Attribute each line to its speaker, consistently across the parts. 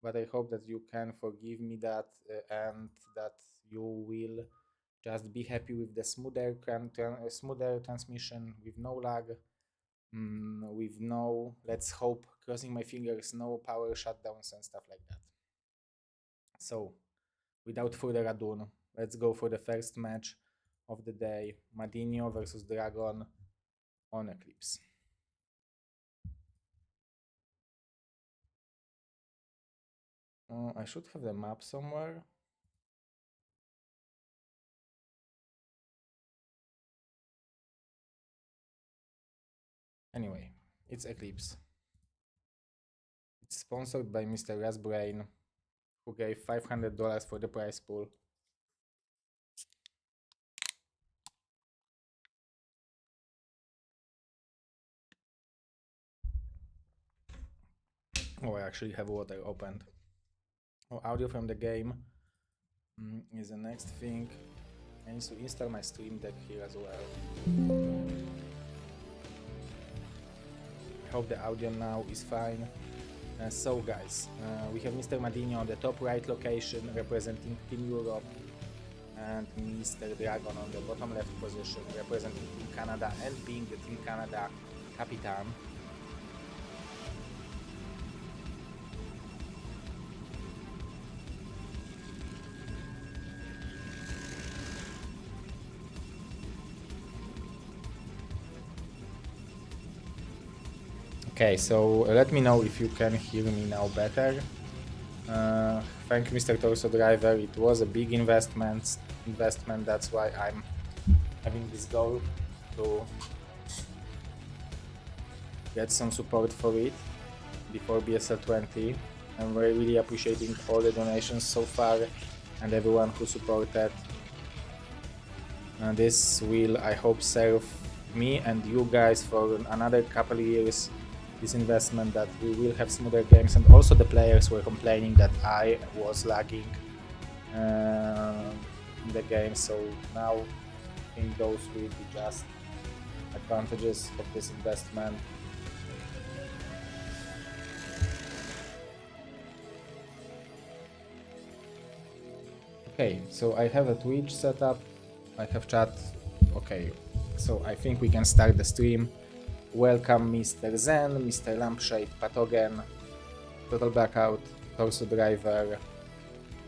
Speaker 1: but I hope that you can forgive me that and that you will just be happy with the smoother transmission with no lag, with no, let's hope, crossing my fingers, no power shutdowns and stuff like that. So, without further ado, let's go for the first match of the day: Madinho versus Dragon on Eclipse. I should have the map somewhere. Anyway, it's Eclipse. It's sponsored by Mr. Rasbrain, who gave $500 for the prize pool. Oh, I actually have water opened. Oh, audio from the game is the next thing. I need to install my Stream Deck here as well. I hope the audio now is fine. So guys, we have Mr. Madinho on the top right location representing Team Europe, and Mr. Dragon on the bottom left position representing Team Canada and being the Team Canada Capitan. Okay, so let me know if you can hear me now better. Thank you, Mr. Torso Driver. It was a big investment. That's why I'm having this goal to get some support for it before BSL 20. I'm really appreciating all the donations so far and everyone who supported. This will, I hope, serve me and you guys for another couple of years. This investment that we will have smoother games, and also the players were complaining that I was lagging in the game, so now I think those will be just advantages of this investment. Okay, so I have a Twitch setup, I have chat. Okay, so I think we can start the stream. Welcome Mr. Zen, Mr. Lampshade, Pathogen, Total Blackout, Torso Driver,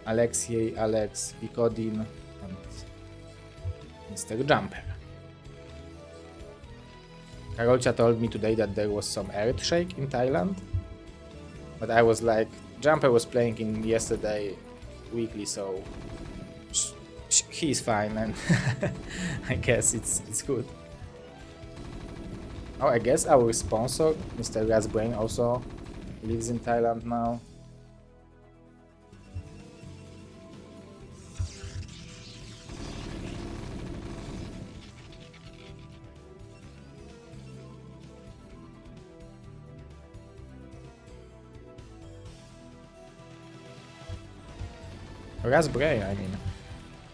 Speaker 1: Alexei, Alex, Vicodin, and Mr. Jumper. Karolcha told me today that there was some earthshake in Thailand, but I was like, Jumper was playing in yesterday weekly, so he's fine, and I guess it's good. Oh, I guess our sponsor, Mr. Rasbrain, also lives in Thailand now. Rasbrain, I mean.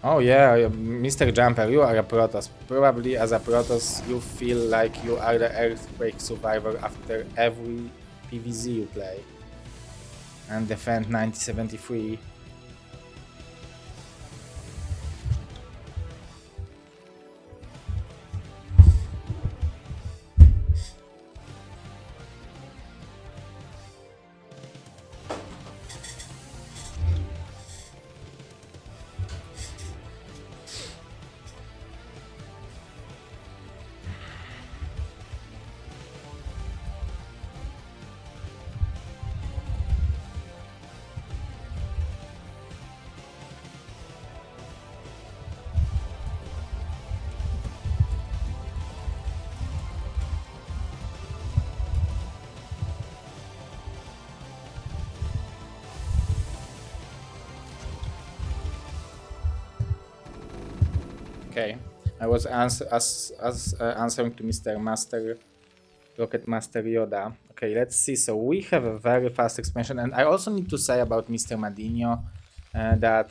Speaker 1: Oh yeah, Mr. Jumper, you are a Protoss. Probably as a Protoss you feel like you are the earthquake survivor after every PvZ you play. And defend 9073. Okay, I was answering to Mr. Master, Rocket Master Yoda. Okay, let's see. So we have a very fast expansion, and I also need to say about Mr. Madinho that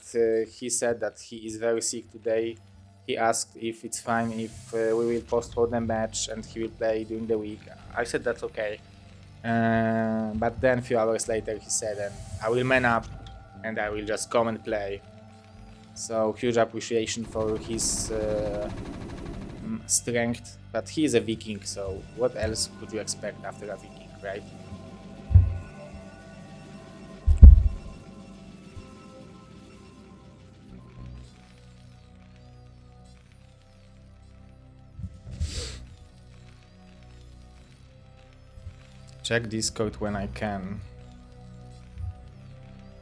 Speaker 1: he said that he is very sick today. He asked if it's fine if we will postpone the match and he will play during the week. I said that's okay. But then a few hours later he said, and I will man up and I will just come and play. So huge appreciation for his strength, but he is a Viking, so what else could you expect after a Viking, right? Check Discord when I can.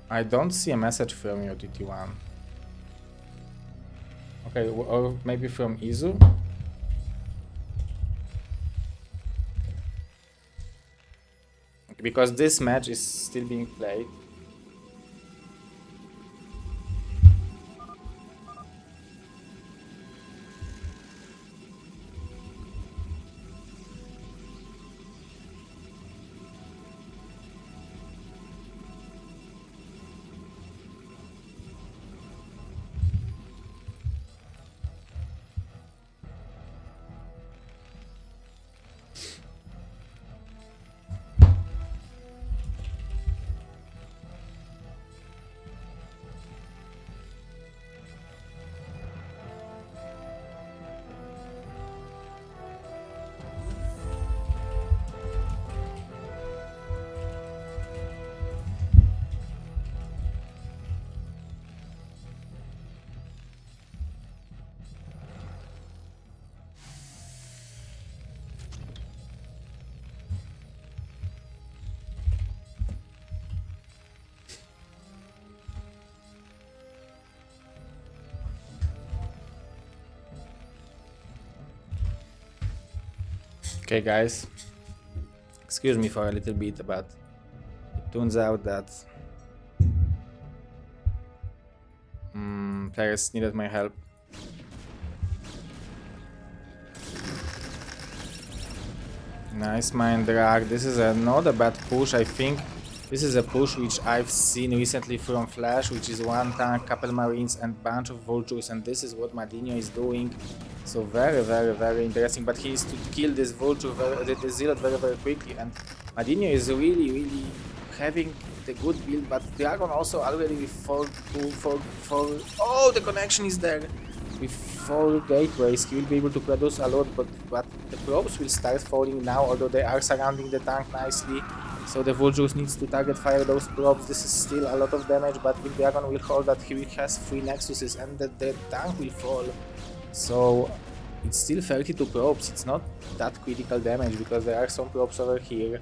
Speaker 1: I don't see a message from you, TT1. Okay, or maybe from Izu? Because this match is still being played. Okay guys, excuse me for a little bit, but it turns out that players needed my help. Nice mind drag. This is not a bad push. I think this is a push which I've seen recently from Flash, which is one tank, couple marines and bunch of vultures, and this is what Madinho is doing. So very interesting, but he needs to kill this vulture, the zealot very quickly, and Madinho is really having the good build, but Dragon also already with 4. Oh, the connection is there. With 4 gateways, he will be able to produce a lot, but the probes will start falling now, although they are surrounding the tank nicely. So the Vultures needs to target fire those probes. This is still a lot of damage, but Big Dragon will hold that he has 3 Nexuses and the tank will fall. So it's still 32 probes, it's not that critical damage because there are some probes over here.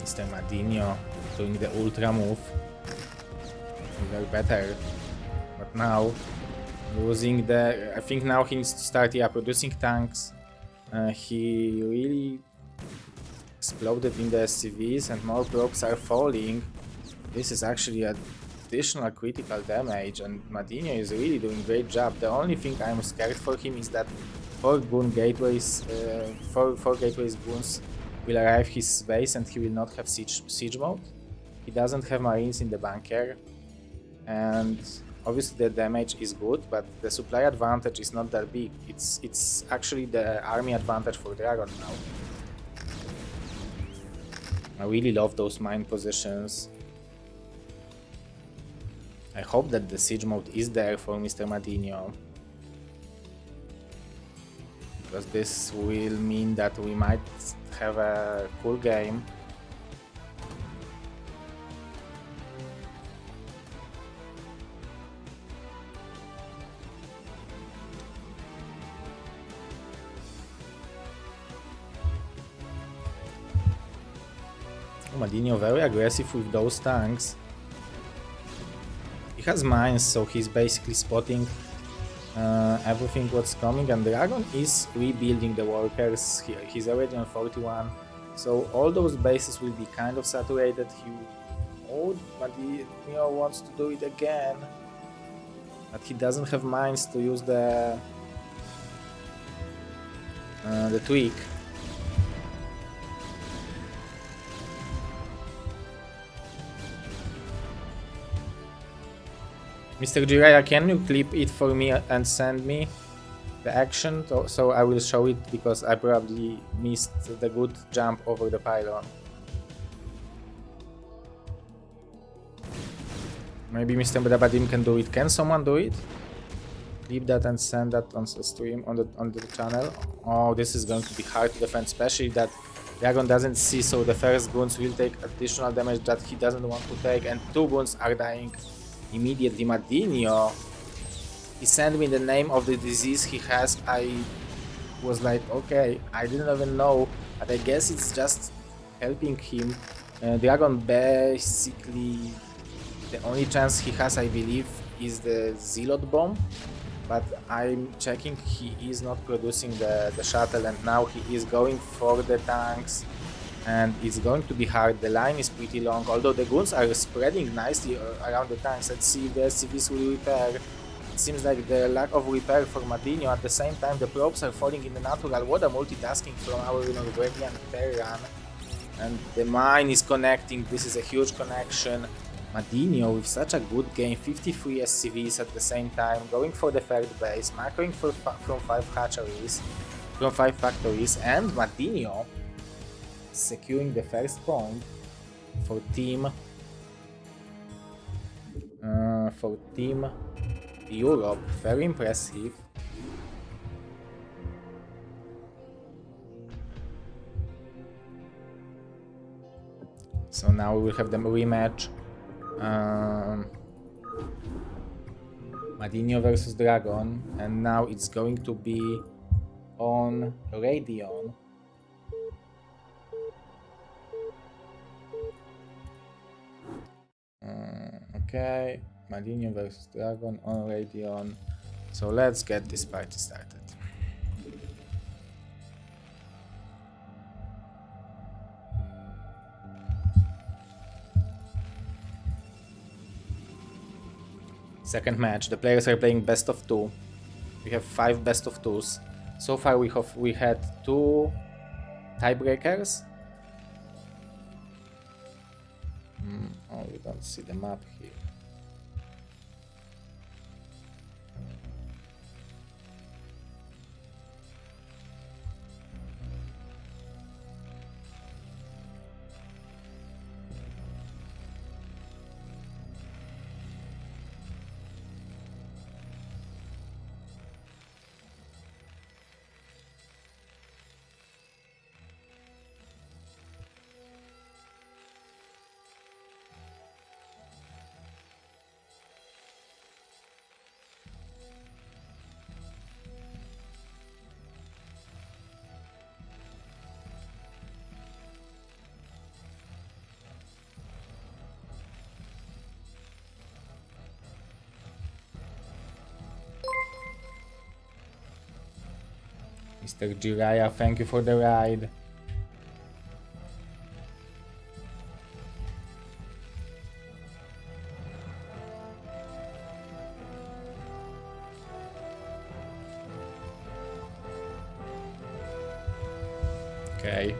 Speaker 1: Mr. Madinho doing the ultra move. Very better. But now losing the... I think now he needs to start producing tanks. He really exploded in the SCVs and more probes are falling. This is actually additional critical damage and Madinho is really doing a great job. The only thing I'm scared for him is that 4 gateways goons will arrive his base and he will not have siege mode. He doesn't have marines in the bunker, and obviously the damage is good, but the supply advantage is not that big. It's actually the army advantage for Dragon now. I really love those mine positions. I hope that the siege mode is there for Mr. Madinho, because this will mean that we might have a cool game. Madinho very aggressive with those tanks. He has mines, so he's basically spotting everything what's coming, and Dragon is rebuilding the workers here. He's already on 41, so all those bases will be kind of saturated. Oh, Madinho wants to do it again. But he doesn't have mines to use the tweak. Mr. Jiraiya, can you clip it for me and send me the action? So I will show it, because I probably missed the good jump over the pylon. Maybe Mr. Brabadim can do it. Can someone do it? Clip that and send that on the stream, on the channel. Oh, this is going to be hard to defend, especially that Dragon doesn't see, so the first goons will take additional damage that he doesn't want to take, and 2 goons are dying immediately. Madinho, he sent me the name of the disease he has. I was like, okay, I didn't even know, but I guess it's just helping him. Dragon basically, the only chance he has, I believe, is the Zealot bomb, but I'm checking, he is not producing the shuttle, and now he is going for the tanks, and it's going to be hard. The line is pretty long, although the goons are spreading nicely around the tanks. Let's see if the SCVs will repair. It seems like the lack of repair for Madinho. At the same time, the probes are falling in the natural. What a multitasking from our Norwegian Terran. And the mine is connecting. This is a huge connection. Madinho with such a good game, 53 SCVs at the same time, going for the third base, macroing from 5 hatcheries, from 5 factories, and Madinho securing the first point for Team Europe. Very impressive. So now we will have the rematch. Madinho versus Dragon, and now it's going to be on Radeon. Okay, Madinho versus Dragon on Radeon. So let's get this party started. Second match. The players are playing best of 2. We have 5 best of 2s. So far we had 2 tiebreakers. Oh, you don't see the map here. Mr. Jiraiya, thank you for the ride. Okay.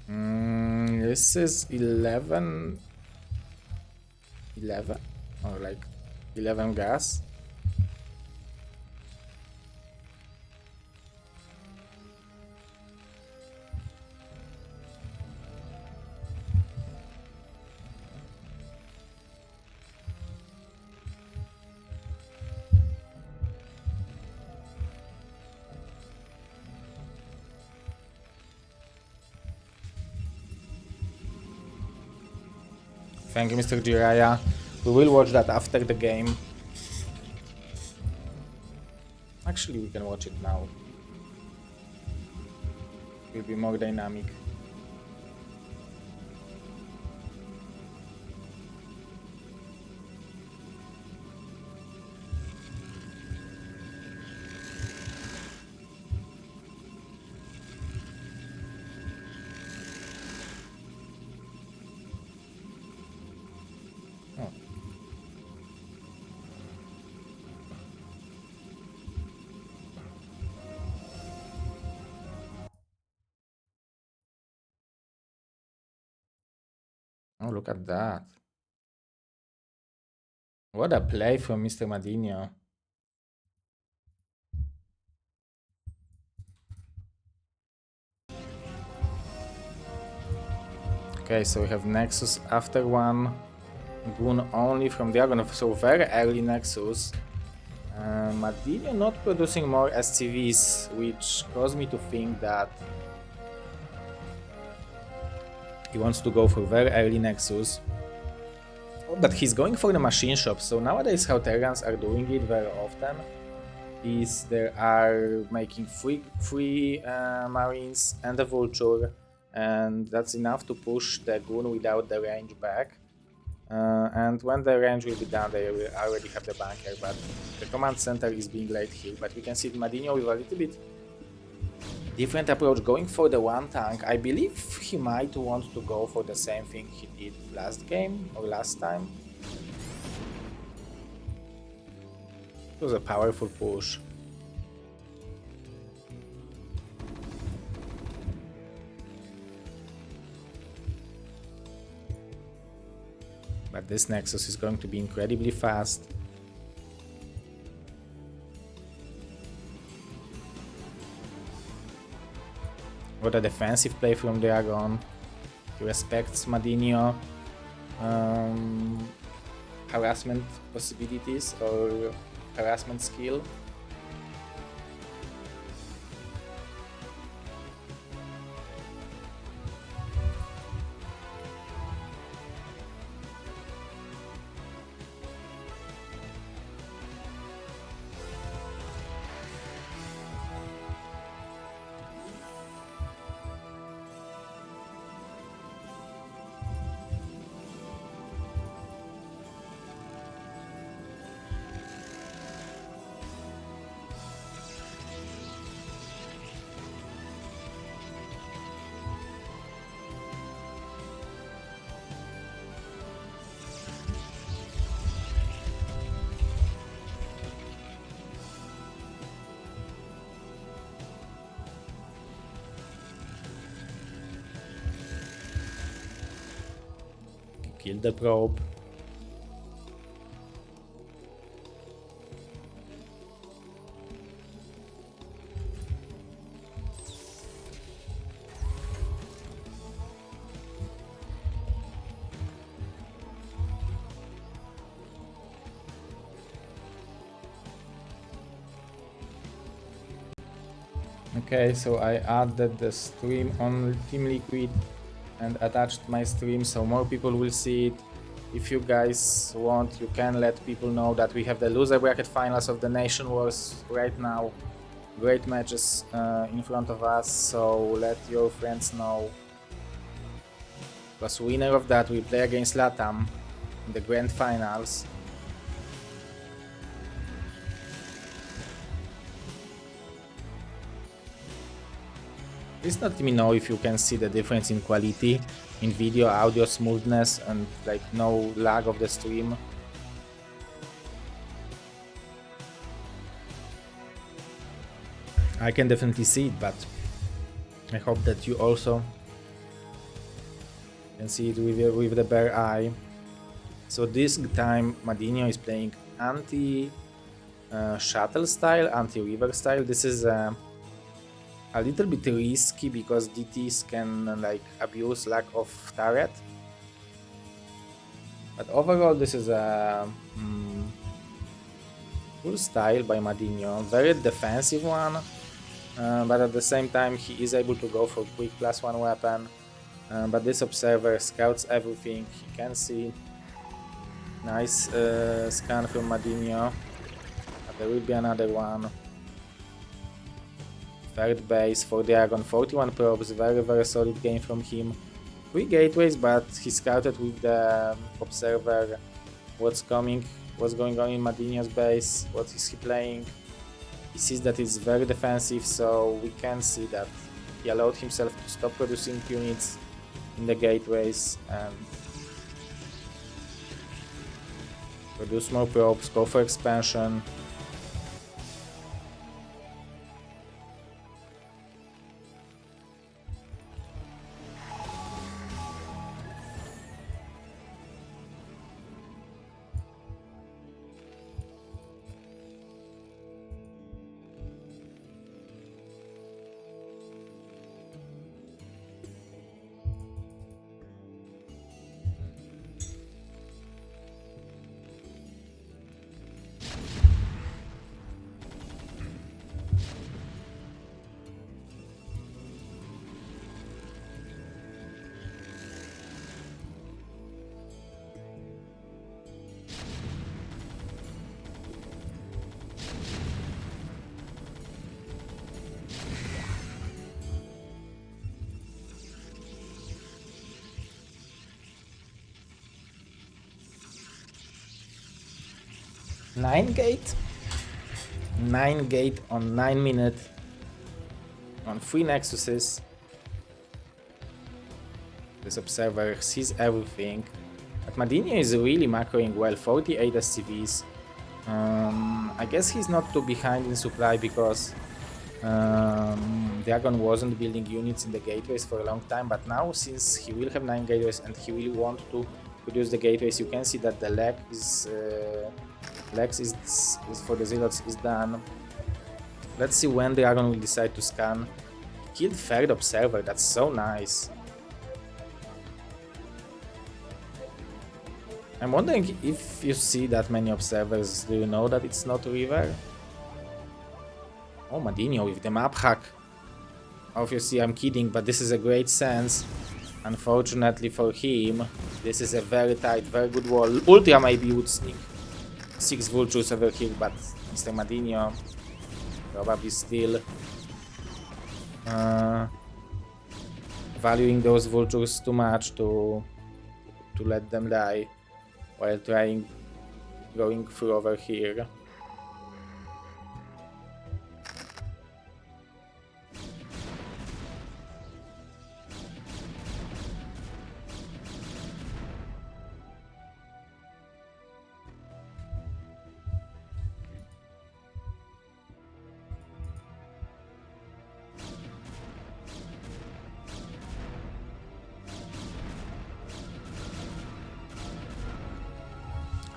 Speaker 1: This is 11 or like 11 gas. Thank you, Mr. Jiraiya. We will watch that after the game. Actually, we can watch it now. It will be more dynamic. Oh, look at that. What a play from Mr. Madinho. Okay, so we have Nexus after one. Goon only from Dragon, so very early Nexus. Madinho not producing more SCVs, which caused me to think that he wants to go for very early Nexus. But he's going for the machine shop, so nowadays how Terrans are doing it very often is they are making free Marines and a Vulture, and that's enough to push the Goon without the range back. And when the range will be done, they will already have the bunker, but the command center is being laid here. But we can see Madinho with a little bit different approach, going for the one tank. I believe he might want to go for the same thing he did last game or last time. It was a powerful push. But this Nexus is going to be incredibly fast. What a defensive play from Dragon. He respects Madinho harassment possibilities or harassment skill. Kill the probe. Okay, so I added the stream on Team Liquid and attached my stream so more people will see it. If you guys want, you can let people know that we have the loser bracket finals of the Nation Wars right now. Great matches in front of us, so let your friends know. Because winner of that will play against Latam in the grand finals. Please let me know if you can see the difference in quality, in video, audio smoothness, and like no lag of the stream. I can definitely see it, but I hope that you also can see it with the bare eye. So this time Madinho is playing anti-shuttle style, anti-river style. This is a little bit risky because DTs can like abuse lack of turret. But overall this is a cool style by Madinho, very defensive one, but at the same time he is able to go for quick +1 weapon. But this observer scouts everything, he can see. Nice scan from Madinho, but there will be another one. Third base for Dragon, 41 probes, very solid game from him. 3 gateways, but he scouted with the observer what's going on in Madinho's base, what is he playing. He sees that it's very defensive, so we can see that he allowed himself to stop producing units in the gateways and produce more probes, go for expansion. 9 gate. 9 gate on 9 minutes. On 3 Nexuses. This observer sees everything. But Madinho is really macroing well. 48 SCVs. I guess he's not too behind in supply because Dragon wasn't building units in the gateways for a long time, but now since he will have 9 gateways and he will want to produce the gateways, you can see that the lag is for the zealots is done. Let's see when Dragon will decide to scan. He killed third observer, that's so nice. I'm wondering if you see that many observers, do you know that it's not a river? Oh, Madinho with the map hack. Obviously, I'm kidding, but this is a great sense. Unfortunately for him, this is a very tight, very good wall. Ultra maybe would sneak 6 vultures over here, but Mr. Madinho probably still valuing those vultures too much to let them die while going through over here.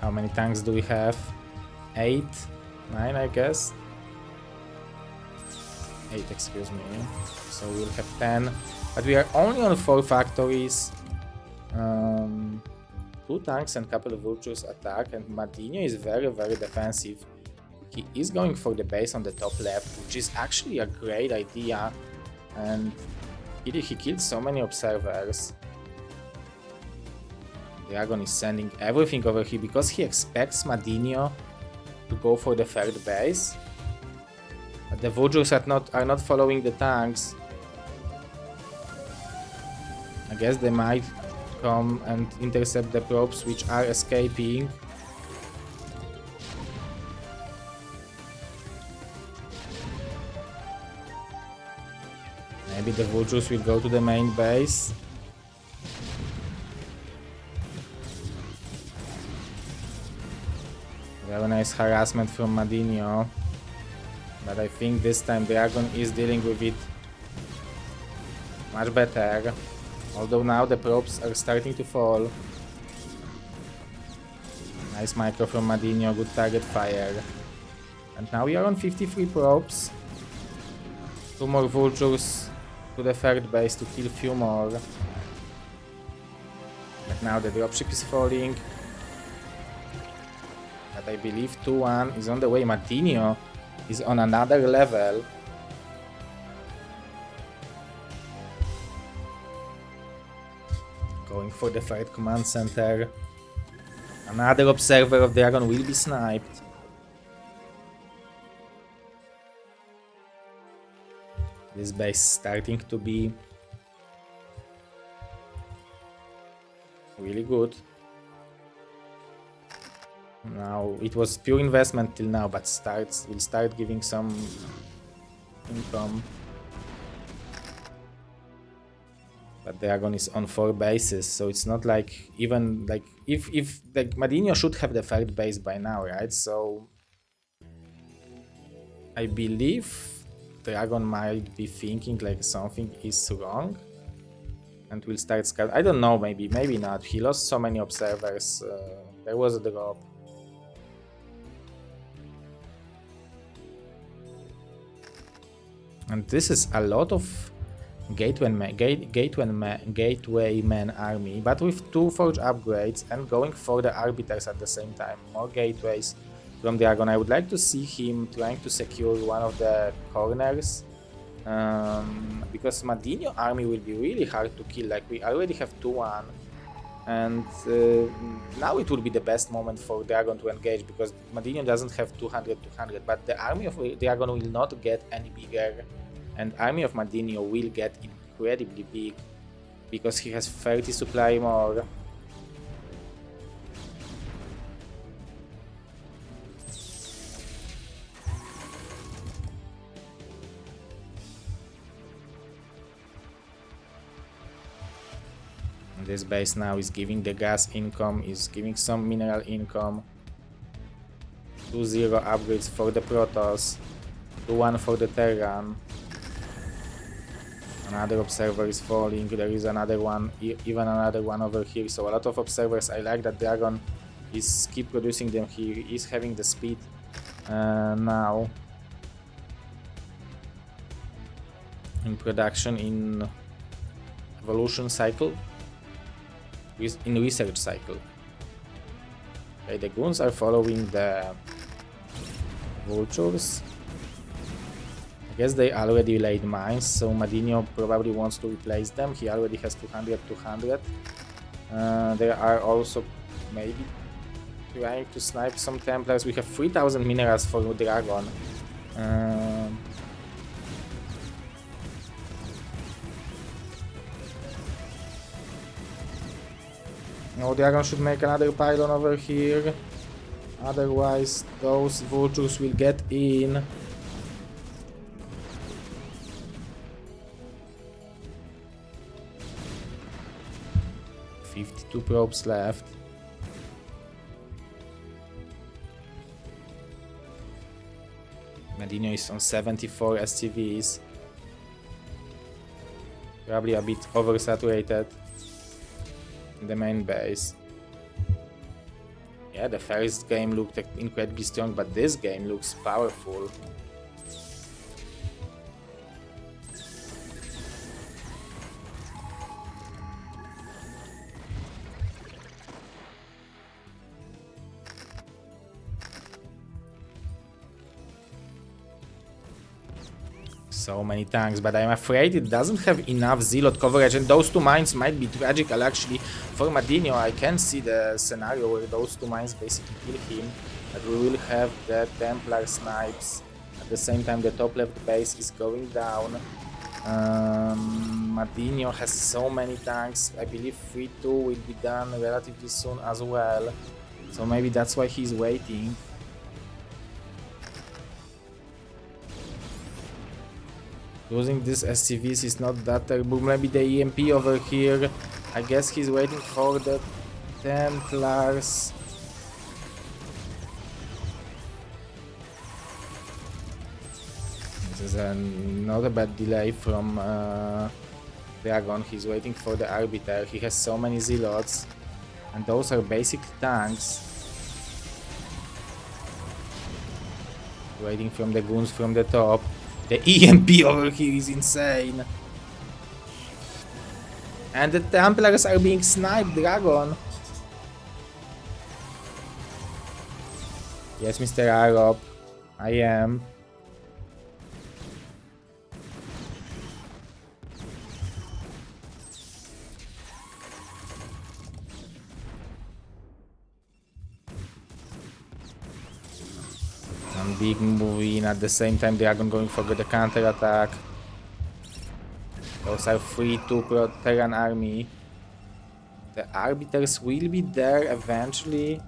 Speaker 1: How many tanks do we have? 8? 9, I guess? 8, excuse me. So we'll have 10. But we are only on 4 factories. 2 tanks and couple of vultures attack. And Madinho is very, very defensive. He is going for the base on the top left, which is actually a great idea. And he killed so many observers. Dragon is sending everything over here because he expects Madinho to go for the third base. But the vultures are not following the tanks. I guess they might come and intercept the probes which are escaping. Maybe the vultures will go to the main base. Very nice harassment from Madinho, but I think this time Dragon is dealing with it much better, although now the probes are starting to fall. Nice micro from Madinho, good target fire. And now we are on 53 probes. 2 more vultures to the third base to kill few more. But now the dropship is falling. But I believe 2-1 is on the way. Madinho is on another level. Going for the third command center. Another observer of Dragon will be sniped. This base starting to be really good. Now it was pure investment till now, but will start giving some income. But Dragon is on 4 bases, so it's not like even like if like Madinho should have the third base by now, right? So I believe Dragon might be thinking like something is wrong and will start scout. I don't know, maybe not. He lost so many observers. There was a drop. And this is a lot of gateway man army, but with 2 forge upgrades and going for the arbiters at the same time. More gateways from Dragon. I would like to see him trying to secure one of the corners, because Madinho army will be really hard to kill. Like we already have 2-1, and now it will be the best moment for Dragon to engage because Madinho doesn't have 200, but the army of Dragon will not get any bigger, and army of Madinho will get incredibly big because he has 30 supply more. This base now is giving the gas income, is giving some mineral income. 2-0 upgrades for the Protoss. 2-1 for the Terran. Another observer is falling. There is another one, even another one over here. So a lot of observers. I like that Dragon is keep producing them. He is having the speed now in production in evolution cycle, in research cycle. Okay, the goons are following the vultures. I guess they already laid mines, so Madinho probably wants to replace them. He already has 200. There are also maybe trying to snipe some Templars. We have 3000 minerals for Dragon. No, Dragon should make another pylon over here. Otherwise, those vultures will get in. Two probes left. Madinho is on 74 SCVs. Probably a bit oversaturated in the main base. Yeah, the first game looked incredibly strong, but this game looks powerful. So many tanks, but I'm afraid it doesn't have enough zealot coverage, and those two mines might be tragical actually for Madinho. I can see the scenario where those two mines basically kill him, but we will have the Templar snipes. At the same time, the top left base is going down. Madinho has so many tanks. I believe 3-2 will be done relatively soon as well, so maybe that's why he's waiting. Losing these SCVs is not that terrible. Maybe the EMP over here. I guess he's waiting for the Templars. This is not a bad delay from Dragon. He's waiting for the Arbiter. He has so many Zealots, and those are basic tanks. Waiting from the goons from the top. The EMP over here is insane. And the Templars are being sniped, Dragon. Yes, Mr. Arop, I am. Big move in at the same time. Dragon going for the counter attack. Those are 3-2 pro Terran army. The Arbiters will be there eventually,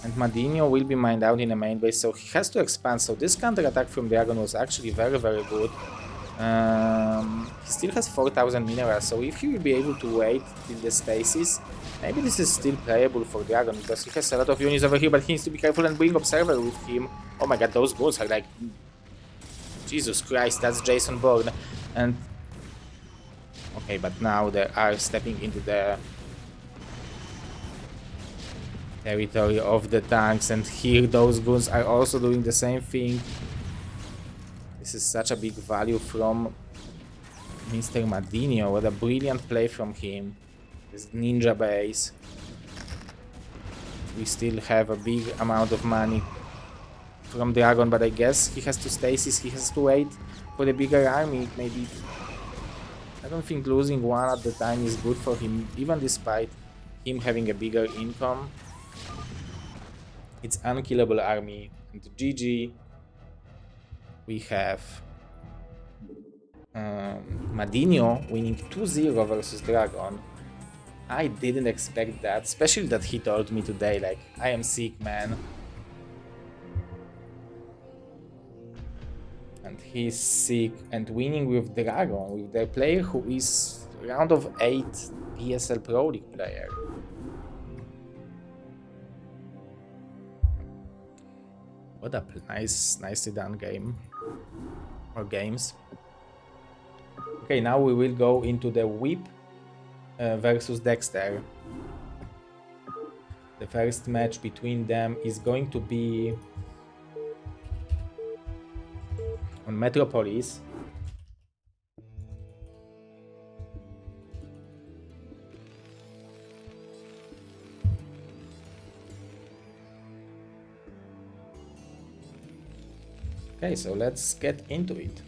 Speaker 1: and Madinho will be mined out in the main base, so he has to expand. So this counter attack from Dragon was actually very good. He still has 4000 minerals, so if he will be able to wait till the stasis, maybe this is still playable for Dragon, because he has a lot of units over here, but he needs to be careful and bring Observer with him. Oh my god, those goons are like... Jesus Christ, that's Jason Bourne. And... okay, but now they are stepping into the territory of the tanks, and here those goons are also doing the same thing. This is such a big value from Mr. Madinho. What a brilliant play from him. This ninja base. We still have a big amount of money from Dragon, but I guess he has to stasis, he has to wait for the bigger army. Maybe... I don't think losing one at the time is good for him, even despite him having a bigger income. It's unkillable army. And GG. We have Madinho winning 2-0 versus Dragon. I didn't expect that, especially that he told me today, like, I am sick, man. And he's sick, and winning with Dragon, with the player who is round of 8 BSL Pro League player. What a nicely done game or games. Okay, now we will go into the Whip versus Dexter. The first match between them is going to be on Metropolis. Okay, so let's get into it.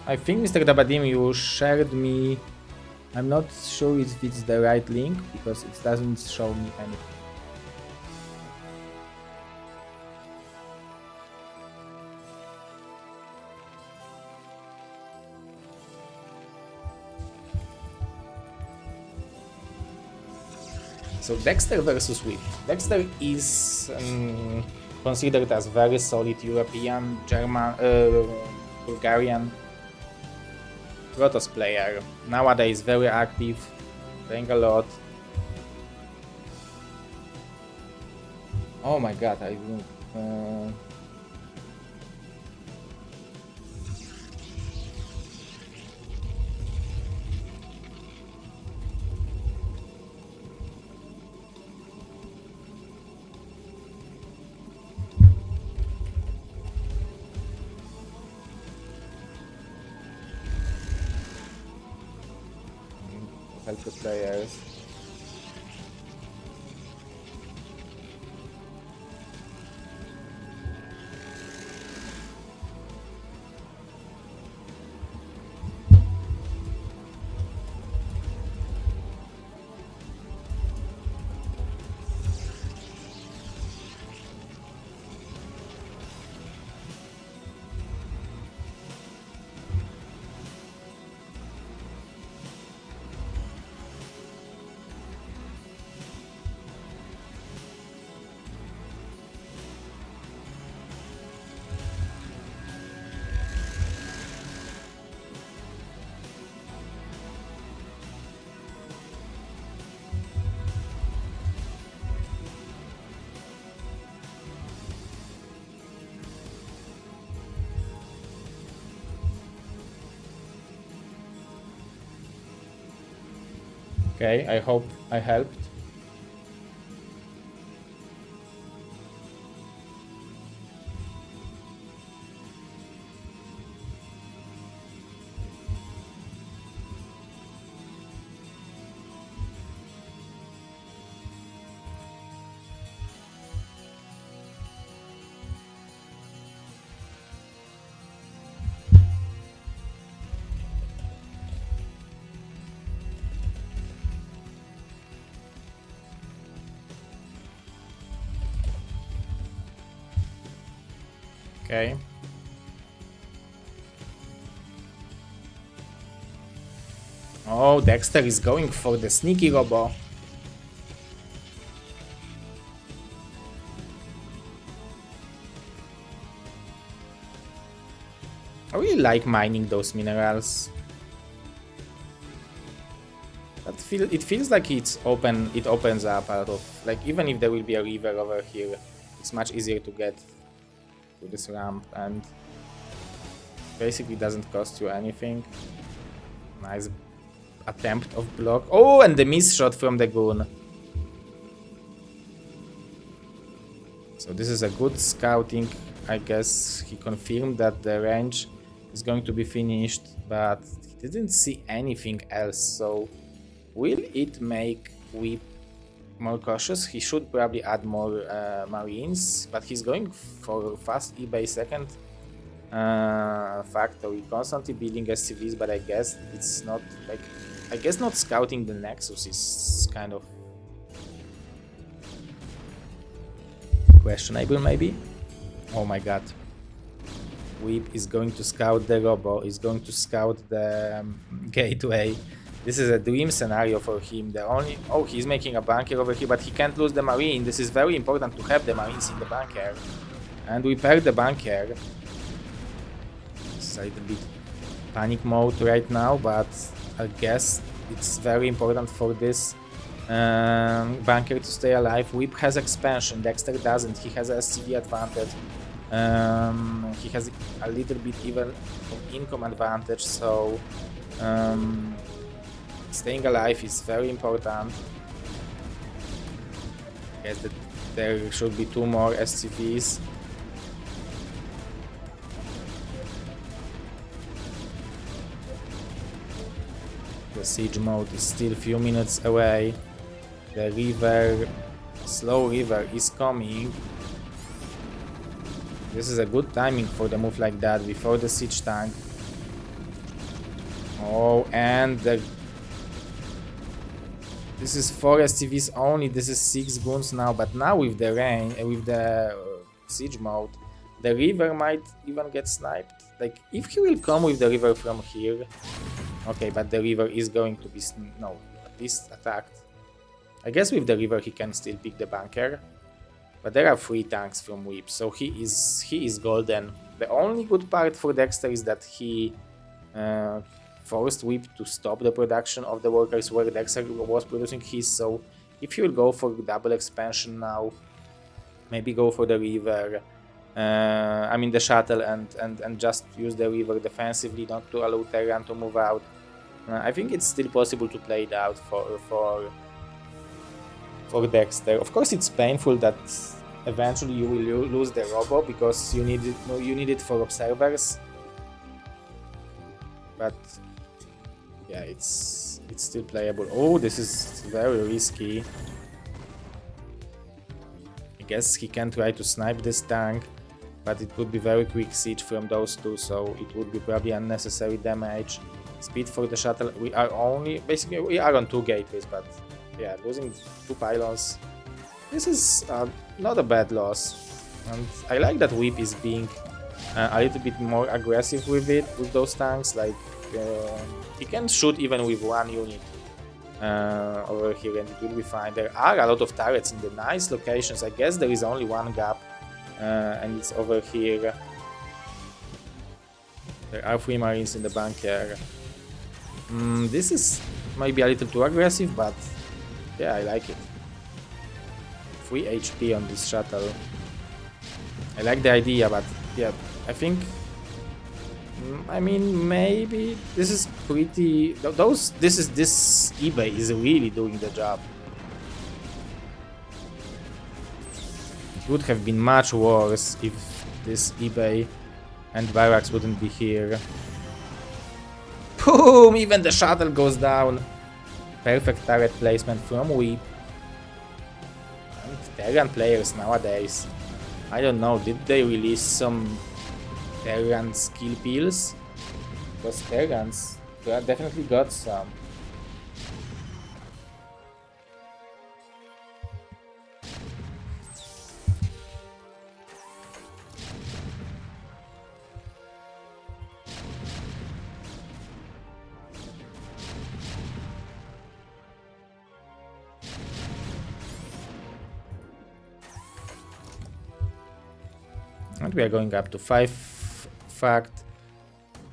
Speaker 1: I think, Mr. Dabadim, you shared me. I'm not sure if it's the right link because it doesn't show me anything. So Dexter versus Whip. Dexter is considered as very solid European, German, Bulgarian Protoss player. Nowadays very active, playing a lot. Oh my god, I didn't... help the players. Okay, I hope I helped. Okay. Oh, Dexter is going for the sneaky robo. I really like mining those minerals. It feels like it's open. It opens up out of, like, even if there will be a river over here, it's much easier to get to this ramp, and basically doesn't cost you anything. Nice attempt of block. Oh, and the miss shot from the goon. So this is a good scouting. I guess he confirmed that the range is going to be finished, but he didn't see anything else. So will it make Whip more cautious. He should probably add more marines, but he's going for fast eBay second factory, constantly building SCVs, but I guess it's not like, I guess not scouting the Nexus is kind of questionable maybe. Oh my god. Whip is going to scout the Robo, is going to scout the gateway. This is a dream scenario for him. The only... Oh, he's making a bunker over here, but he can't lose the Marine. This is very important to have the Marines in the bunker. And we pair the bunker. It's a little bit panic mode right now, but I guess it's very important for this bunker to stay alive. Whip has expansion, Dexter doesn't. He has a SCV advantage. He has a little bit even of income advantage, so staying alive is very important. I guess that there should be 2 more SCVs. The siege mode is still a few minutes away. The river, slow river is coming. This is a good timing for the move like that before the siege tank. Oh, and this is 4 SCVs only. This is 6 goons now, but now with the rain, with the siege mode, the river might even get sniped. Like, if he will come with the river from here, okay, but the river is going to be at least attacked. I guess with the river he can still pick the bunker, but there are 3 tanks from Whip, so he is golden. The only good part for Dexter is that he forced Whip to stop the production of the workers where Dexter was producing his, so if he will go for double expansion now, maybe go for the river, I mean the shuttle, and just use the river defensively, not to allow Terran to move out. I think it's still possible to play it out for Dexter. Of course, it's painful that eventually you will lose the Robo because you need it for observers. But yeah, it's still playable. Oh, this is very risky. I guess he can try to snipe this tank, but it would be very quick siege from those 2, so it would be probably unnecessary damage. Speed for the shuttle. We are on 2 gateways, but yeah, losing 2 pylons. This is not a bad loss, and I like that Whip is being a little bit more aggressive with those tanks. Like he can shoot even with 1 unit over here, and it will be fine. There are a lot of turrets in the nice locations. I guess there is only 1 gap, and it's over here. There are 3 marines in the bunker. This is maybe a little too aggressive, but yeah, I like it. 3 HP on this shuttle. I like the idea, but yeah, I think... I mean, maybe this is pretty... This eBay is really doing the job. It would have been much worse if this eBay and barracks wouldn't be here. Boom! Even the shuttle goes down. Perfect turret placement from Whip. And Terran players nowadays, I don't know, did they release some Terran skill pills? Because Terrans definitely got some. And we are going up to 5 fact.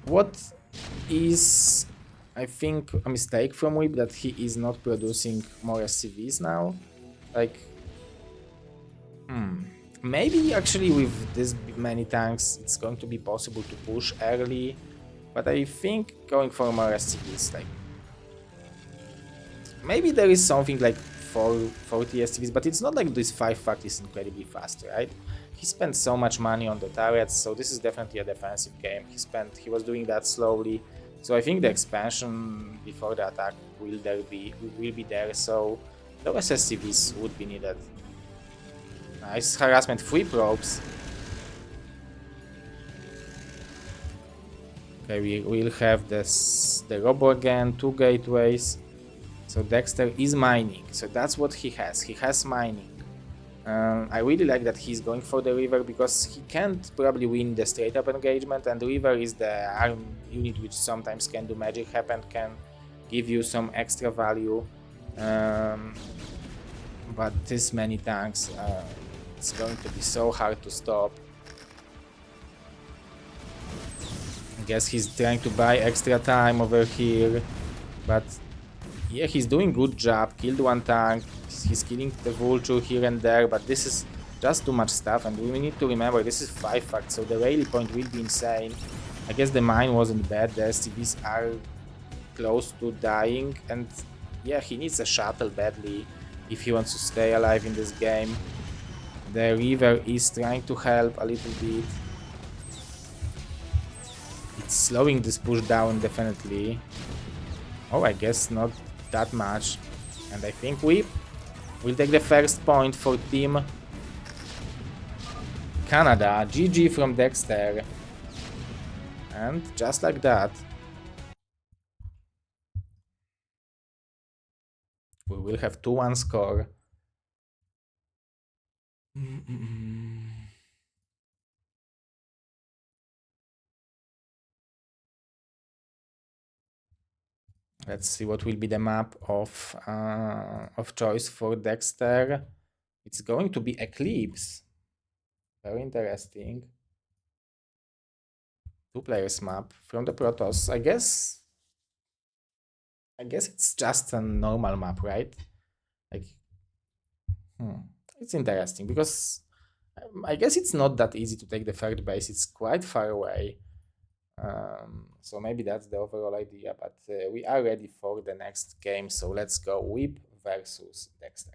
Speaker 1: What is, I think, a mistake from Whip that he is not producing more SCVs now? Like, maybe actually with this many tanks it's going to be possible to push early, but I think going for more SCVs, like, maybe there is something like 40 SCVs, but it's not like this 5 fact is incredibly fast, right? He spent so much money on the turrets, so this is definitely a defensive game. He was doing that slowly, so I think the expansion before the attack will be there. So Those SCVs would be needed. Nice harassment, 3 probes. Okay, we will have the robo again, 2 gateways. So Dexter is mining, so that's what he has. He has mining. I really like that he's going for the river because he can't probably win the straight up engagement, and the river is the arm unit which sometimes can do magic happen, can give you some extra value. But this many tanks, it's going to be so hard to stop. I guess he's trying to buy extra time over here, but yeah, he's doing good job. Killed 1 tank, he's killing the vulture here and there, but this is just too much stuff, and we need to remember this is 5 facts, so the rally point will be insane. I guess the mine wasn't bad, the SCVs are close to dying, and yeah, he needs a shuttle badly if he wants to stay alive in this game. The river is trying to help a little bit. It's slowing this push down definitely. Oh, I guess not that much. And I think we will take the first point for Team Canada. GG from Dexter. And just like that, we will have 2-1 score. Let's see what will be the map of choice for Dexter. It's going to be Eclipse. Very interesting. 2 players map from the Protoss. I guess it's just a normal map, right? Like, it's interesting because I guess it's not that easy to take the third base. It's quite far away. So maybe that's the overall idea, but we are ready for the next game, so let's go. Whip versus Dexter.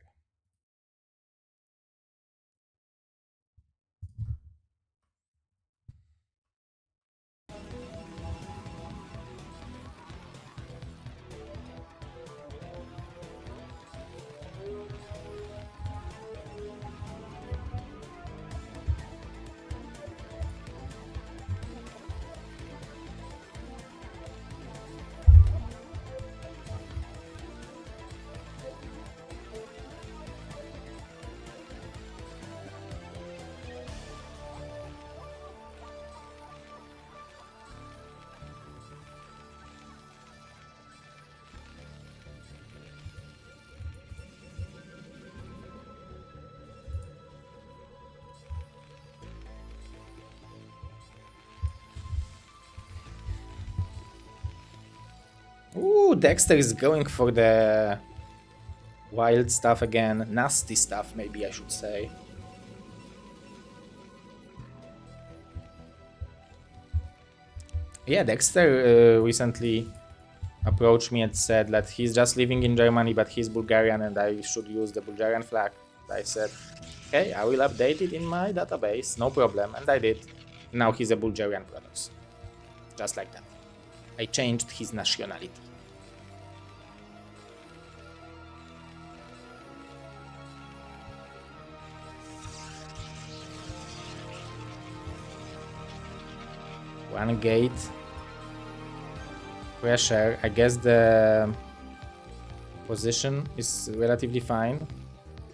Speaker 1: Ooh, Dexter is going for the wild stuff again. Nasty stuff, maybe I should say. Yeah, Dexter recently approached me and said that he's just living in Germany, but he's Bulgarian and I should use the Bulgarian flag. I said, okay, I will update it in my database, no problem, and I did. Now he's a Bulgarian Protoss. Just like that. I changed his nationality. One gate. Pressure. I guess the position is relatively fine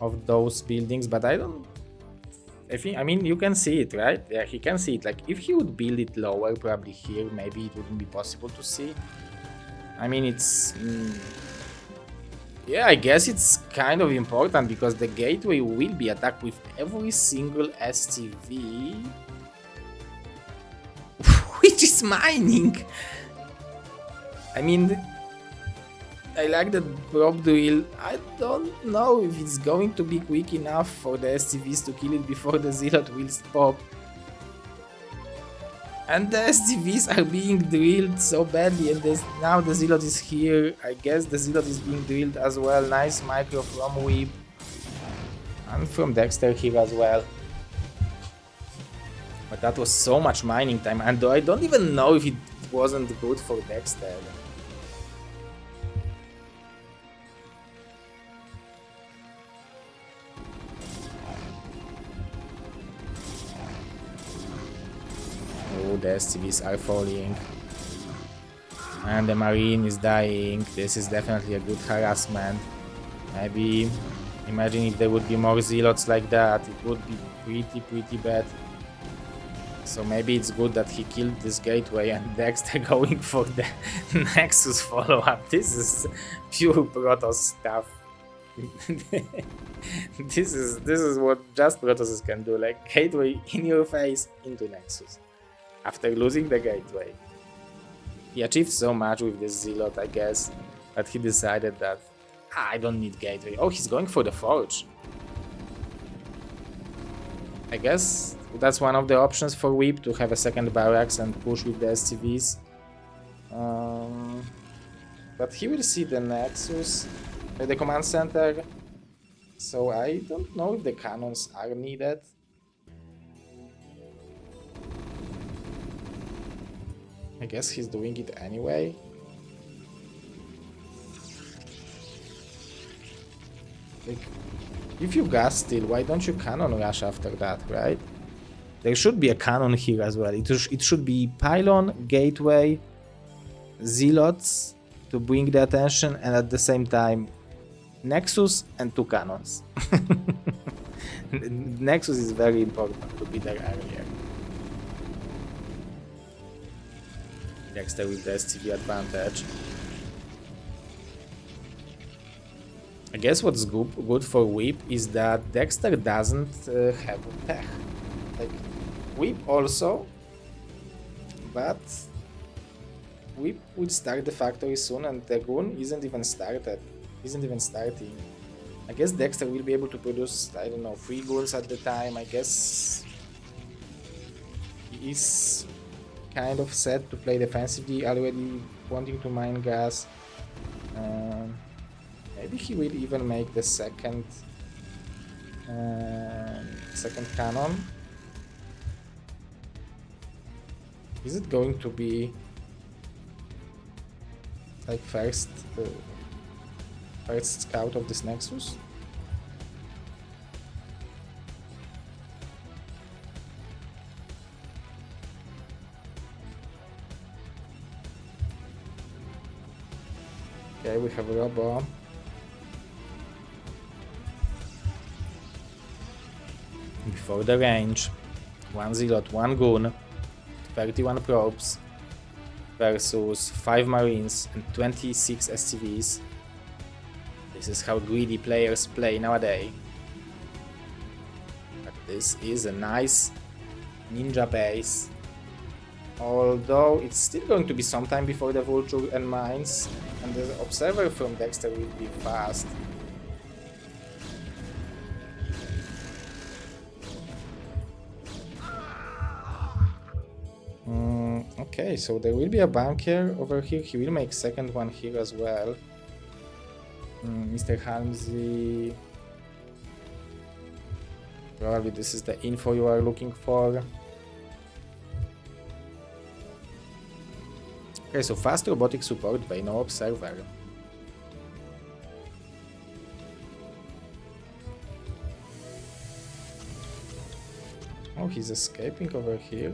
Speaker 1: of those buildings, but I don't... I mean, you can see it, right? Yeah, he can see it. Like, if he would build it lower, probably here, maybe it wouldn't be possible to see. I mean, it's... yeah, I guess it's kind of important because the gateway will be attacked with every single STV, which is mining. I mean, I like the probe drill. I don't know if it's going to be quick enough for the SCVs to kill it before the Zealot will pop. And the SCVs are being drilled so badly, and now the Zealot is here. I guess the Zealot is being drilled as well. Nice micro from Whip. And from Dexter here as well. But that was so much mining time, and I don't even know if it wasn't good for Dexter. the SCVs are falling. And the Marine is dying. This is definitely a good harassment. Maybe, imagine if there would be more Zealots like that, it would be pretty bad. So maybe it's good that he killed this gateway and Dexter going for the Nexus follow-up. This is pure Protoss stuff. This is what just Protosses can do, like gateway in your face into Nexus. After losing the gateway. He achieved so much with this Zealot, I guess, that he decided that I don't need gateway. Oh, he's going for the Forge. I guess that's one of the options for Whip, to have a second barracks and push with the SCVs. But he will see the Nexus, the command center. So I don't know if the cannons are needed. I guess he's doing it anyway. Like, if you gas steal, why don't you cannon rush after that, right? There should be a cannon here as well. It should be pylon, gateway, zealots to bring the attention, and at the same time Nexus and 2 cannons. Nexus is very important to be there earlier. Dexter with the SCV advantage. I guess what's good for Whip is that Dexter doesn't have tech. Like, Whip also, but Whip will start the factory soon and the Goon isn't even starting. I guess Dexter will be able to produce, I don't know, 3 Goons at the time. I guess he is kind of set to play defensively, already wanting to mine gas. Maybe he will even make the second cannon. Is it going to be like first scout of this Nexus? Okay, we have a Robo. Before the range, 1 Zealot, 1 Goon, 31 probes versus 5 Marines and 26 SCVs. This is how greedy players play nowadays. But this is a nice ninja base. Although it's still going to be some time before the Vulture and mines, and the Observer from Dexter will be fast. Okay, so there will be a bunker over here. He will make second one here as well. Mr. Halmsey. Probably this is the info you are looking for. Okay, so fast robotic support by no observer. Oh, he's escaping over here.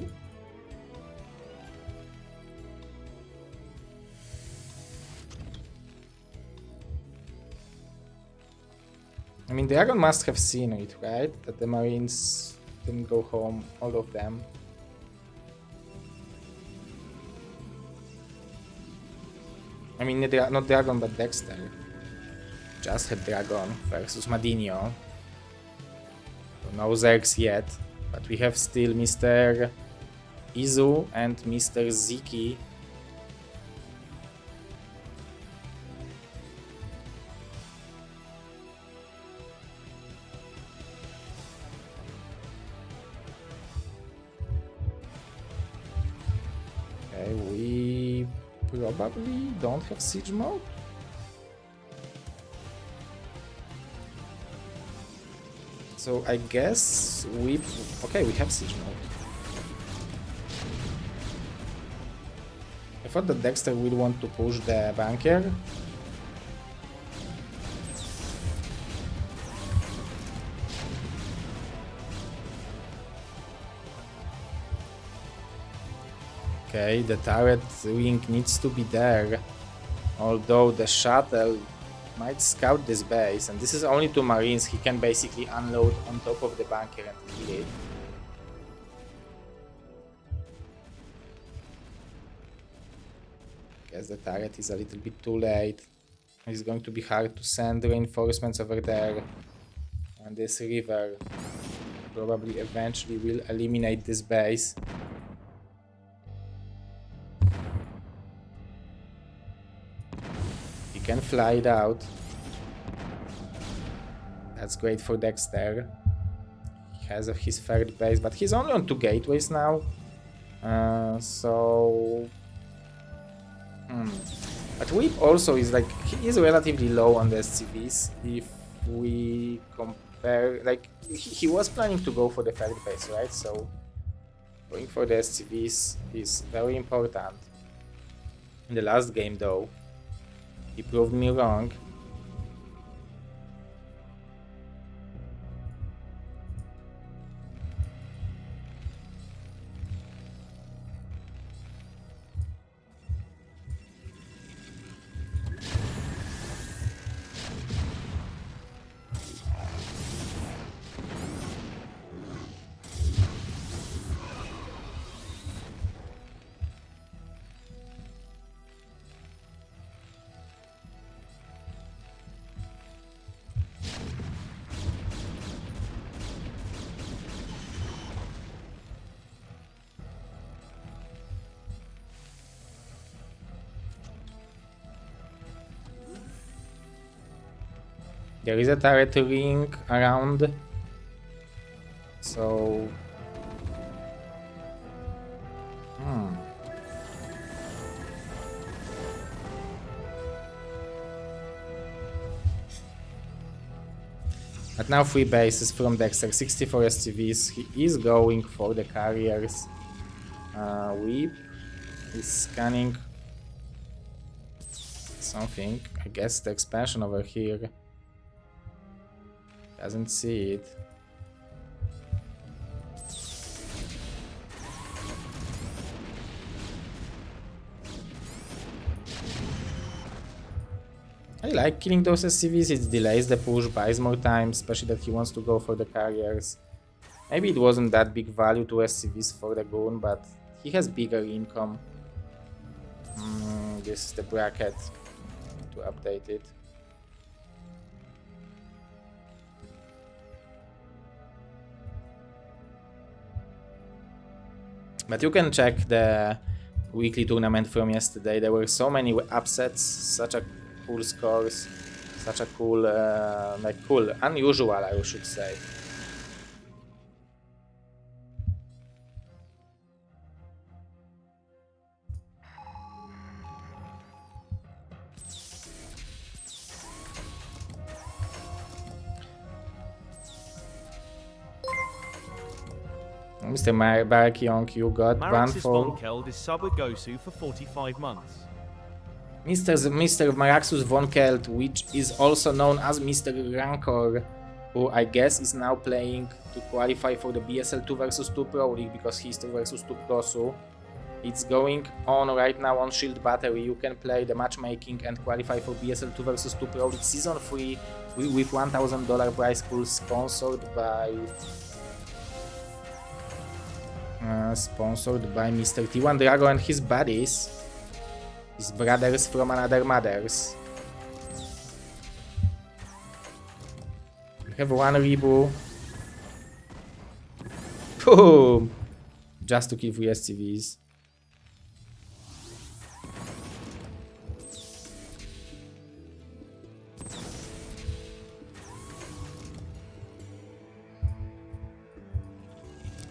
Speaker 1: I mean, the Dragon must have seen it, right? That the Marines didn't go home, all of them. I mean, not Dragon, but Dexter. Just had Dragon versus Madinho. So no Zergs yet, but we have still Mr. Izu and Mr. Ziki. Okay, we probably don't have siege mode. So I guess okay, we have siege mode. I thought that Dexter will want to push the bunker. Okay, the turret ring needs to be there. Although the shuttle might scout this base, and this is only 2 marines, he can basically unload on top of the bunker and kill it. Guess the turret is a little bit too late. It's going to be hard to send reinforcements over there. And this river probably eventually will eliminate this base. He can fly it out. That's great for Dexter. He has his third base, but he's only on 2 gateways now. But Whip also is like, he is relatively low on the SCVs if we compare, like, he was planning to go for the third base, right? So going for the SCVs is very important. In the last game though, he proved me wrong. There is a turret ring around, so But now 3 bases from Dexter, 64 SCVs. He is going for the carriers. Whip is scanning something. I guess the expansion over here. Doesn't see it. I like killing those SCVs, it delays the push, buys more time, especially that he wants to go for the carriers. Maybe it wasn't that big value to SCVs for the goon, but he has bigger income. This is the bracket to update it. But you can check the weekly tournament from yesterday. There were so many upsets, such a cool scores, such a cool, unusual, I should say. Mr. Barakyong, you got banned for...
Speaker 2: Vonkeld is sub with Gosu for 45 months.
Speaker 1: Mr. Maraxus Vonkeld, which is also known as Mr. Rancor, who I guess is now playing to qualify for the BSL 2 vs 2 Pro League because he's 2 vs 2 Prosu. It's going on right now on Shield Battery. You can play the matchmaking and qualify for BSL 2 vs 2 Pro League Season 3 with $1,000 prize pool sponsored by Mr. T1 Drago and his buddies, his brothers from another mothers. We have 1 Rebu. Boom! Just to kill 3 SCVs.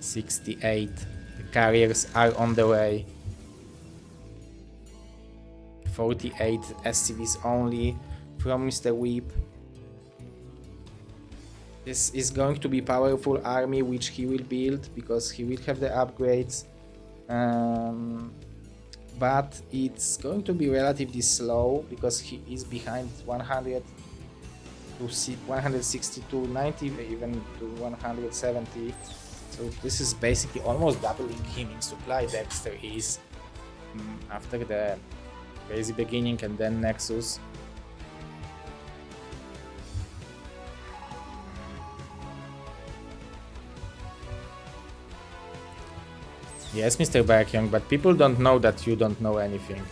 Speaker 1: $68. The carriers are on the way. 48 SCVs only from Mr. Whip. This is going to be powerful army which he will build because he will have the upgrades. But it's going to be relatively slow because he is behind 100 to 160 to 90, even to 170. So this is basically almost doubling him in supply. Dexter is after the crazy beginning and then Nexus. Yes, Mr. Baekhyung, but people don't know that you don't know anything.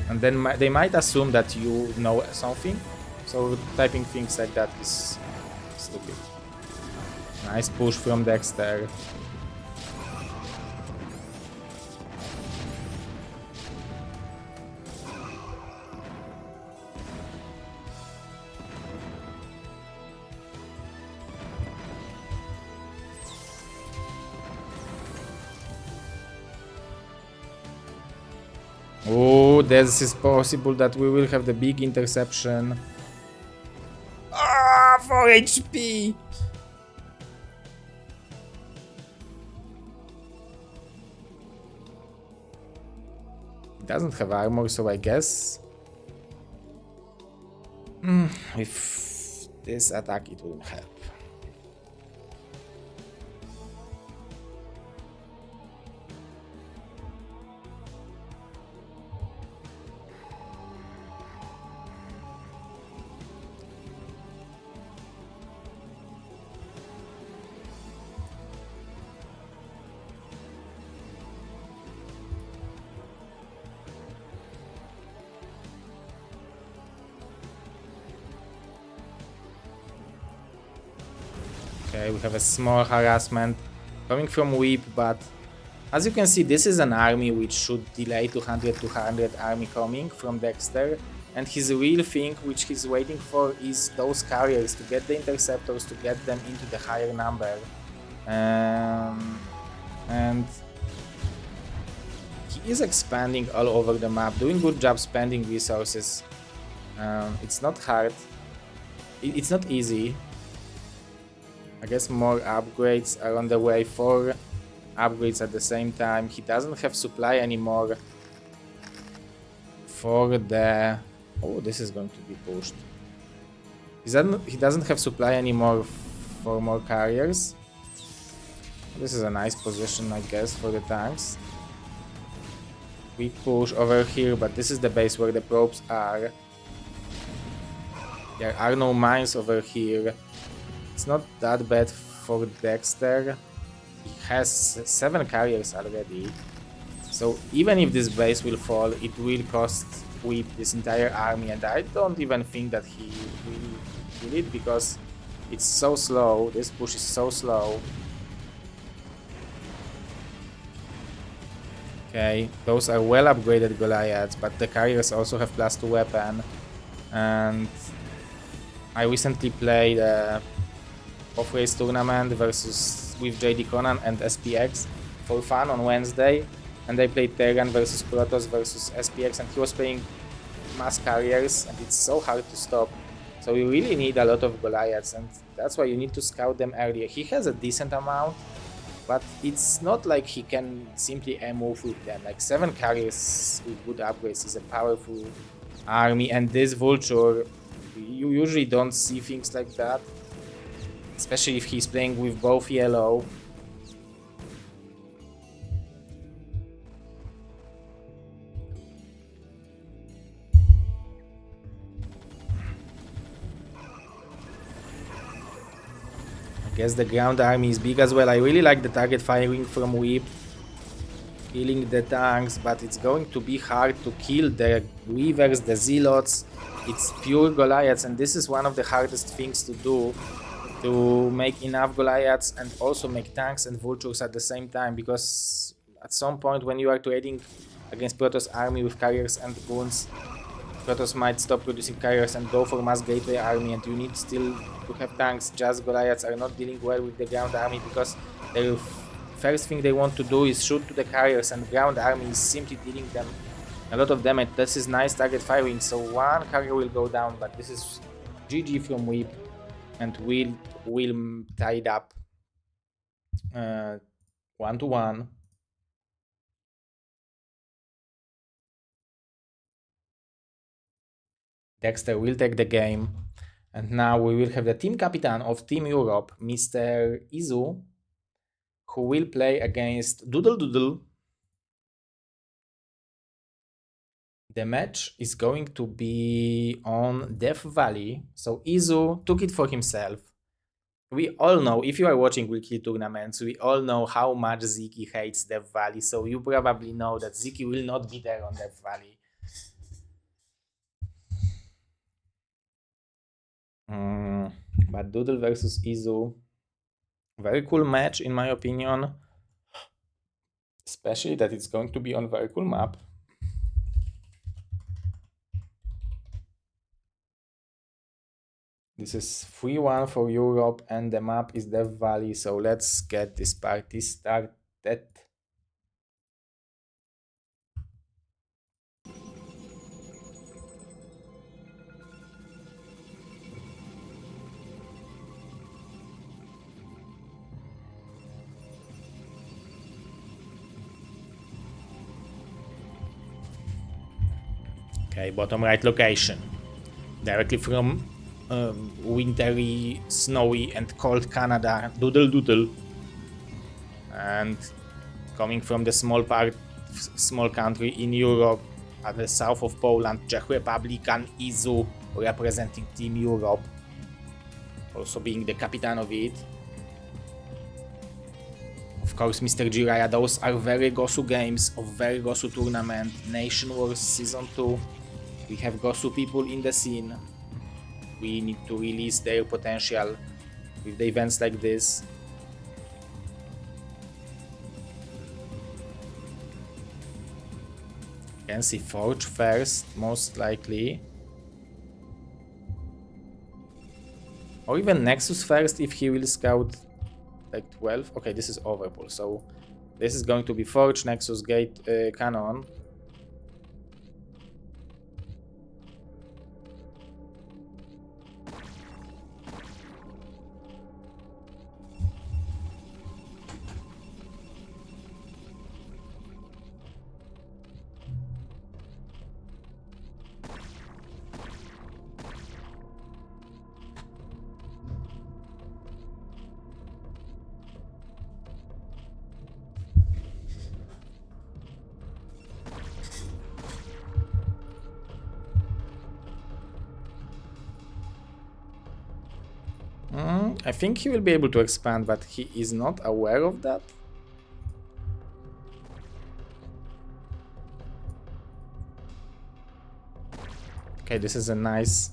Speaker 1: And then they might assume that you know something. So typing things like that is stupid. Nice push from Dexter. Oh, this is possible that we will have the big interception. Ah, 4 HP! It doesn't have armor, so I guess with this attack it will help. Okay, we have a small harassment coming from Whip, but as you can see, this is an army which should delay 200 army coming from Dexter, and his real thing which he's waiting for is those carriers to get the interceptors, to get them into the higher number. And he is expanding all over the map, doing good job spending resources. It's not hard, it's not easy. I guess more upgrades are on the way, 4 upgrades at the same time. He doesn't have supply anymore for the... Oh, this is going to be pushed. He doesn't have supply anymore for more carriers. This is a nice position, I guess, for the tanks. We push over here, but this is the base where the probes are. There are no mines over here. It's not that bad for Dexter. He has 7 carriers already. So even if this base will fall, it will cost Whip this entire army, and I don't even think that he will kill it because it's so slow. This push is so slow. Okay, those are well upgraded Goliaths, but the carriers also have +2 weapon. And I recently played off-race tournament with JD Conan and SPX for fun on Wednesday, and I played Terran versus Protoss versus SPX, and he was playing mass carriers, and it's so hard to stop. So you really need a lot of Goliaths, and that's why you need to scout them earlier. He has a decent amount, but it's not like he can simply move with them. Like 7 carriers with good upgrades is a powerful army, and this Vulture, you usually don't see things like that. Especially if he's playing with both yellow. I guess the ground army is big as well. I really like the target firing from Whip, killing the tanks, but it's going to be hard to kill the Weavers, the Zealots. It's pure Goliaths, and this is one of the hardest things to do. To make enough Goliaths and also make tanks and Vultures at the same time, because at some point when you are trading against Protoss army with carriers and goons, Protoss might stop producing carriers and go for mass gateway army, and you need still to have tanks. Just Goliaths are not dealing well with the ground army because their first thing they want to do is shoot to the carriers, and ground army is simply dealing them a lot of damage. This is nice target firing, so 1 carrier will go down, but this is GG from Whip. And we'll tie it up 1-1. Dexter will take the game. And now we will have the team captain of Team Europe, Mr. Izu, who will play against Doodle Doodle. The match is going to be on Death Valley, so Izu took it for himself. We all know, if you are watching weekly tournaments, we all know how much Ziki hates Death Valley, so you probably know that Ziki will not be there on Death Valley. But Doodle versus Izu, very cool match in my opinion, especially that it's going to be on a very cool map. This is 3-1 for Europe and the map is Death Valley, so let's get this party started. Okay, bottom right location. Directly from wintry, snowy and cold Canada, Doodle. And coming from the small country in Europe, at the south of Poland, Czech Republic and Izu representing Team Europe, also being the captain of it. Of course, Mr. Jiraiya, those are very Gosu games of very Gosu tournament. Nation Wars Season 2. We have Gosu people in the scene. We need to release their potential with the events like this. You can see Forge first, most likely. Or even Nexus first if he will scout like 12. Okay, this is Overpool, so this is going to be Forge, Nexus, Gate, Cannon. I think he will be able to expand, but he is not aware of that. Okay, this is a nice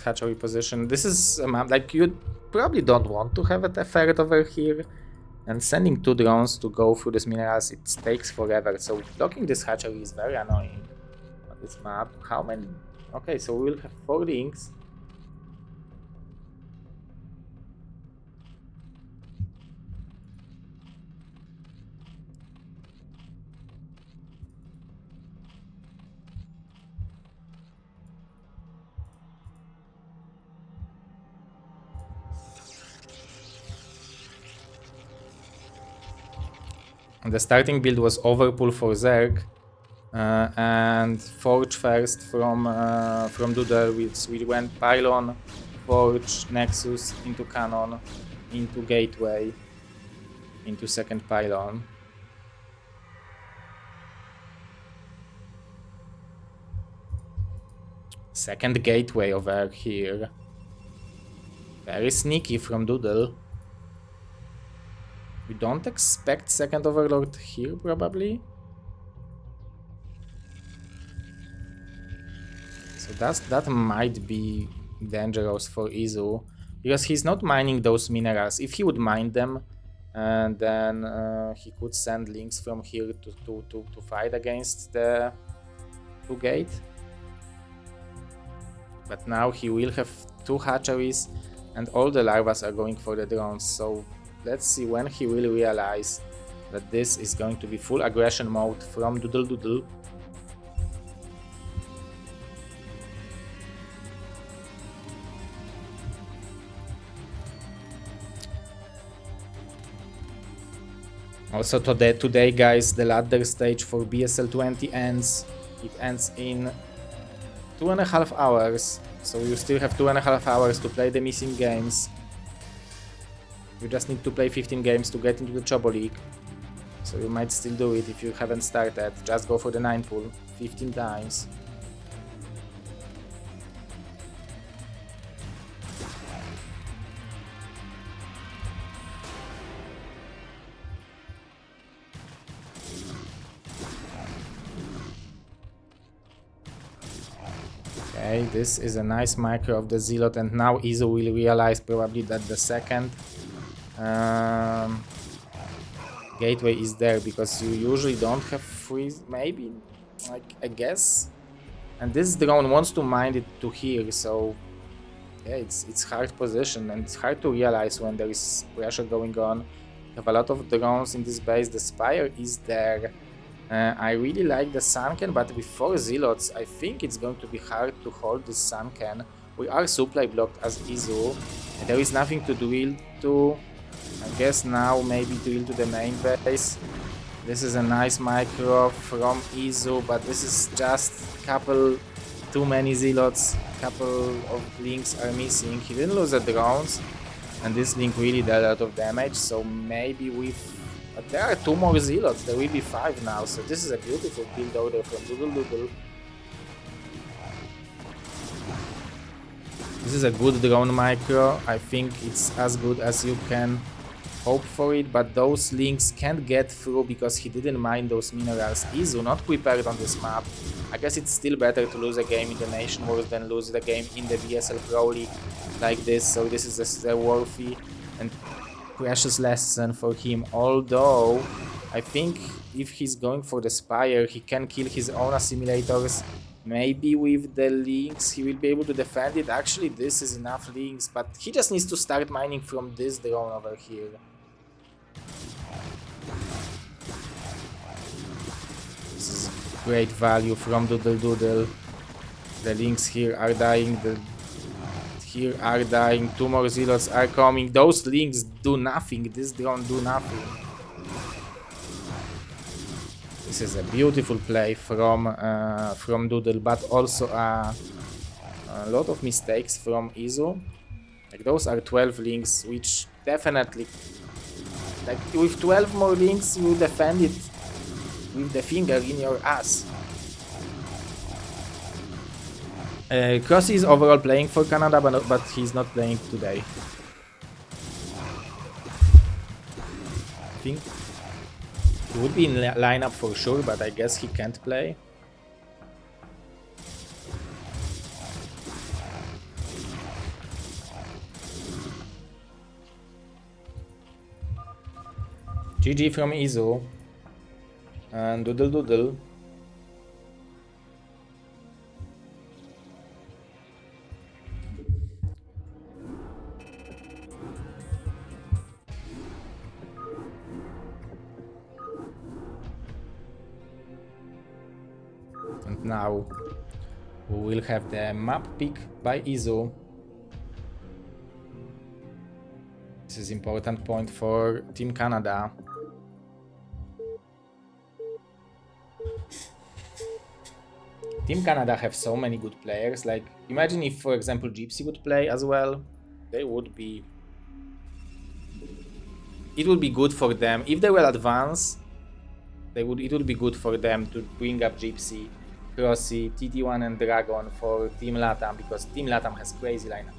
Speaker 1: hatchery position. This is a map like you probably don't want to have a ferret over here, and sending 2 drones to go through these minerals, it takes forever. So blocking this hatchery is very annoying on this map. How many? Okay, so we will have 4 rings. The starting build was Overpool for Zerg and Forge first from Doodle, which we went Pylon, Forge, Nexus, into Cannon, into Gateway, into second Pylon. Second Gateway over here. Very sneaky from Doodle. We don't expect second Overlord here, probably. So that might be dangerous for Izu, because he's not mining those minerals. If he would mine them, and then he could send links from here to fight against the 2 gate. But now he will have 2 hatcheries, and all the larvas are going for the drones. So let's see when he will realize that this is going to be full aggression mode from Doodle. Also today guys, the ladder stage for BSL 20 ends. It ends in 2.5 hours. So you still have 2.5 hours to play the missing games. You just need to play 15 games to get into the Chobo League. So you might still do it if you haven't started. Just go for the 9 pull 15 times. Okay, this is a nice micro of the Zealot, and now Izu will realize probably that the second gateway is there, because you usually don't have freeze, maybe, like, I guess. And this drone wants to mine it to here, so yeah, it's hard position, and it's hard to realize when there is pressure going on. You have a lot of drones in this base, the Spire is there. I really like the Sunken, but with 4 Zealots, I think it's going to be hard to hold this Sunken. We are supply blocked as Izu, and there is nothing to drill to. I guess now maybe drill to the main base. This is a nice micro from Izu, but this is just too many Zealots, couple of links are missing. He didn't lose the drones, and this link really did a lot of damage, so maybe with... But there are 2 more Zealots, there will be 5 now, so this is a beautiful build order from Doodle. This is a good drone micro, I think it's as good as you can hope for it, but those links can't get through because he didn't mine those minerals. Izu not prepared on this map. I guess it's still better to lose a game in the Nation Wars than lose the game in the BSL Pro League like this, so this is a worthy and precious lesson for him. Although I think if he's going for the Spire, he can kill his own assimilators. Maybe with the links he will be able to defend it. Actually, this is enough links, but he just needs to start mining from this drone over here. This is great value from Doodle. The links here are dying, here are dying, 2 more Zealots are coming. Those links do nothing, this drone do nothing. This is a beautiful play from Doodle, but also a lot of mistakes from Izu. Like, those are 12 links, which definitely, like, with 12 more links you defend it with the finger in your ass. Crossy is overall playing for Canada, but he's not playing today. I think he would be in lineup for sure, but I guess he can't play. GG from Izu and Doodle. And now we will have the map pick by Izu. This is important point for Team Canada. Team Canada have so many good players. Like, imagine if, for example, Gypsy would play as well. They would be... It would be good for them. If they will advance, it would be good for them to bring up Gypsy, Crossy, TT1 and Dragon for Team Latam, because Team Latam has crazy lineup.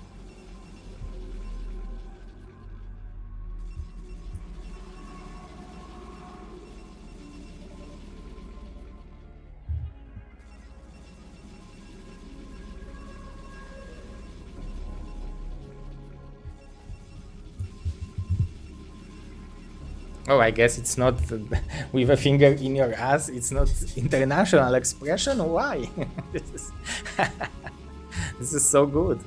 Speaker 1: Oh, I guess it's not with a finger in your ass. It's not international expression. Why? This is so good.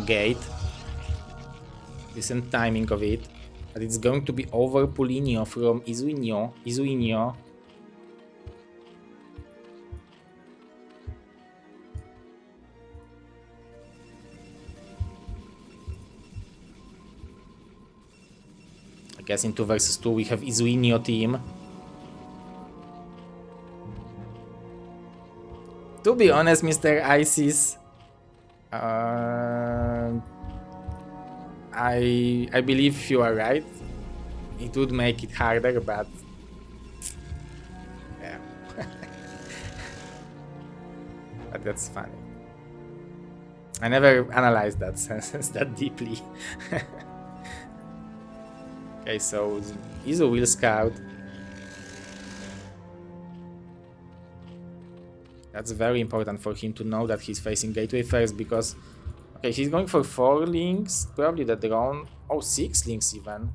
Speaker 1: Gate. Decent timing of it. But it's going to be over Pulinho from Izuinho. I guess in 2 versus 2 we have Izuinho team. To be honest, Mr. Isis, I believe you are right. It would make it harder, but yeah. But that's funny. I never analyzed that sentence that deeply. Okay, so Izu will scout. That's very important for him to know that he's facing gateway first, because okay, he's going for 4 links, probably the drone. Oh, 6 links even.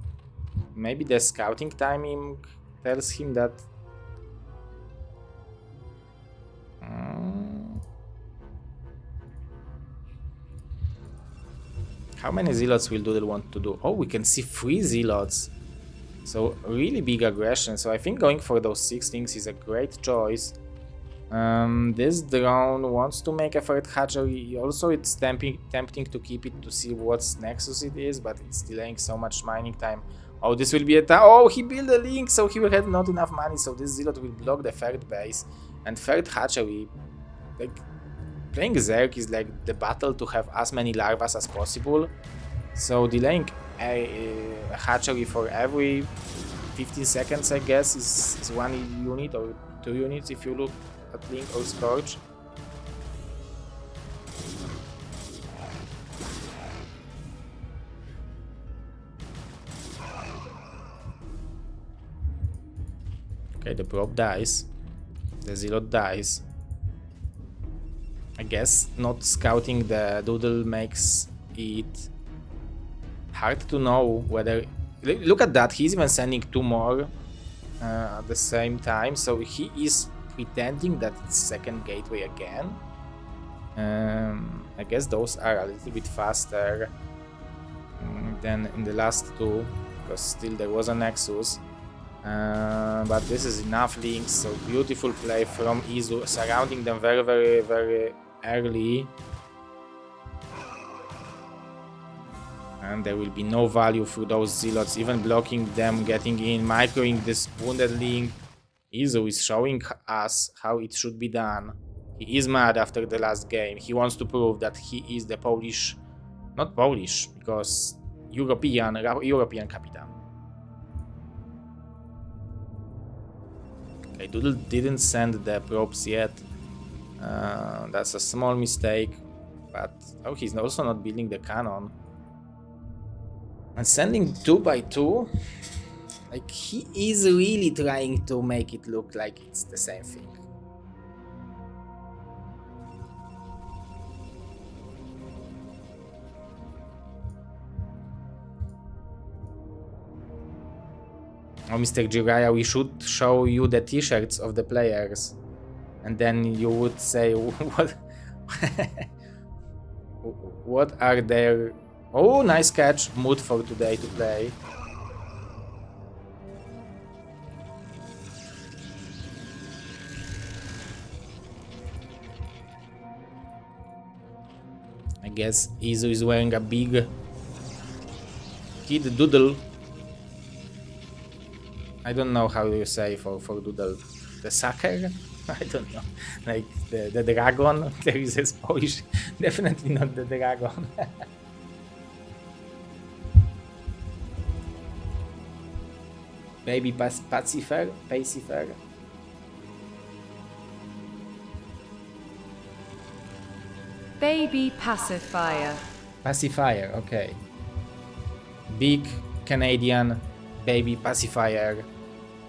Speaker 1: Maybe the scouting timing tells him that. How many zealots will Doodle want to do? Oh, we can see 3 zealots. So really big aggression. So I think going for those 6 links is a great choice. This drone wants to make a third hatchery. Also, it's tempting to keep it to see what Nexus it is, but it's delaying so much mining time. Oh, this will be a oh, he built a link, so he will have not enough money. So this zealot will block the third base and third hatchery. Like playing Zerg is like the battle to have as many larvas as possible. So delaying a hatchery for every 15 seconds, I guess, is 1 unit or 2 units if you look at Link or Scorch. Okay, the probe dies. The zealot dies. I guess not scouting the Doodle makes it hard to know whether... Look at that, he's even sending 2 more at the same time, so he is pretending that it's second gateway again. I guess those are a little bit faster than in the last 2, because still there was a Nexus. But this is enough links, so beautiful play from Izu, surrounding them very, very, very early. And there will be no value through those zealots, even blocking them, getting in, microing this wounded link. Izu is showing us how it should be done. He is mad after the last game. He wants to prove that he is the Polish, not Polish, because European Capitan. Okay, Doodle didn't send the probes yet. That's a small mistake, but oh, he's also not building the cannon. And sending 2 by 2, like he is really trying to make it look like it's the same thing. Oh, Mr. Jiraiya, we should show you the t-shirts of the players. And then you would say, what, what are their... Oh, nice catch. Mood for today to play. I guess Izu is wearing a big kid Doodle. I don't know how you say for Doodle. The sucker? I don't know. Like the dragon? There is a Polish. Definitely not the dragon. Baby Pacifer? Pacifer?
Speaker 3: Baby pacifier.
Speaker 1: Pacifier, okay. Big Canadian baby pacifier.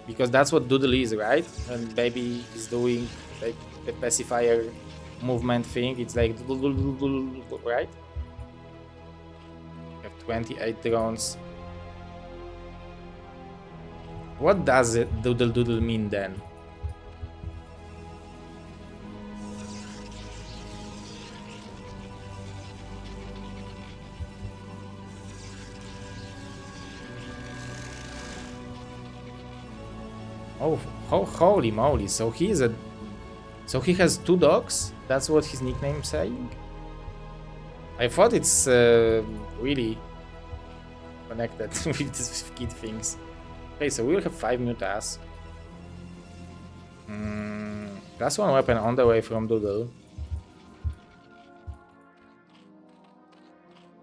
Speaker 1: Because that's what Doodle is, right? When baby is doing like the pacifier movement thing, it's like right? You have 28 drones. What does it Doodle mean then? Oh, holy moly! So he is so he has 2 dogs. That's what his nickname saying. I thought it's really connected with these kid things. Okay, so we'll have 5 mutas. Plus 1 weapon on the way from Doodle.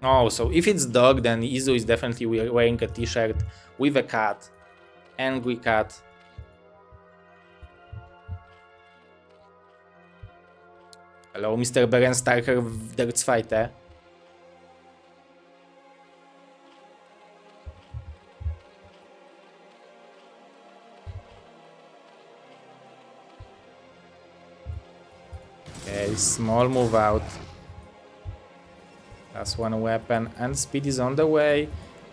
Speaker 1: Oh, so if it's dog, then Izu is definitely wearing a t-shirt with a cat. Angry cat. Hello, Mr. Berenstarker, der Zweite. Okay, small move out. That's 1 weapon, and speed is on the way.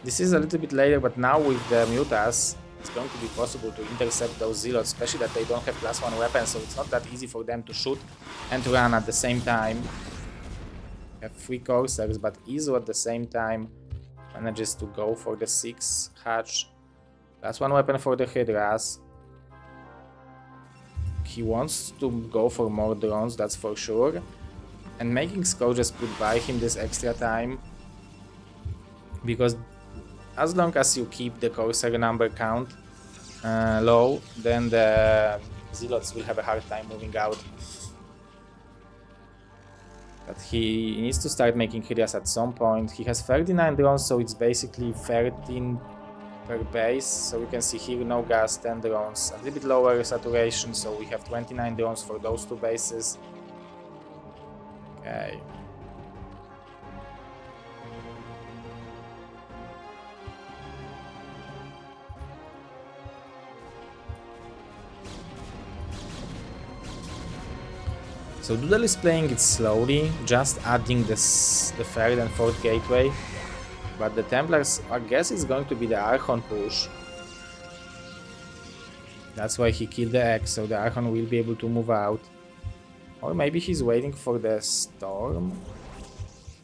Speaker 1: This is a little bit later, but now with the mutas, it's going to be possible to intercept those zealots, especially that they don't have +1 weapons, so it's not that easy for them to shoot and to run at the same time. Have 3 coursers, but Izu at the same time manages to go for the 6 hatch. +1 weapon for the Hydras. He wants to go for more drones, that's for sure. And making Scourges could buy him this extra time, because as long as you keep the Corsair number count low, then the Zealots will have a hard time moving out. But he needs to start making Hydras at some point. He has 39 drones, so it's basically 13 per base. So you can see here no gas, 10 drones, a little bit lower saturation, so we have 29 drones for those 2 bases. Okay. So Doodle is playing it slowly, just adding the 3rd and 4th gateway. But the Templars, I guess it's going to be the Archon push. That's why he killed the X, so the Archon will be able to move out. Or maybe he's waiting for the Storm?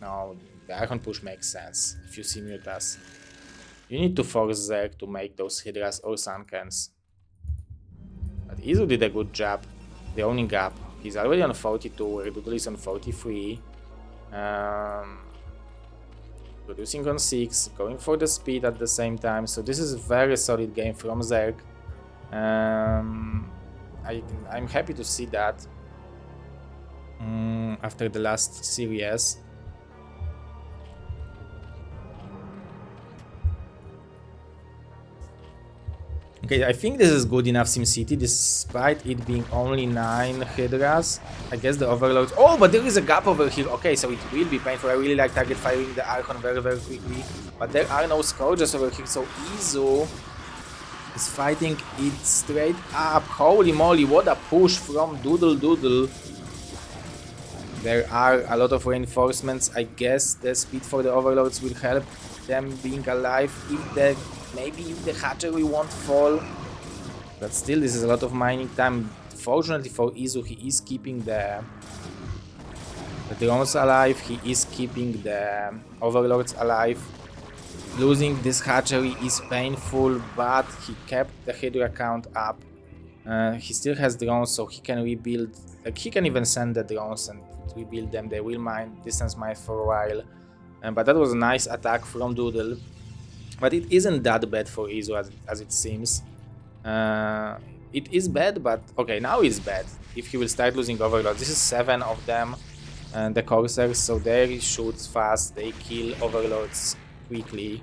Speaker 1: No, the Archon push makes sense if you see mutas. You need to force Zerg to make those Hydras or Sunkens. But Izu did a good job, the owning gap. He's already on 42, where Doodle is on 43. Reducing on 6, going for the speed at the same time. So this is a very solid game from Zerg. I'm happy to see that. After the last series. Okay, I think this is good enough SimCity, despite it being only 9 Hydras. I guess the Overlords... Oh, but there is a gap over here. Okay, so it will be painful. I really like target firing the Archon very, very quickly. But there are no Scourges over here, so Izu is fighting it straight up. Holy moly, what a push from Doodle. There are a lot of reinforcements. I guess the speed for the Overlords will help them being alive maybe if the hatchery won't fall. But still, this is a lot of mining time. Fortunately for Izu, he is keeping the drones alive. He is keeping the Overlords alive. Losing this hatchery is painful, but he kept the Hydra count up. He still has drones, so he can rebuild. Like, he can even send the drones and rebuild them. They will mine, distance mine for a while. But that was a nice attack from Doodle. But it isn't that bad for Izu as it seems. It is bad, but okay, now it's bad. If he will start losing Overlords. This is 7 of them, the Corsairs, so they shoot fast, they kill Overlords quickly.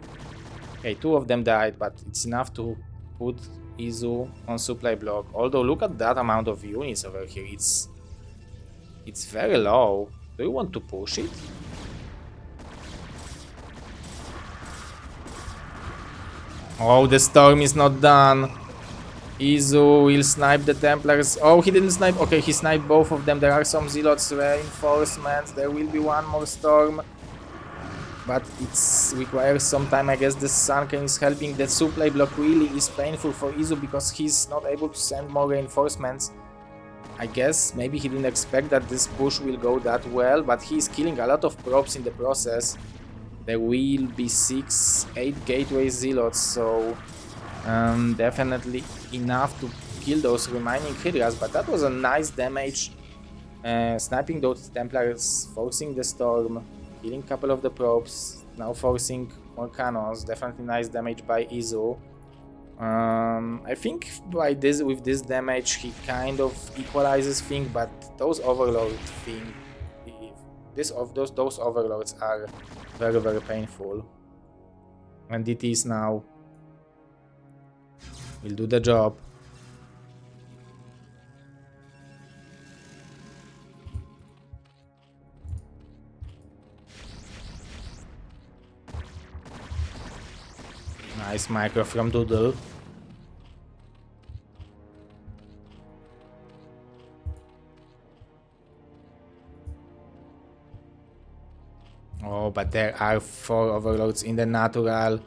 Speaker 1: Okay, 2 of them died, but it's enough to put Izu on supply block. Although look at that amount of units over here, it's very low. Do you want to push it? Oh, the storm is not done. Izu will snipe the Templars. Oh, he didn't snipe. Okay, he sniped both of them. There are some Zealots reinforcements. There will be one more storm. But it requires some time. I guess the Sunken is helping. The supply block really is painful for Izu because he's not able to send more reinforcements. I guess maybe he didn't expect that this push will go that well, but he's killing a lot of probes in the process. There will be 6-8 gateway Zealots, so definitely enough to kill those remaining Hydras, but that was a nice damage. Sniping those Templars, forcing the Storm, killing a couple of the probes, now forcing more cannons. Definitely nice damage by Izu. I think with this damage he kind of equalizes things, but those Overlord thing, those Overlords are very, very painful. And DTs now will do the job. Nice micro from Doodle. Oh, but there are 4 Overlords in the natural.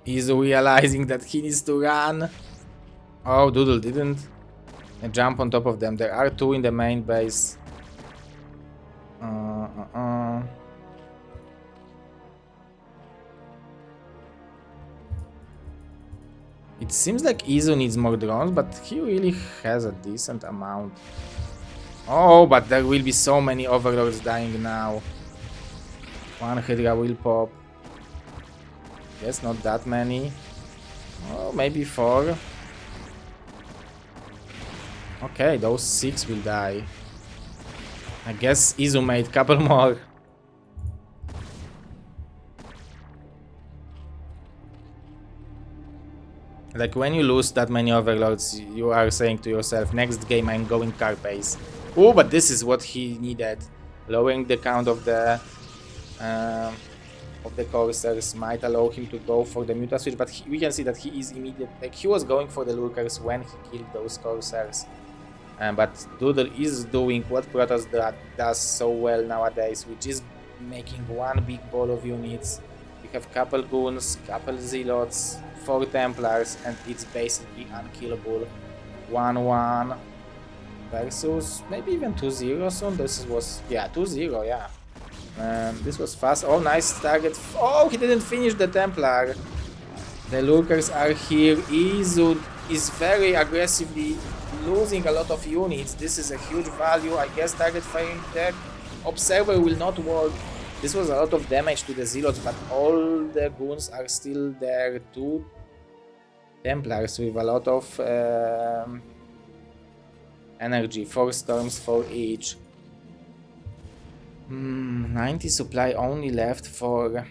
Speaker 1: He's realizing that he needs to run. Oh, Doodle didn't jump on top of them. There are 2 in the main base. It seems like Izu needs more drones, but he really has a decent amount. Oh, but there will be so many Overlords dying now. 1 Hydra will pop. Guess not that many. Oh, maybe 4. Okay, those 6 will die. I guess Izu made a couple more. Like when you lose that many Overlords, you are saying to yourself, next game I'm going car pace. Oh, but this is what he needed. Lowering the count of the Corsairs might allow him to go for the Muta switch, but we can see that he is immediate. Like he was going for the Lurkers when he killed those Corsairs. But Doodle is doing what Protoss does so well nowadays, which is making one big ball of units. You have couple Goons, couple Zealots, 4 Templars, and it's basically unkillable. 1-1 versus maybe even 2-0 soon. This was, yeah, 2-0, yeah. This was fast. Oh, nice target. Oh, he didn't finish the Templar. The Lurkers are here. Izu is very aggressively losing a lot of units. This is a huge value. I guess target firing there. Observer will not work. This was a lot of damage to the Zealots, but all the Goons are still there. 2 Templars with a lot of energy. 4 Storms for each. 90 supply only left for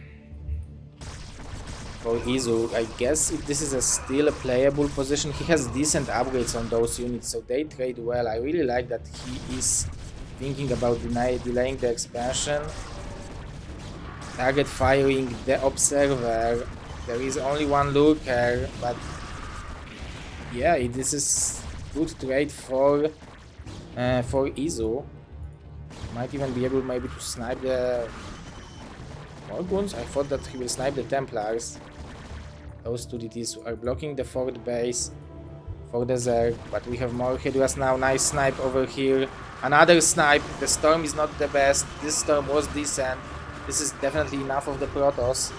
Speaker 1: Izu. I guess if this is still a playable position, he has decent upgrades on those units, so they trade well. I really like that he is thinking about delaying the expansion. Target firing the Observer. There is only 1 Lurker, but yeah, this is good trade for Izu. Might even be able maybe to snipe the Morguns. I thought that he will snipe the Templars. Those 2 DTs are blocking the 4th base for the Zerg, but we have more Hydras now. Nice snipe over here. Another snipe. The Storm is not the best. This Storm was decent. This is definitely enough of the Protoss.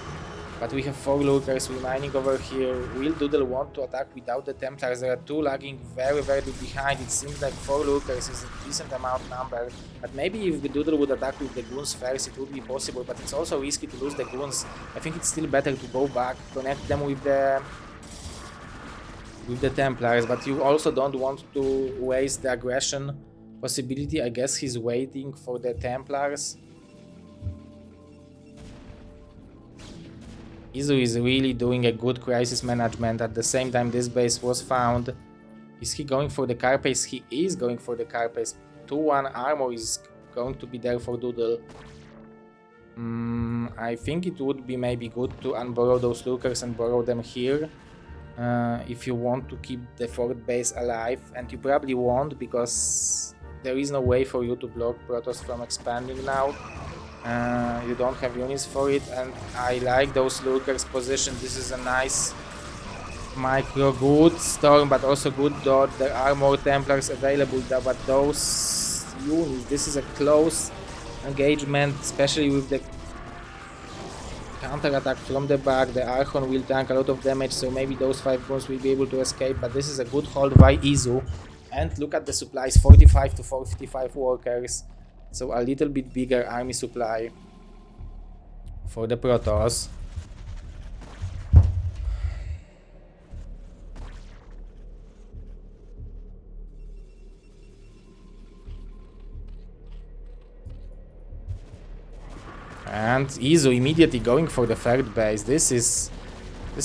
Speaker 1: But we have 4 Lurkers remaining over here. Will Doodle want to attack without the Templars? There are 2 lagging very, very behind. It seems like 4 Lurkers is a decent amount number. But maybe if the Doodle would attack with the Goons first, it would be possible. But it's also risky to lose the Goons. I think it's still better to go back, connect them with the Templars. But you also don't want to waste the aggression possibility. I guess he's waiting for the Templars. Izu is really doing a good crisis management. At the same time, this base was found. Is he going for the car pace? He is going for the car pace. 2-1 armor is going to be there for Doodle. I think it would be maybe good to unborrow those Lurkers and borrow them here. If you want to keep the 4th base alive. And you probably won't, because there is no way for you to block Protoss from expanding now. You don't have units for it, and I like those Lurkers position. This is a nice micro, good Storm, but also good dodge. There are more Templars available, but those units, this is a close engagement, especially with the counter attack from the back. The Archon will tank a lot of damage, so maybe those 5 goons will be able to escape, but this is a good hold by Izu. And look at the supplies, 45 to 45 workers, so a little bit bigger army supply for the Protoss. And Izu immediately going for the third base. This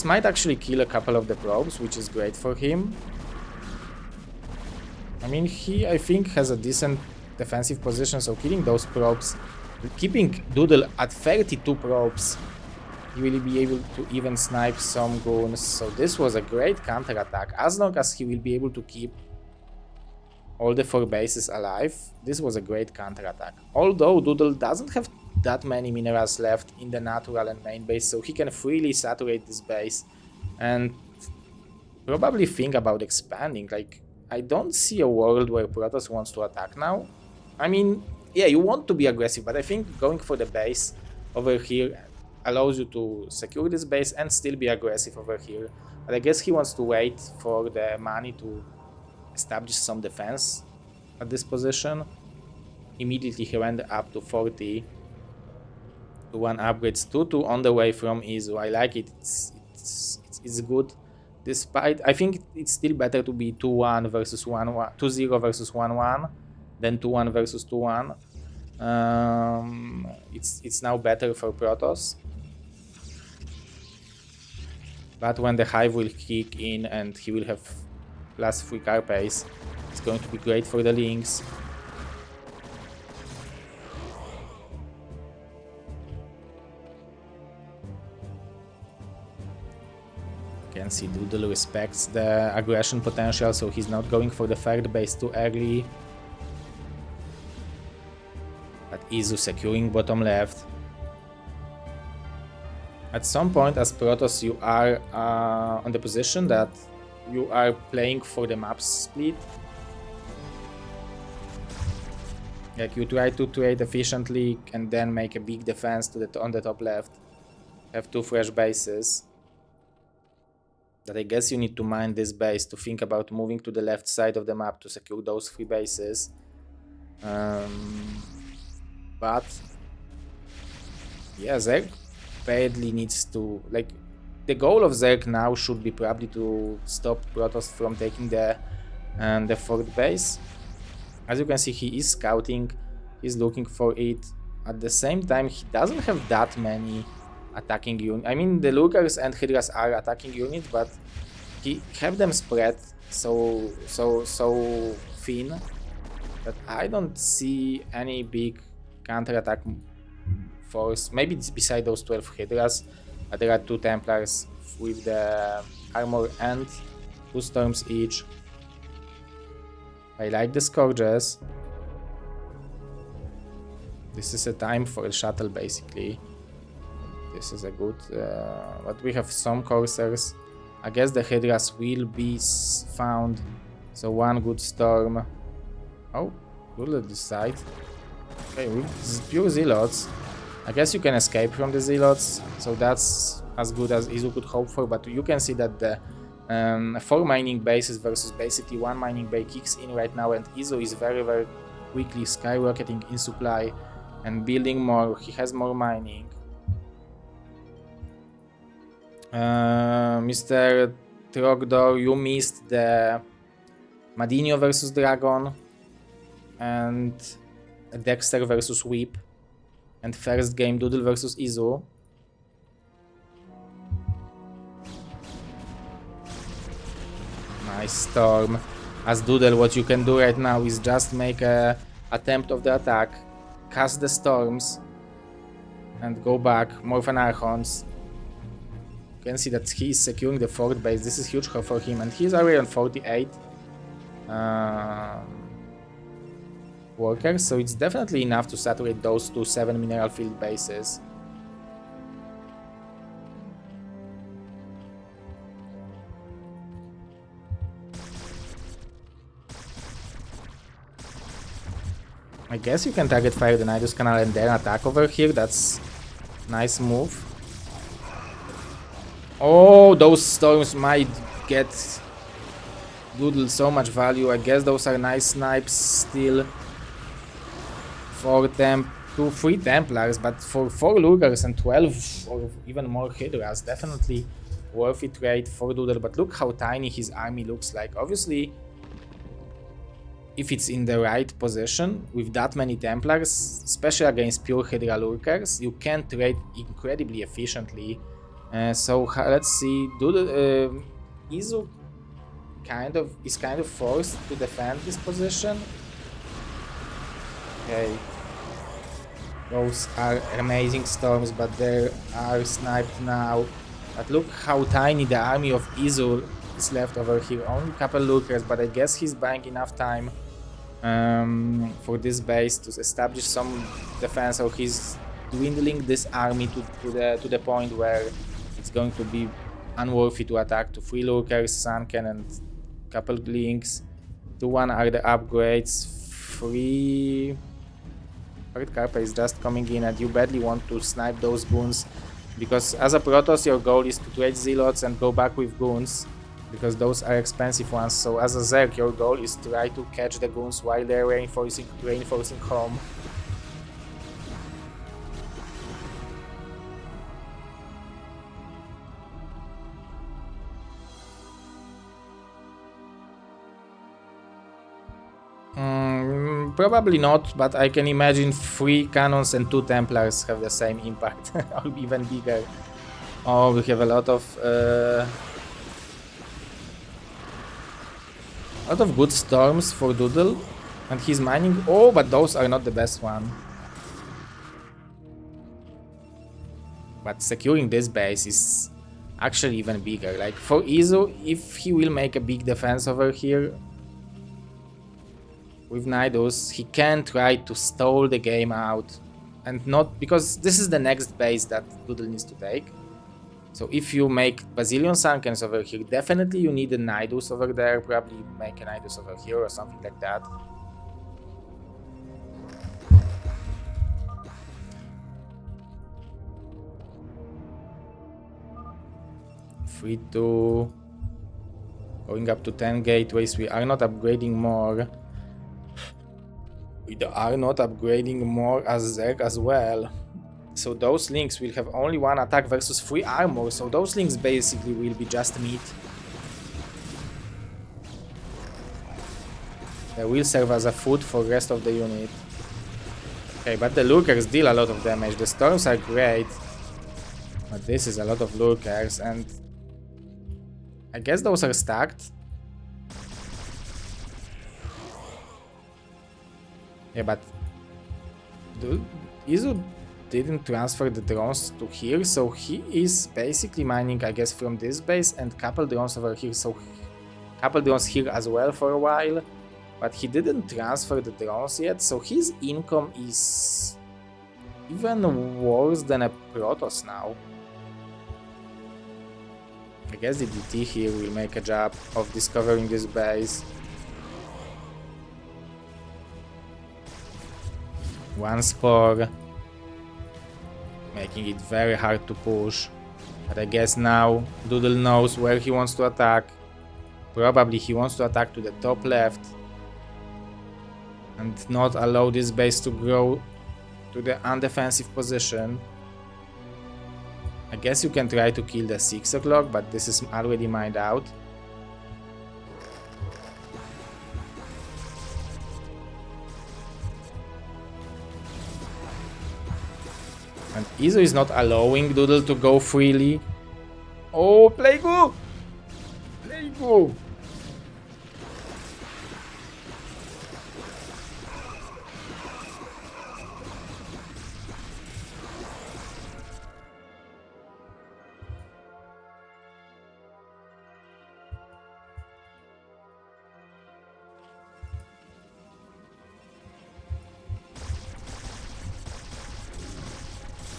Speaker 1: might actually kill a couple of the probes, which is great for him. I mean, he, I think, has a decent defensive position, so killing those probes, keeping Doodle at 32 probes, he will be able to even snipe some goons. So this was a great counter attack. As long as he will be able to keep all the 4 bases alive, this was a great counter attack. Although Doodle doesn't have that many minerals left in the natural and main base, so he can freely saturate this base and probably think about expanding. Like, I don't see a world where Protoss wants to attack now. I mean, yeah, you want to be aggressive, but I think going for the base over here allows you to secure this base and still be aggressive over here. But I guess he wants to wait for the money to establish some defense at this position. Immediately he went up to 40 to 1 upgrades, 2-2 on the way from Izu. I like it. It's good. Despite, I think it's still better to be 2-1 versus 1-1, 2-0 versus 1-1 than 2-1 versus 2-1. It's now better for Protoss. But when the Hive will kick in and he will have +3 car pace, it's going to be great for the Lynx. You can see Doodle respects the aggression potential, so he's not going for the third base too early. But Izu securing bottom left. At some point as Protoss you are on the position that you are playing for the map split. Like, you try to trade efficiently and then make a big defense to on the top left. Have 2 fresh bases. That I guess you need to mine this base to think about moving to the left side of the map to secure those 3 bases. But yeah, Zerg badly needs to, like, the goal of Zerg now should be probably to stop Protoss from taking the 4th base. As you can see, he is scouting, he's looking for it. At the same time, he doesn't have that many attacking units. I mean, the Lurkers and Hydras are attacking units, but he have them spread so thin that I don't see any big counter-attack force. Maybe it's beside those 12 Hydras. There are 2 Templars with the armor and 2 Storms each. I like the Scourges. This is a time for a shuttle, basically. This is a good... but we have some Corsairs. I guess the Hydras will be found. So 1 good Storm. Oh, we'll decide. Okay, with pure Zealots. I guess you can escape from the Zealots. So that's as good as Izu could hope for. But you can see that the 4 mining bases versus basically 1 mining bay kicks in right now. And Izu is very, very quickly skyrocketing in supply and building more. He has more mining. Mr. Trogdor, you missed the Madinho versus Dragon and Dexter versus Whip and first game Doodle versus Izu. Nice Storm. As Doodle, what you can do right now is just make a attempt of the attack, cast the Storms and go back, Morphan Archons. You can see that he is securing the 4th base. This is huge for him, and he's already on 48 workers, so it's definitely enough to saturate those 2 7 mineral field bases. I guess you can target fire the Nidus Canal and then attack over here. That's nice move. Oh, those storms might get Doodle so much value. I guess those are nice snipes still. 3 Templars, but for 4 Lurkers and 12 or even more Hydras, definitely worthy trade for Doodle. But look how tiny his army looks like. Obviously, if it's in the right position with that many Templars, especially against pure Hydra Lurkers, you can trade incredibly efficiently. So let's see. Doodle, Izu is kind of forced to defend this position. Okay. Those are amazing storms, but they are sniped now. But look how tiny the army of Izu is left over here. Only a couple Lurkers, but I guess he's buying enough time for this base to establish some defense. So he's dwindling this army to the point where it's going to be unworthy to attack. To 3 Lurkers, Sunken, and couple Links. 2-1 are the upgrades. 3 Red Carpet is just coming in, and you badly want to snipe those goons, because as a Protoss your goal is to trade Zealots and go back with goons, because those are expensive ones. So as a Zerg your goal is to try to catch the goons while they're reinforcing home. Probably not, but I can imagine 3 Cannons and 2 Templars have the same impact, or even bigger. Oh, we have a lot of good storms for Doodle, and he's mining. Oh, but those are not the best one. But securing this base is actually even bigger. Like for Izu, if he will make a big defense over here with Nidus, he can try to stall the game out, and not because this is the next base that Doodle needs to take. So if you make Bazillion Sunkens over here, definitely you need a Nidus over there, probably make a Nidus over here or something like that. Free to going up to 10 gateways. We are not upgrading more. We are not upgrading more as Zerg as well. So those links will have only 1 attack versus 3 armor. So those links basically will be just meat. They will serve as a food for the rest of the unit. Okay, but the Lurkers deal a lot of damage. The storms are great, but this is a lot of Lurkers, and I guess those are stacked. Yeah, but Izu didn't transfer the drones to here, so he is basically mining, I guess, from this base and couple drones over here. So couple drones here as well for a while, but he didn't transfer the drones yet, so his income is even worse than a Protoss now. I guess the DT here will make a job of discovering this base. 1 Spore, making it very hard to push. But I guess now Doodle knows where he wants to attack. Probably he wants to attack to the top left and not allow this base to grow to the undefensive position. I guess you can try to kill the 6 o'clock, but this is already mined out. And Izu is not allowing Doodle to go freely. Oh, Plague-o! Plague-o!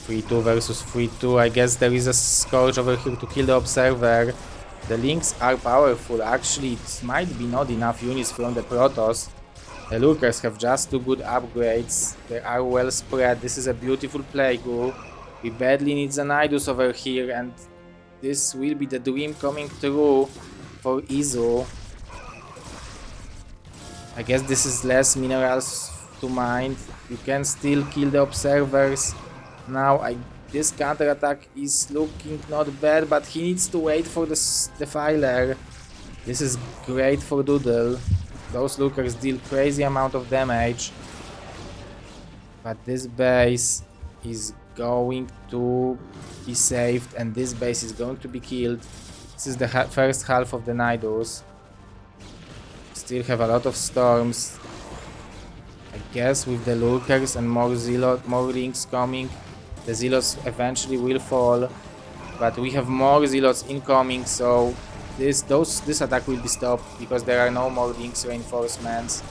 Speaker 1: (3-2 versus 3-2). I guess there is a Scourge over here to kill the Observer. The links are powerful. Actually, it might be not enough units from the Protoss. The Lurkers have just 2 good upgrades. They are well spread. This is a beautiful Plague-o. We badly need the Nidus over here, and this will be the dream coming true for Izu. I guess this is less minerals to mine. You can still kill the observers. Now this counter-attack is looking not bad, but he needs to wait for the defiler. This is great for Doodle. Those lookers deal crazy amount of damage. But this base is going to be saved and this base is going to be killed. This is the first half of the Nidus. Still have a lot of storms. I guess with the lurkers and more links coming, the zealots eventually will fall. But we have more zealots incoming, so this attack will be stopped because there are no more links reinforcements.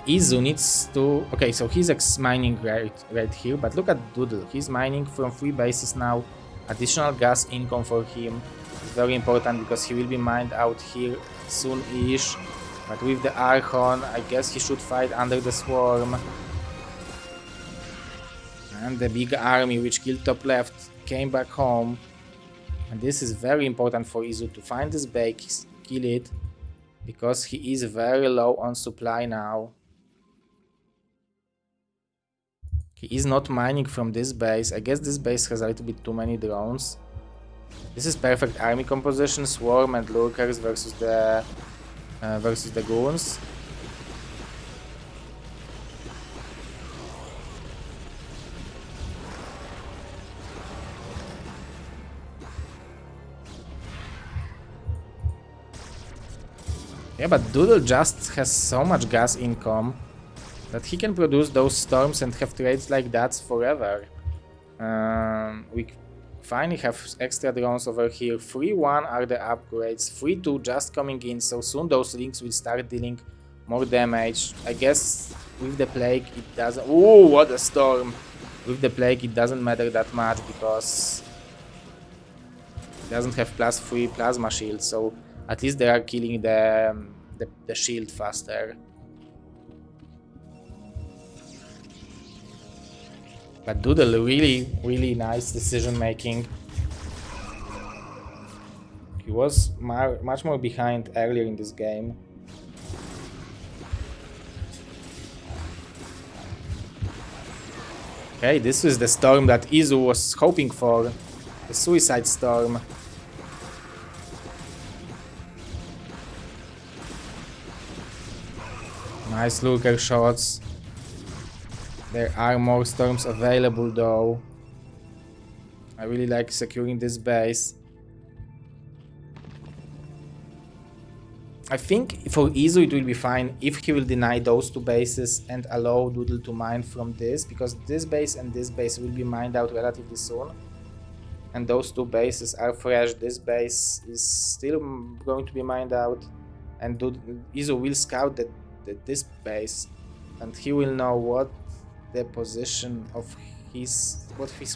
Speaker 1: Izu needs to... Okay, so he's mining right here, but look at Doodle. He's mining from 3 bases now. Additional gas income for him is very important because he will be mined out here soon-ish. But with the Archon, I guess he should fight under the Swarm. And the big army which killed top left came back home. And this is very important for Izu to find this base, kill it, because he is very low on supply now. He is not mining from this base. I guess this base has a little bit too many drones. This is perfect army composition, Swarm and Lurkers versus the goons. Yeah, but Doodle just has so much gas income that he can produce those storms and have trades like that forever. We finally have extra drones over here. 3-1 are the upgrades, 3-2 just coming in, so soon those links will start dealing more damage. I guess with the plague it doesn't... Ooh, what a storm! With the plague it doesn't matter that much because it doesn't have +3 plasma shield, so at least they are killing the shield faster. But Doodle, really nice decision making. He was much more behind earlier in this game. Okay, this is the storm that Izu was hoping for. The Suicide Storm. Nice lurker shots. There are more storms available though. I really like securing this base. I think for Izu it will be fine if he will deny those 2 bases and allow Doodle to mine from this, because this base and this base will be mined out relatively soon. And those 2 bases are fresh. This base is still going to be mined out. And Izu will scout this base and he will know what the position of his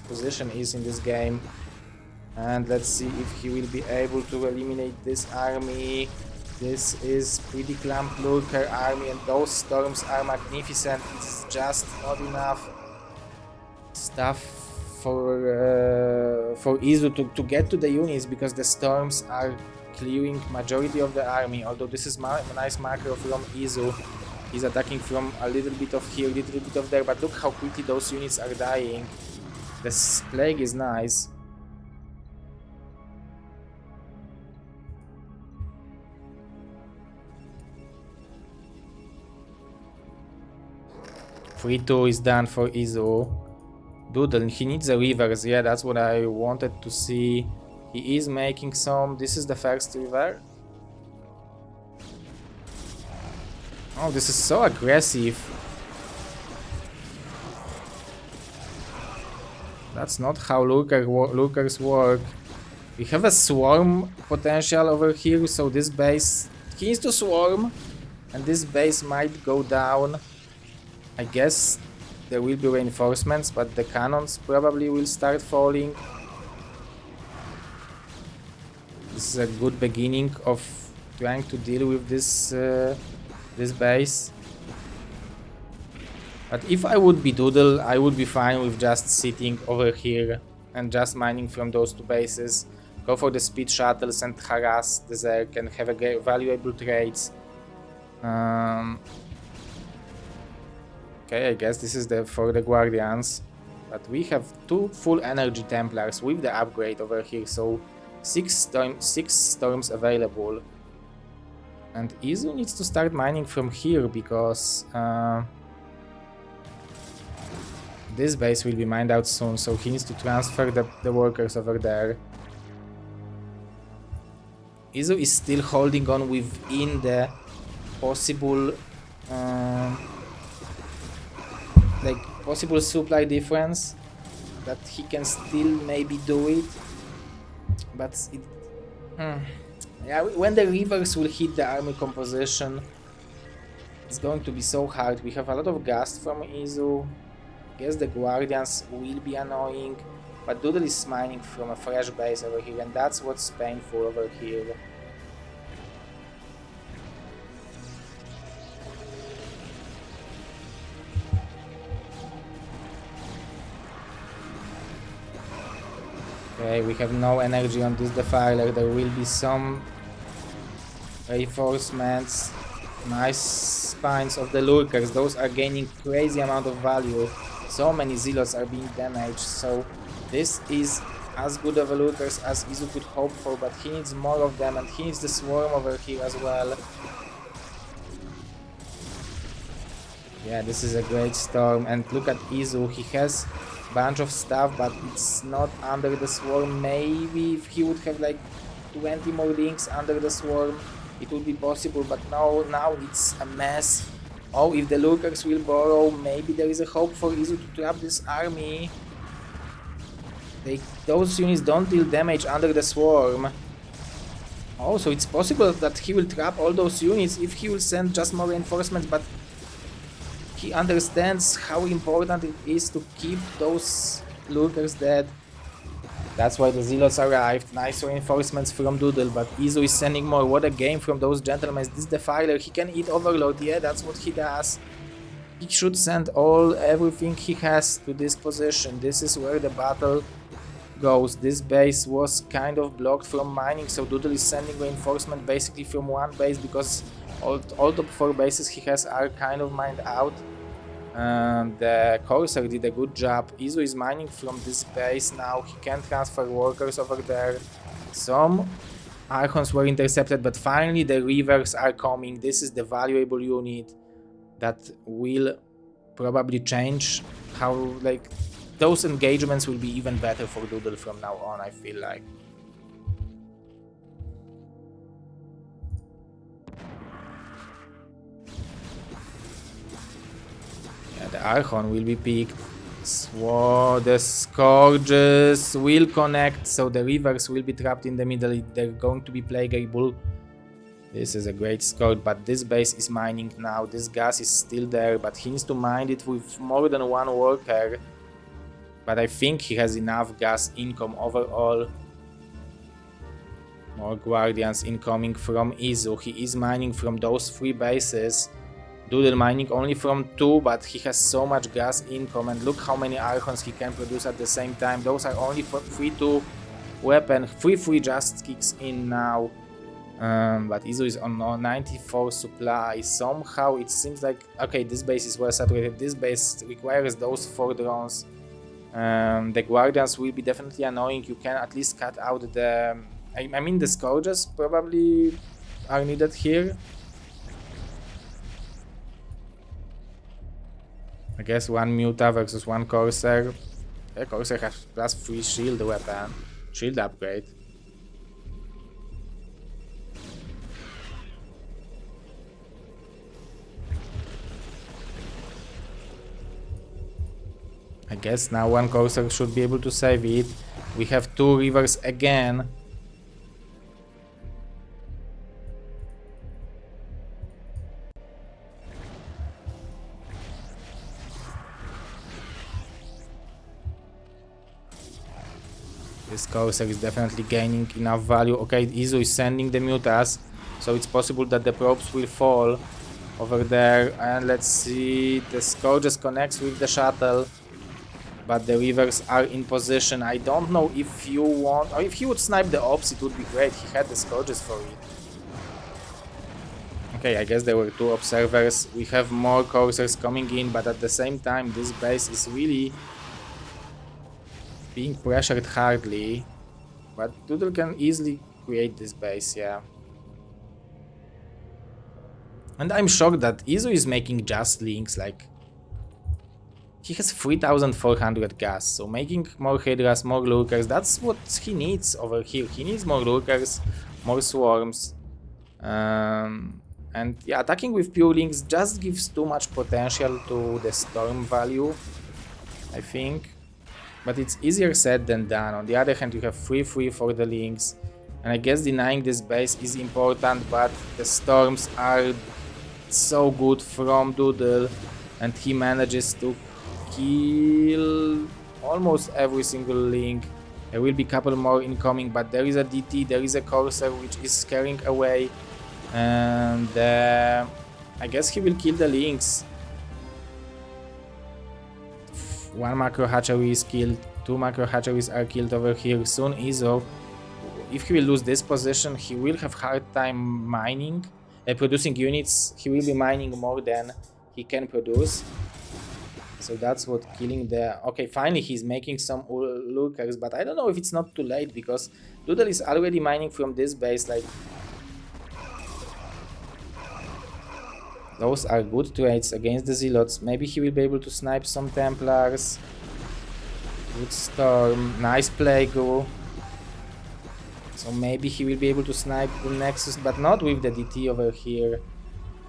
Speaker 1: position is in this game. And let's see if he will be able to eliminate this army. This is pretty clumped lurker army and those storms are magnificent. It's just not enough stuff for Izu to get to the units because the storms are clearing majority of the army. Although this is a nice marker from Izu. He's attacking from a little bit of here, a little bit of there, but look how quickly those units are dying. This plague is nice. Free 2 is done for Izu. Doodle, he needs a reverse. Yeah, that's what I wanted to see. He is making some. This is the first river. Oh, this is so aggressive. That's not how lurkers work. We have a swarm potential over here, so this base... He needs to swarm, and this base might go down. I guess there will be reinforcements, but the cannons probably will start falling. This is a good beginning of trying to deal with this base. But if I would be Doodle, I would be fine with just sitting over here and just mining from those two bases. Go for the speed shuttles and harass the Zerg and have a valuable trades. Okay, I guess this is for the Guardians. But we have 2 full energy Templars with the upgrade over here, so 6 storms available. And Izu needs to start mining from here because this base will be mined out soon, so he needs to transfer the workers over there. Izu is still holding on within the possible possible supply difference that he can still maybe do it, but it yeah, when the rivers will hit the army composition, it's going to be so hard. We have a lot of gas from Izu. I guess the Guardians will be annoying, but Doodle is mining from a fresh base over here, and that's what's painful over here. Okay, we have no energy on this defiler. There will be some reinforcements. Nice spines of the lurkers. Those are gaining crazy amount of value. So many zealots are being damaged. So this is as good of a lurkers as Izu could hope for, but he needs more of them, and he needs the swarm over here as well. Yeah, this is a great storm, and look at Izu. He has bunch of stuff, but it's not under the swarm. Maybe if he would have like 20 more links under the swarm, it would be possible, but no, now it's a mess. Oh, if the lurkers will borrow, maybe there is a hope for Izu to trap this army. Those units don't deal damage under the swarm. Oh, so it's possible that he will trap all those units if he will send just more reinforcements, but he understands how important it is to keep those lurkers dead. That's why the zealots arrived. Nice reinforcements from Doodle, but Izu is sending more. What a game from those gentlemen. This defiler, he can eat overload. Yeah, that's what he does. He should send everything he has to this position. This is where the battle goes. This base was kind of blocked from mining, so Doodle is sending reinforcement basically from one base because all the 4 bases he has are kind of mined out. The Corsair did a good job. Izu is mining from this base now. He can transfer workers over there. Some Archons were intercepted, but finally the rivers are coming. This is the valuable unit that will probably change how, like, those engagements will be even better for Doodle from now on, I feel like. Yeah, the Archon will be picked. The Scourges will connect, so the rivers will be trapped in the middle. They're going to be plagueable. This is a great scourge, but this base is mining now. This gas is still there, but he needs to mine it with more than one worker. But I think he has enough gas income overall. More Guardians incoming from Izu. He is mining from those 3 bases. Doodle mining only from 2, but he has so much gas income, and look how many Archons he can produce at the same time. Those are only for 3-2 weapon. 3 just kicks in now. But Izu is on 94 supply. Somehow it seems like, okay, this base is well saturated. This base requires those 4 drones. The Guardians will be definitely annoying. You can at least cut out the... I mean, the Scourges probably are needed here. I guess 1 Muta versus 1 Corsair. The Corsair has +3 shield weapon. Shield upgrade. I guess now 1 Corsair should be able to save it. We have 2 rivers again. This Corsair is definitely gaining enough value. Okay, Izu is sending the Mutas, so it's possible that the probes will fall. over there. And let's see, the score just connects with the shuttle, but the Weavers are in position. I don't know if you want, or if he would snipe the ops, it would be great. He had the Scourges for it. Okay, I guess there were 2 observers. We have more coursers coming in, but at the same time, this base is really being pressured hardly. But Doodle can easily create this base, yeah. And I'm shocked that Izu is making just links, like... He has 3,400 gas, so making more Hydras, more Lurkers, that's what he needs over here. He needs more Lurkers, more Swarms. And yeah, attacking with pure links just gives too much potential to the Storm value, I think. But it's easier said than done. On the other hand, you have 3-3 for the links. And I guess denying this base is important, but the Storms are so good from Doodle. And he manages to kill almost every single link. There will be a couple more incoming, but there is a DT, there is a Corsair which is scaring away. And I guess he will kill the links. 1 macro hatchery is killed, 2 macro hatcheries are killed over here. Soon Izo, if he will lose this position, he will have hard time mining, producing units. He will be mining more than he can produce. So that's what killing the... Okay, finally he's making some Lurkers, but I don't know if it's not too late, because Doodle is already mining from this base, like... Those are good trades against the Zealots. Maybe he will be able to snipe some Templars. Good Storm. Nice Plague. So maybe he will be able to snipe the Nexus, but not with the DT over here.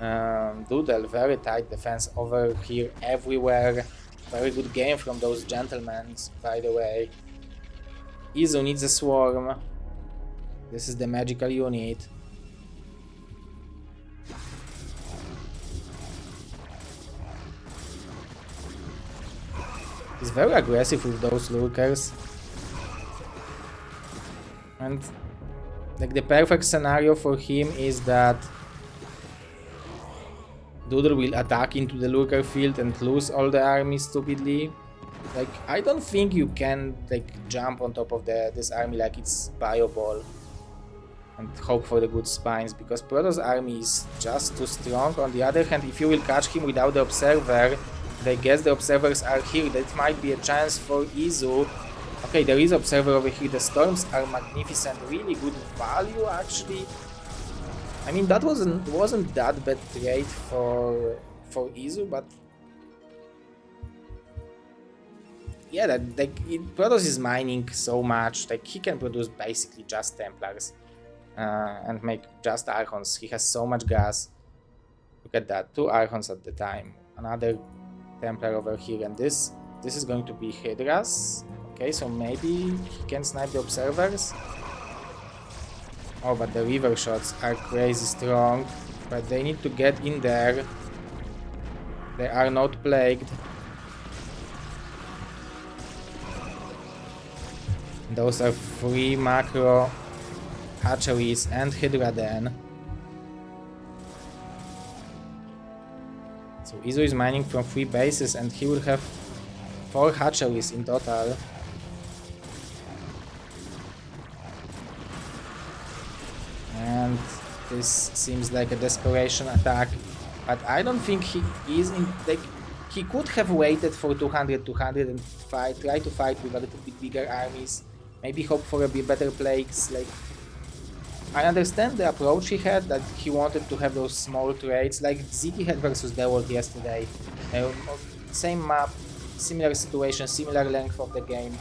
Speaker 1: Doodle, very tight defense over here everywhere. Very good game from those gentlemen, by the way. Izu needs a Swarm. This is the magical unit. He's very aggressive with those Lurkers. And like the perfect scenario for him is that Doodle will attack into the Lurker field and lose all the army stupidly. Like, I don't think you can like jump on top of this army like it's Bio Ball and hope for the good spines, because Protoss army is just too strong. On the other hand, if you will catch him without the Observer, I guess the Observers are here. That might be a chance for Izu. Okay, there is Observer over here. The Storms are magnificent. Really good value, actually. I mean, that wasn't that bad trade for Izu, but... Yeah, that like Protoss is mining so much. Like, he can produce basically just Templars. And make just Archons. He has so much gas. Look at that. 2 Archons at the time. Another Templar over here, and this is going to be Hydras. Okay, so maybe he can snipe the Observers. Oh, but the river shots are crazy strong, but they need to get in there. They are not plagued. Those are 3 macro hatcheries and Hydra then. So Izu is mining from 3 bases and he will have 4 hatcheries in total. And this seems like a desperation attack, but I don't think he is in, like, he could have waited for 200 and try to fight with a little bit bigger armies, maybe hope for a bit better plagues. Like, I understand the approach he had, that he wanted to have those small trades, like ZT had versus Dawid yesterday. Same map, similar situation, similar length of the game,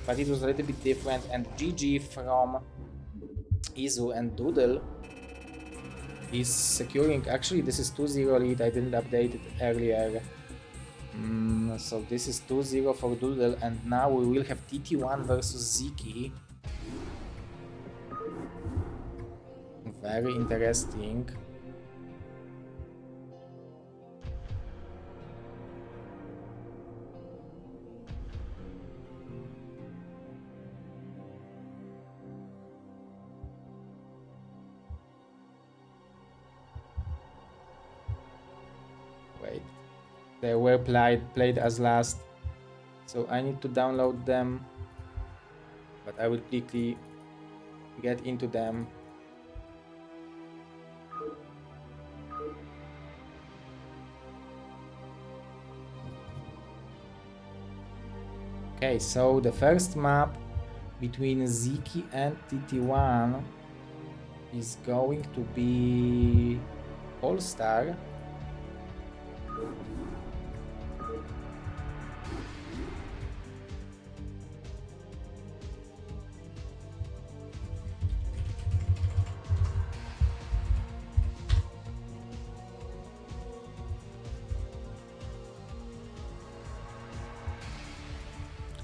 Speaker 1: but it was a little bit different. And GG from Izu, and Doodle is securing. Actually, this is 2-0 lead. I didn't update it earlier. So this is 2-0 for Doodle, and now we will have TT1 versus Ziki. Very interesting. They were played as last, so I need to download them, but I will quickly get into them. Okay, so the first map between Ziki and TT1 is going to be All-Star.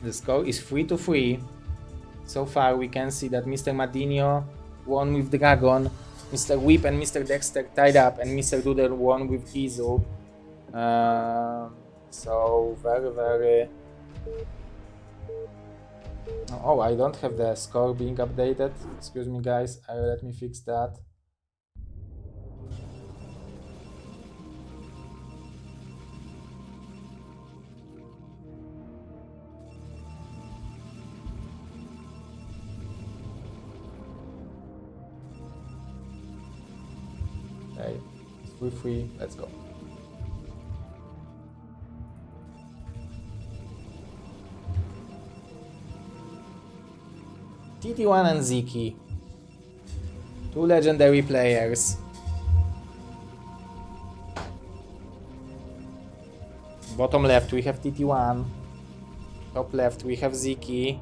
Speaker 1: The score is 3-3. So far we can see that Mr. Madinho won with Dragon, Mr. Whip and Mr. Dexter tied up, and Mr. Doodle won with Izu. So very... Oh, I don't have the score being updated. Excuse me guys, let me fix that. Okay, 3-3, let's go. TT1 and Ziki, two legendary players. Bottom left we have TT1, top left we have Ziki.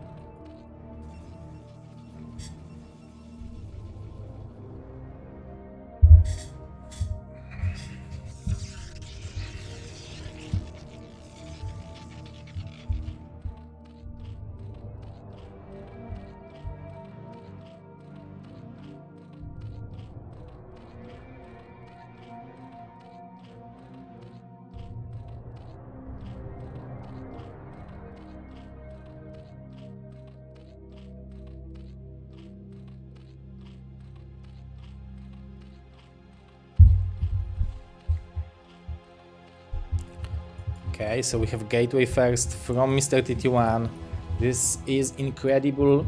Speaker 1: Okay, so we have gateway first from Mr. TT1. This is incredible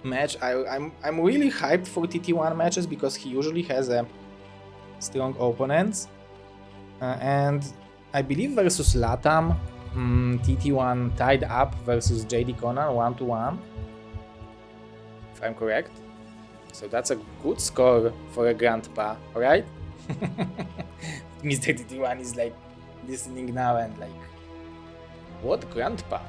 Speaker 1: match. I'm really hyped for TT1 matches because he usually has a strong opponents. And I believe versus Latam, TT1 tied up versus JD Conan 1-1, if I'm correct. So that's a good score for a grandpa, alright? Mr. TT1 is like listening now and like, what grandpa?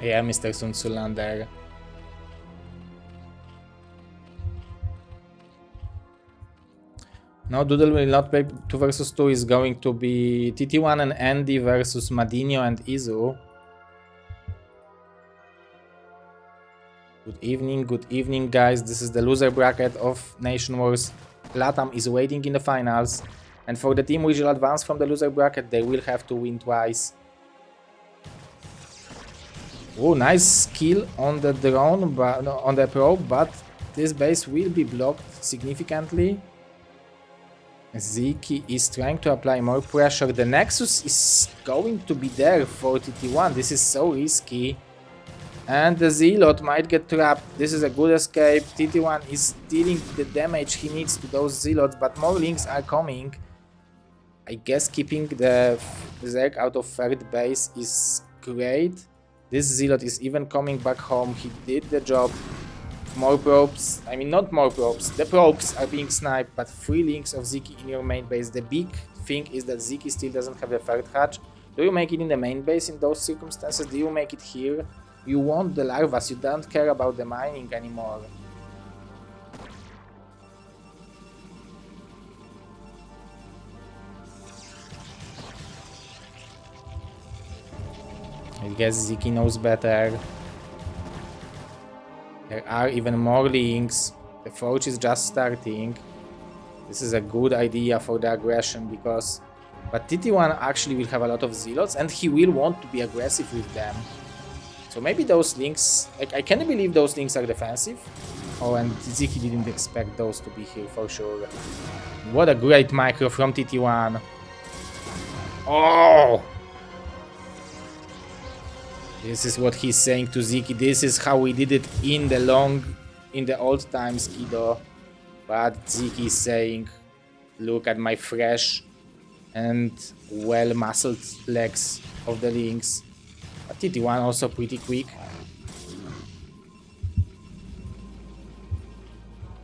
Speaker 1: Yeah, Mr. Sunsulander. No, Doodle will not play 2 versus 2. Is going to be TT1 and Andy versus Madinho and Izu. Good evening, guys. This is the loser bracket of Nation Wars. Latam is waiting in the finals, and for the team which will advance from the loser bracket, they will have to win twice. Oh, nice skill on the drone, but on the probe, but this base will be blocked significantly. Ziki is trying to apply more pressure. The Nexus is going to be there for TT1. This is so risky. And the Zealot might get trapped. This is a good escape. TT1 is dealing the damage he needs to those Zealots, but more links are coming. I guess keeping the Zerg out of third base is great. This Zealot is even coming back home. He did the job. More probes. I mean, not more probes. The probes are being sniped, but 3 links of Ziki in your main base. The big thing is that Ziki still doesn't have the third hatch. Do you make it in the main base in those circumstances? Do you make it here? You want the larvas. You don't care about the mining anymore. guess Ziki knows better. There are even more links. The Forge is just starting. This is a good idea for the aggression because... But TT1 actually will have a lot of zealots and he will want to be aggressive with them. So maybe those links... Like, I can't believe those links are defensive. Oh, and Ziki didn't expect those to be here for sure. What a great micro from TT1. Oh! This is what he's saying to Ziki. This is how we did it in the old times, kiddo. But Ziki is saying, look at my fresh and well-muscled legs of the links. But TT1 also pretty quick.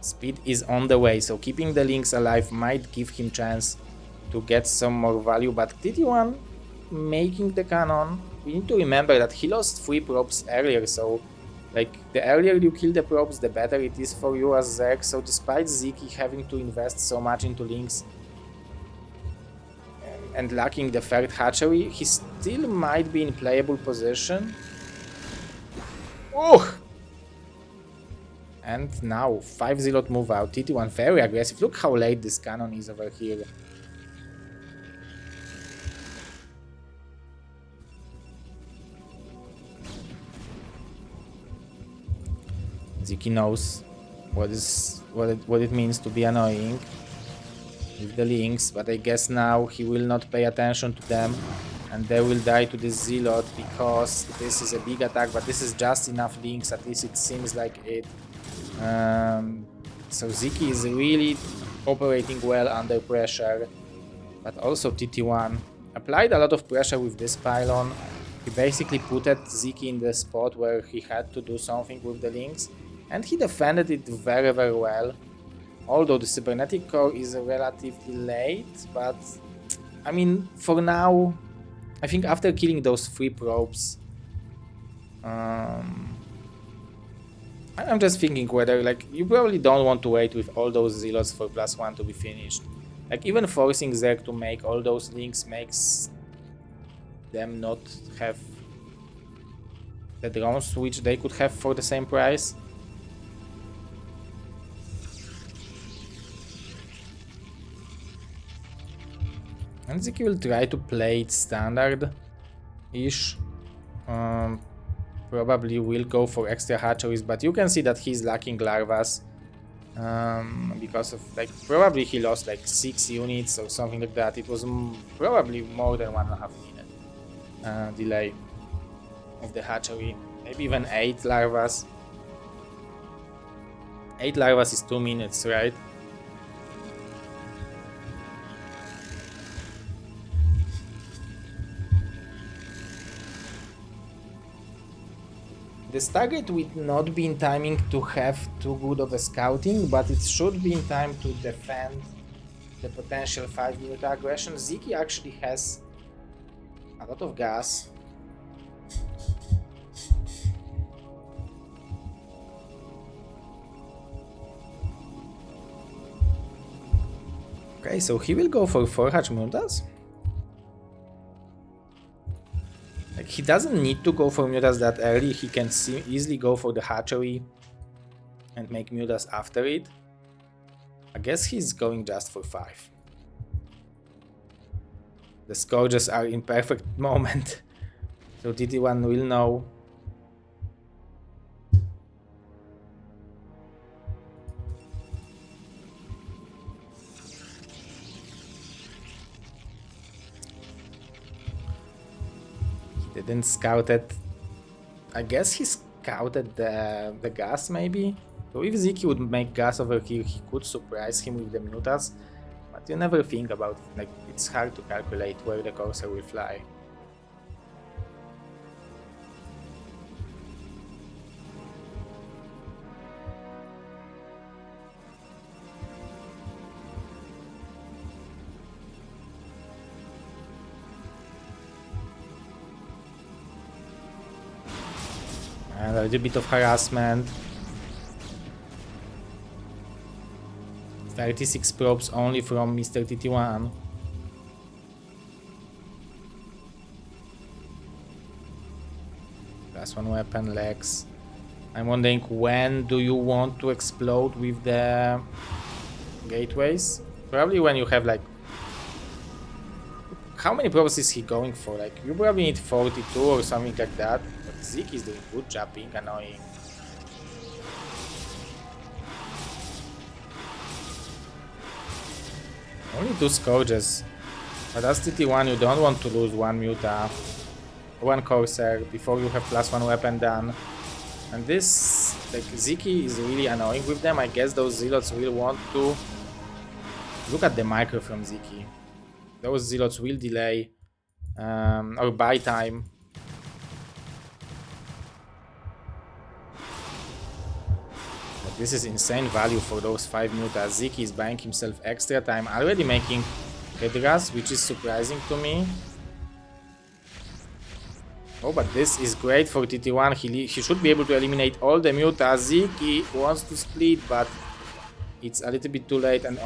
Speaker 1: Speed is on the way, so keeping the links alive might give him chance to get some more value, but TT1 making the cannon, we need to remember that he lost 3 probes earlier, so like the earlier you kill the probes, the better it is for you as Zerg. So despite Ziki having to invest so much into links and lacking the third hatchery, he still might be in playable position. Oh! And now 5 zealot move out, TT1 very aggressive. Look how late this cannon is over here. Ziki knows what it means to be annoying with the links, but I guess now he will not pay attention to them and they will die to this zealot because this is a big attack, but this is just enough links, at least it seems like it. So Ziki is really operating well under pressure, but also TT1 applied a lot of pressure with this pylon. He basically put Ziki in the spot where he had to do something with the links, and he defended it very well. Although the cybernetic core is relatively late, but I mean, for now, I think after killing those 3 probes, I'm just thinking whether, like, you probably don't want to wait with all those zealots for +1 to be finished. Like, even forcing Zerg to make all those links makes them not have the drones which they could have for the same price. And Ziki will try to play it standard-ish. Probably will go for extra hatcheries, but you can see that he's lacking larvas. Because of, like, probably he lost like 6 units or something like that. It was probably more than 1.5 minute delay of the hatchery. Maybe even 8 larvas. 8 larvas is 2 minutes, right? This target will not be in timing to have too good of a scouting, but it should be in time to defend the potential 5-minute aggression. Ziki actually has a lot of gas. Okay, so he will go for 4 hatch mutas. Like, he doesn't need to go for mutas that early. He can easily go for the hatchery and make mutas after it. I guess he's going just for 5. The scourges are in perfect moment, so TT1 will know. Didn't scout it. I guess he scouted the gas maybe. So if Ziki would make gas over here, he could surprise him with the mutas. But you never think about it. Like, it's hard to calculate where the cursor will fly. And a little bit of harassment. 36 probes only from Mr. TT1. +1 weapon, legs. I'm wondering, when do you want to explode with the gateways? Probably when you have like... How many probes is he going for? Like, you probably need 42 or something like that. But Zeke is doing good job being annoying. Only 2 Scourges. But as TT1 you don't want to lose 1 Muta, 1 Corsair before you have +1 weapon done. And this, like, Ziki is really annoying with them. I guess those Zealots will want to... Look at the micro from Ziki. Those Zealots will delay or buy time. But this is insane value for those 5 Mutas. Ziki is buying himself extra time, already making Hydras, which is surprising to me. Oh, but this is great for TT1. He should be able to eliminate all the Mutas. Ziki wants to split, but it's a little bit too late, and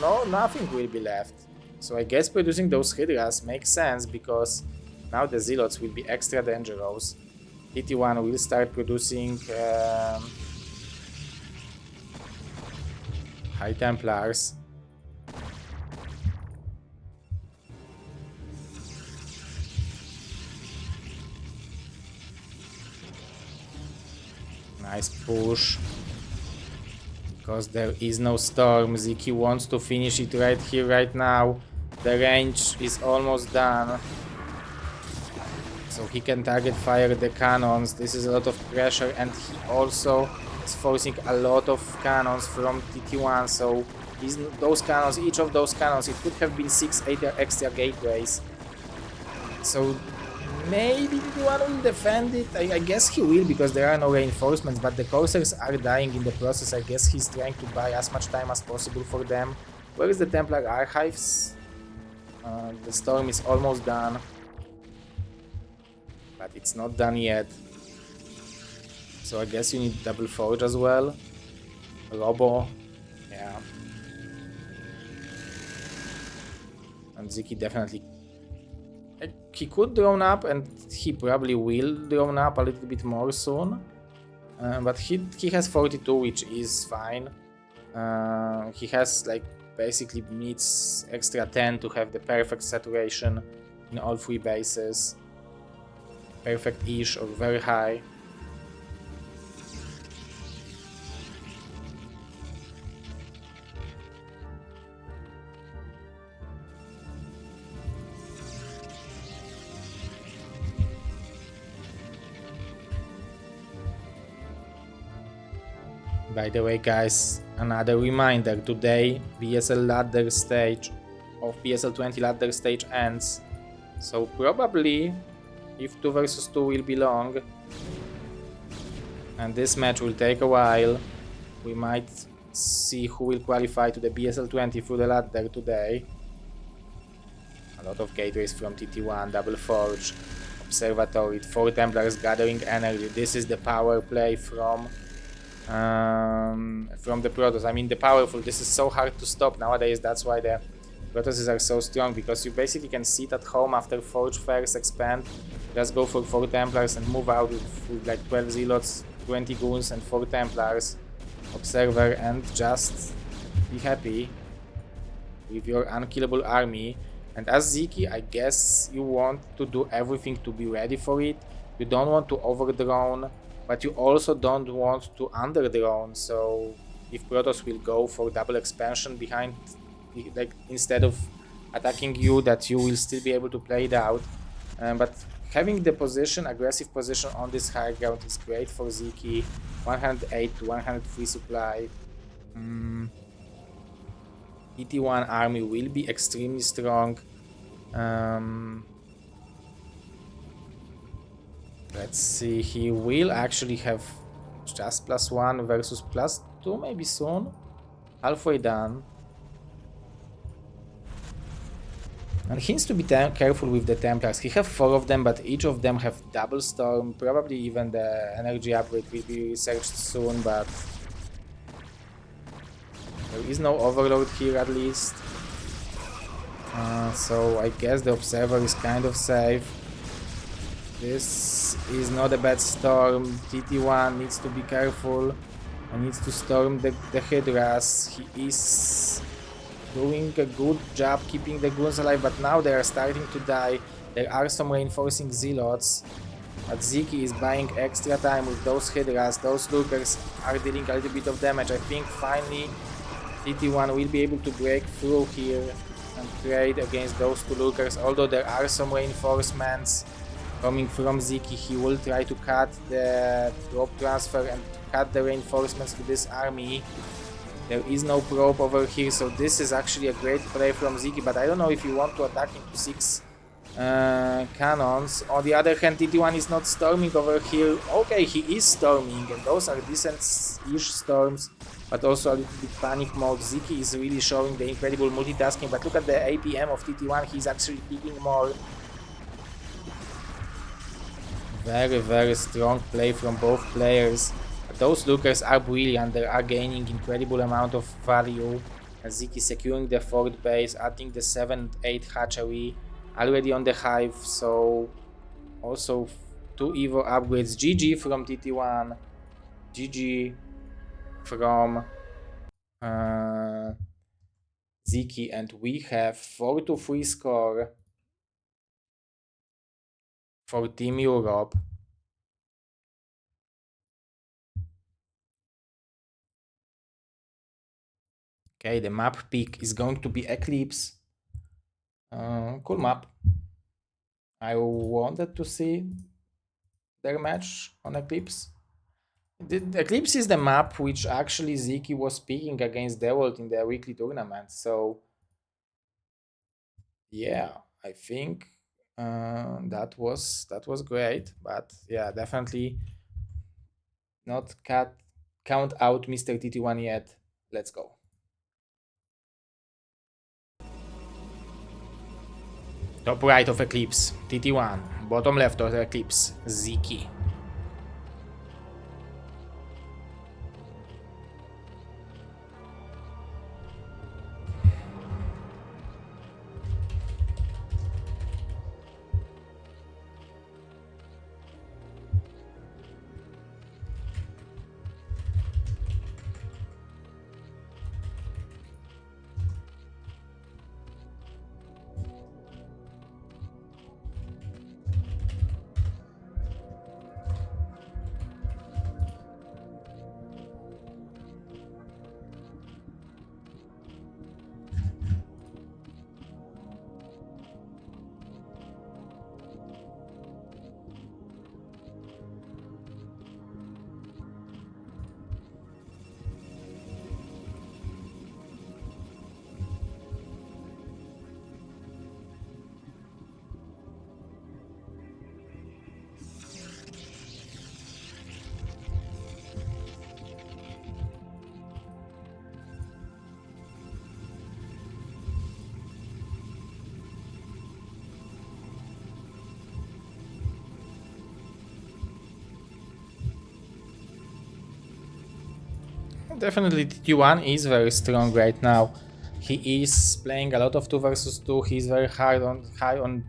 Speaker 1: no, nothing will be left. So I guess producing those Hydras makes sense, because now the Zealots will be extra dangerous. TT1 will start producing High Templars. Nice push. Because there is no storm, Ziki wants to finish it right here, right now. The range is almost done. So he can target fire the cannons. This is a lot of pressure, and he also is forcing a lot of cannons from TT1. So those cannons, each of those cannons, it could have been 6-8 extra gateways. So maybe TT1 will defend it. I guess he will, because there are no reinforcements, but the Corsairs are dying in the process. I guess he's trying to buy as much time as possible for them. Where is the Templar Archives? The storm is almost done, but it's not done yet. So I guess you need double forge as well. Robo, yeah. And Ziki definitely... He could drone up, and he probably will drone up a little bit more soon. But he has 42, which is fine. He has like basically needs extra 10 to have the perfect saturation in all 3 bases. Perfect-ish or very high. By the way, guys, another reminder, today BSL ladder stage of BSL 20 ladder stage ends. So probably, if 2 versus 2 will be long, and this match will take a while, we might see who will qualify to the BSL 20 through the ladder today. A lot of gateways from TT1, double forge, observatory, 4 Templars gathering energy. This is the power play from the Protoss. I mean, the powerful. This is so hard to stop nowadays. That's why the Protosses are so strong, because you basically can sit at home after Forge Fairs, expand, just go for 4 Templars and move out with like 12 Zealots, 20 Goons and 4 Templars, Observer, and just be happy with your unkillable army. And as Ziki, I guess you want to do everything to be ready for it. You don't want to overdrone, but you also don't want to underdrone. So if Protoss will go for double expansion behind, like instead of attacking you, that you will still be able to play it out. But having the position, aggressive position on this high ground is great for Ziki. 108 to 103 supply. ET1 army will be extremely strong. Let's see, he will actually have just +1 versus +2 maybe soon. Halfway done. And he needs to be careful with the Templars. He have 4 of them, but each of them have double storm. Probably even the energy upgrade will be researched soon, but there is no overload here at least. So I guess the Observer is kind of safe. This is not a bad storm. TT1 needs to be careful and needs to storm the Hydras. He is doing a good job keeping the goons alive, but now they are starting to die. There are some reinforcing zealots, but Ziki is buying extra time with those Hydras. Those lurkers are dealing a little bit of damage. I think finally TT1 will be able to break through here and trade against those two lurkers. Although there are some reinforcements coming from Ziki, he will try to cut the drop transfer and cut the reinforcements to this army. There is no probe over here, so this is actually a great play from Ziki, but I don't know if you want to attack into 6 cannons. On the other hand, TT1 is not storming over here. Okay, he is storming, and those are decent-ish storms, but also a little bit panic mode. Ziki is really showing the incredible multitasking, but look at the APM of TT1, he's actually picking more. Very, very strong play from both players. Those lookers are brilliant, they are gaining incredible amount of value. Ziki securing the 4th base, adding the 7th, 8th hatchery, already on the hive, so also 2 Evo upgrades. GG from TT1, GG from Ziki, and we have 4-3 score for Team Europe. Okay, the map pick is going to be Eclipse. Cool map. I wanted to see their match on Eclipse. The Eclipse is the map which actually Ziki was picking against Dawid in their weekly tournament. So yeah, I think that was great. But yeah, definitely not count out Mr. TT1 yet. Let's go. Top right of Eclipse, TT1. Bottom left of Eclipse, Ziki. Definitely TT1 is very strong right now. He is playing a lot of 2 versus 2. He's very high on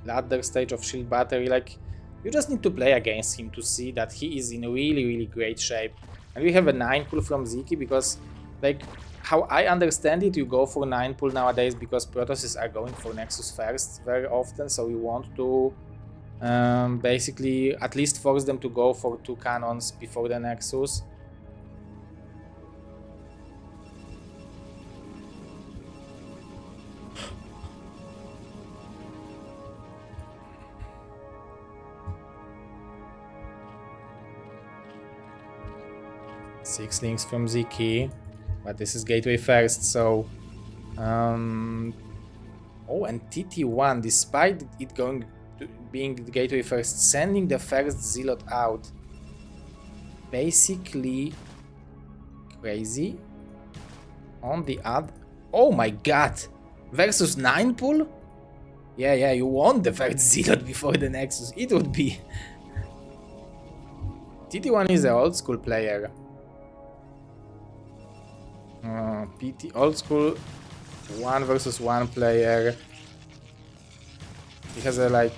Speaker 1: ladder stage of shield battery. Like, you just need to play against him to see that he is in really, really great shape. And we have a 9 pull from Ziki because, like, how I understand it, you go for 9 pull nowadays because Protosses are going for Nexus first very often. So you want to basically at least force them to go for 2 cannons before the Nexus. Six links from Ziki, but this is gateway first, so oh, and TT1, despite it being the gateway first, sending the first zealot out, basically crazy. On the other, oh my god, versus 9 pull? Yeah, you want the first zealot before the Nexus. It would be. TT1 is an old school player. PT old school 1 versus 1 player. He has a like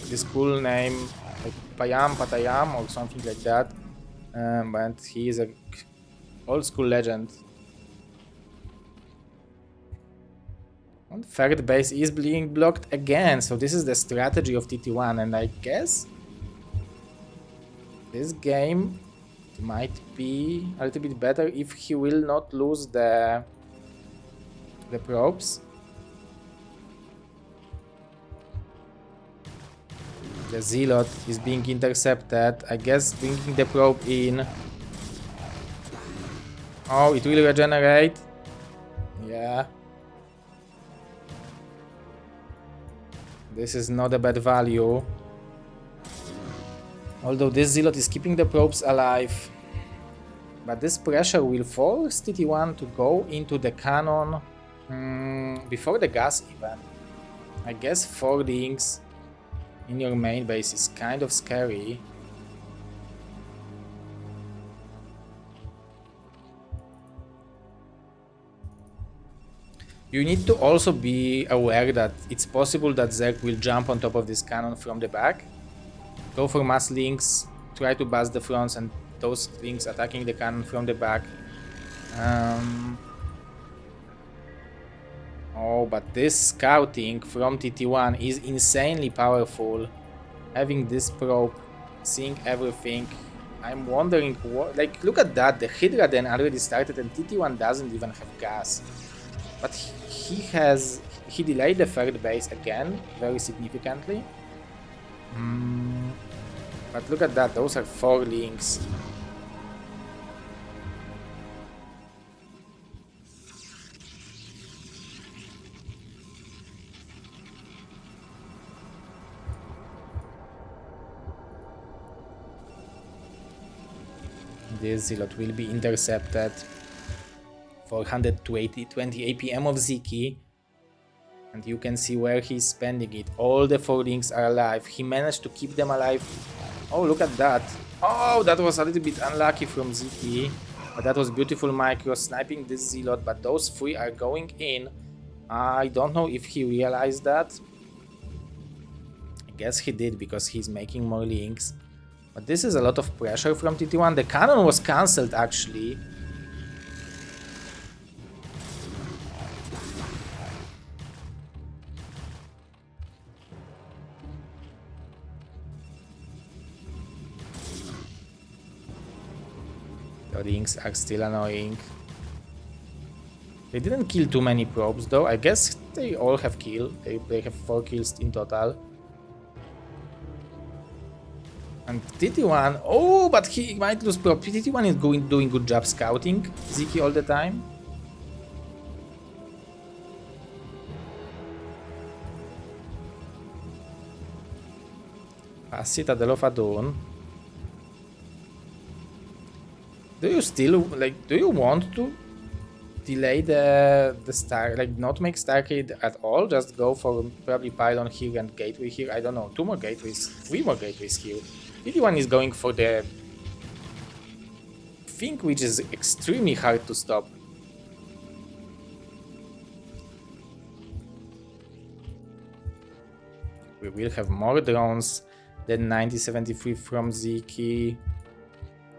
Speaker 1: this cool name like Payam, Patayam, or something like that. But he is a old school legend. And third base is being blocked again, so this is the strategy of TT1, and I guess this game might be a little bit better if he will not lose the probes. The Zealot is being intercepted. I guess bringing the probe in. Oh, it will regenerate. Yeah. This is not a bad value. Although this Zealot is keeping the probes alive. But this pressure will force TT1 to go into the cannon before the gas even. I guess 4 links in your main base is kind of scary. You need to also be aware that it's possible that Zerg will jump on top of this cannon from the back. Go for mass links, try to bust the fronts and those links attacking the cannon from the back. Oh, but this scouting from TT1 is insanely powerful. Having this probe, seeing everything. I'm wondering what, like, look at that, the Hydra then already started and TT1 doesn't even have gas. But he delayed the third base again, very significantly. But look at that, those are 4 links. This Zealot will be intercepted. 420 APM of Ziki. And you can see where he's spending it. All the 4 links are alive. He managed to keep them alive. Oh, look at that. Oh, that was a little bit unlucky from Ziki. But that was beautiful micro sniping this Zealot. But those 3 are going in. I don't know if he realized that. I guess he did because he's making more links. But this is a lot of pressure from TT1. The cannon was cancelled actually. The links are still annoying. They didn't kill too many probes though. I guess they all have killed. They have 4 kills in total. And TT1, oh, but he might lose probe. TT1 is doing good job scouting Ziki all the time. Citadel of Adun. Do you still, like, do you want to delay the star, like, not make Starcade at all? Just go for probably pylon here and gateway here? I don't know, 2 more gateways, 3 more gateways here. TT1 is going for the thing which is extremely hard to stop. We will have more drones than 9073 from Ziki.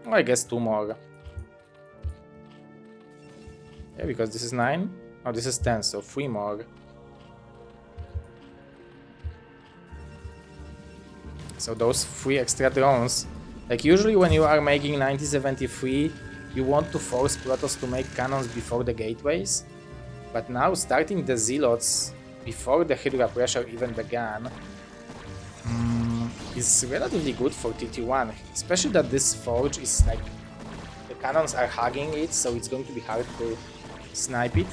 Speaker 1: Oh, I guess 2 more. Yeah, because this is 9. Oh, this is 10, so 3 more. So those 3 extra drones. Like usually when you are making 9073, you want to force Protoss to make cannons before the gateways. But now starting the Zealots before the Hydra pressure even began is relatively good for TT1. Especially that this forge is like, the cannons are hugging it, so it's going to be hard to snipe it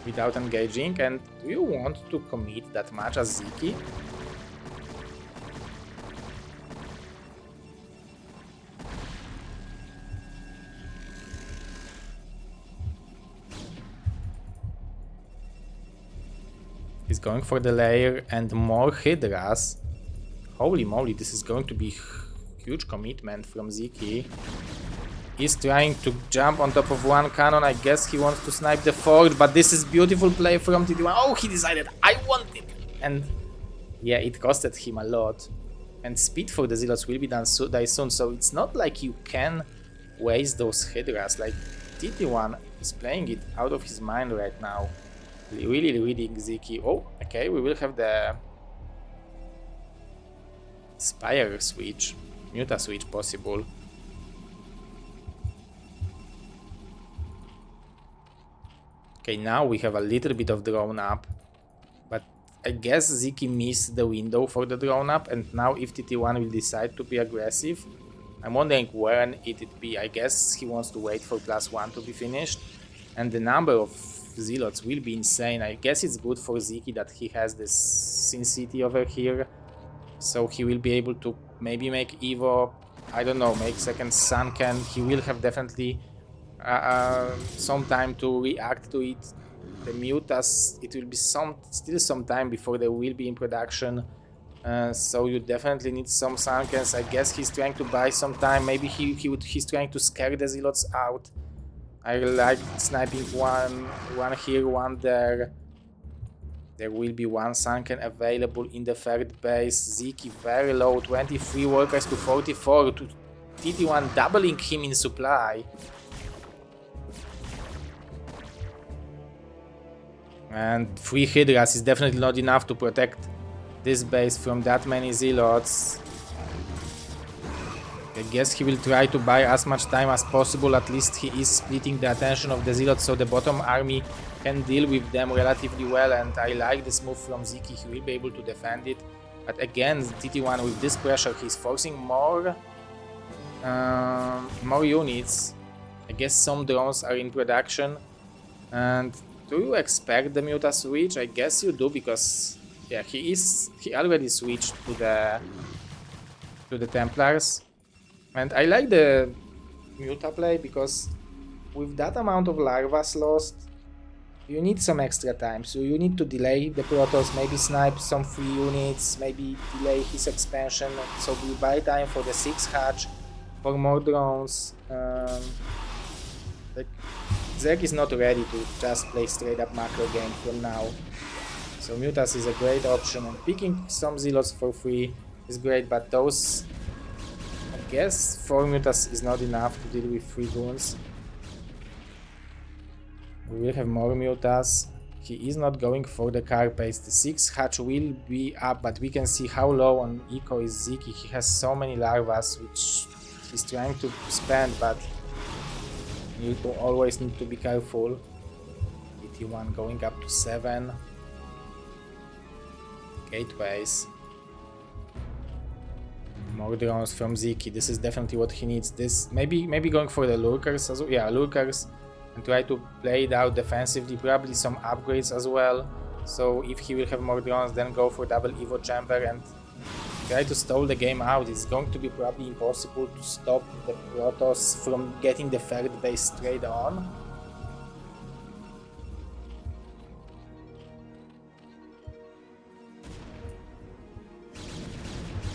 Speaker 1: without engaging. And do you want to commit that much as Ziki? He's going for the layer and more Hydras. Holy moly, this is going to be huge commitment from Ziki. He's trying to jump on top of 1 cannon. I guess he wants to snipe the forge, but this is beautiful play from TT1. Oh, he decided I want it. And yeah, it costed him a lot. And speed for the Zealots will be done die soon, so it's not like you can waste those Hydras. Like, TT1 is playing it out of his mind right now. Really reading Ziki. Oh, okay, we will have the Spire switch, Muta switch possible. Okay, now we have a little bit of drone up, but I guess Ziki missed the window for the drone up, and now if TT1 will decide to be aggressive, I'm wondering when it'd be. I guess he wants to wait for +1 to be finished, and the number of Zealots will be insane. I guess it's good for Ziki that he has this Sin City over here, so he will be able to maybe make Evo, I don't know, make second Sunken. He will have definitely some time to react to it. The Mutas, it will be still some time before they will be in production, so you definitely need some Sunkens. I guess he's trying to buy some time. Maybe he's trying to scare the Zealots out. I like sniping one here, one there. There will be one Sunken available in the third base. Ziki very low, 23 workers to 44, to TT1 doubling him in supply. And 3 Hydras is definitely not enough to protect this base from that many Zealots. I guess he will try to buy as much time as possible. At least he is splitting the attention of the Zealots so the bottom army can deal with them relatively well, and I like this move from Ziki. He will be able to defend it. But again, TT1 with this pressure, he's forcing more units. I guess some drones are in production. And do you expect the Muta switch? I guess you do, because yeah, he already switched to the Templars. And I like the Muta play because with that amount of larvas lost, you need some extra time. So you need to delay the Protoss, maybe snipe some free units, maybe delay his expansion. So you buy time for the 6 hatch, for more drones. Like, Zerg is not ready to just play straight up macro game from now. So Mutas is a great option, and picking some Zealots for free is great, but those, I guess 4 Mutas is not enough to deal with 3 goons. We will have more Mutas. He is not going for the Carapace. The 6 hatch will be up, but we can see how low on eco is Ziki. He has so many larvas which he's trying to spend, but you always need to be careful. TT1 going up to 7. Gateways. More drones from Ziki. This is definitely what he needs. This maybe going for the lurkers as well. Yeah, lurkers, and try to play it out defensively. Probably some upgrades as well. So if he will have more drones, then go for double Evo chamber and try to stall the game out. It's going to be probably impossible to stop the Protoss from getting the third base straight on.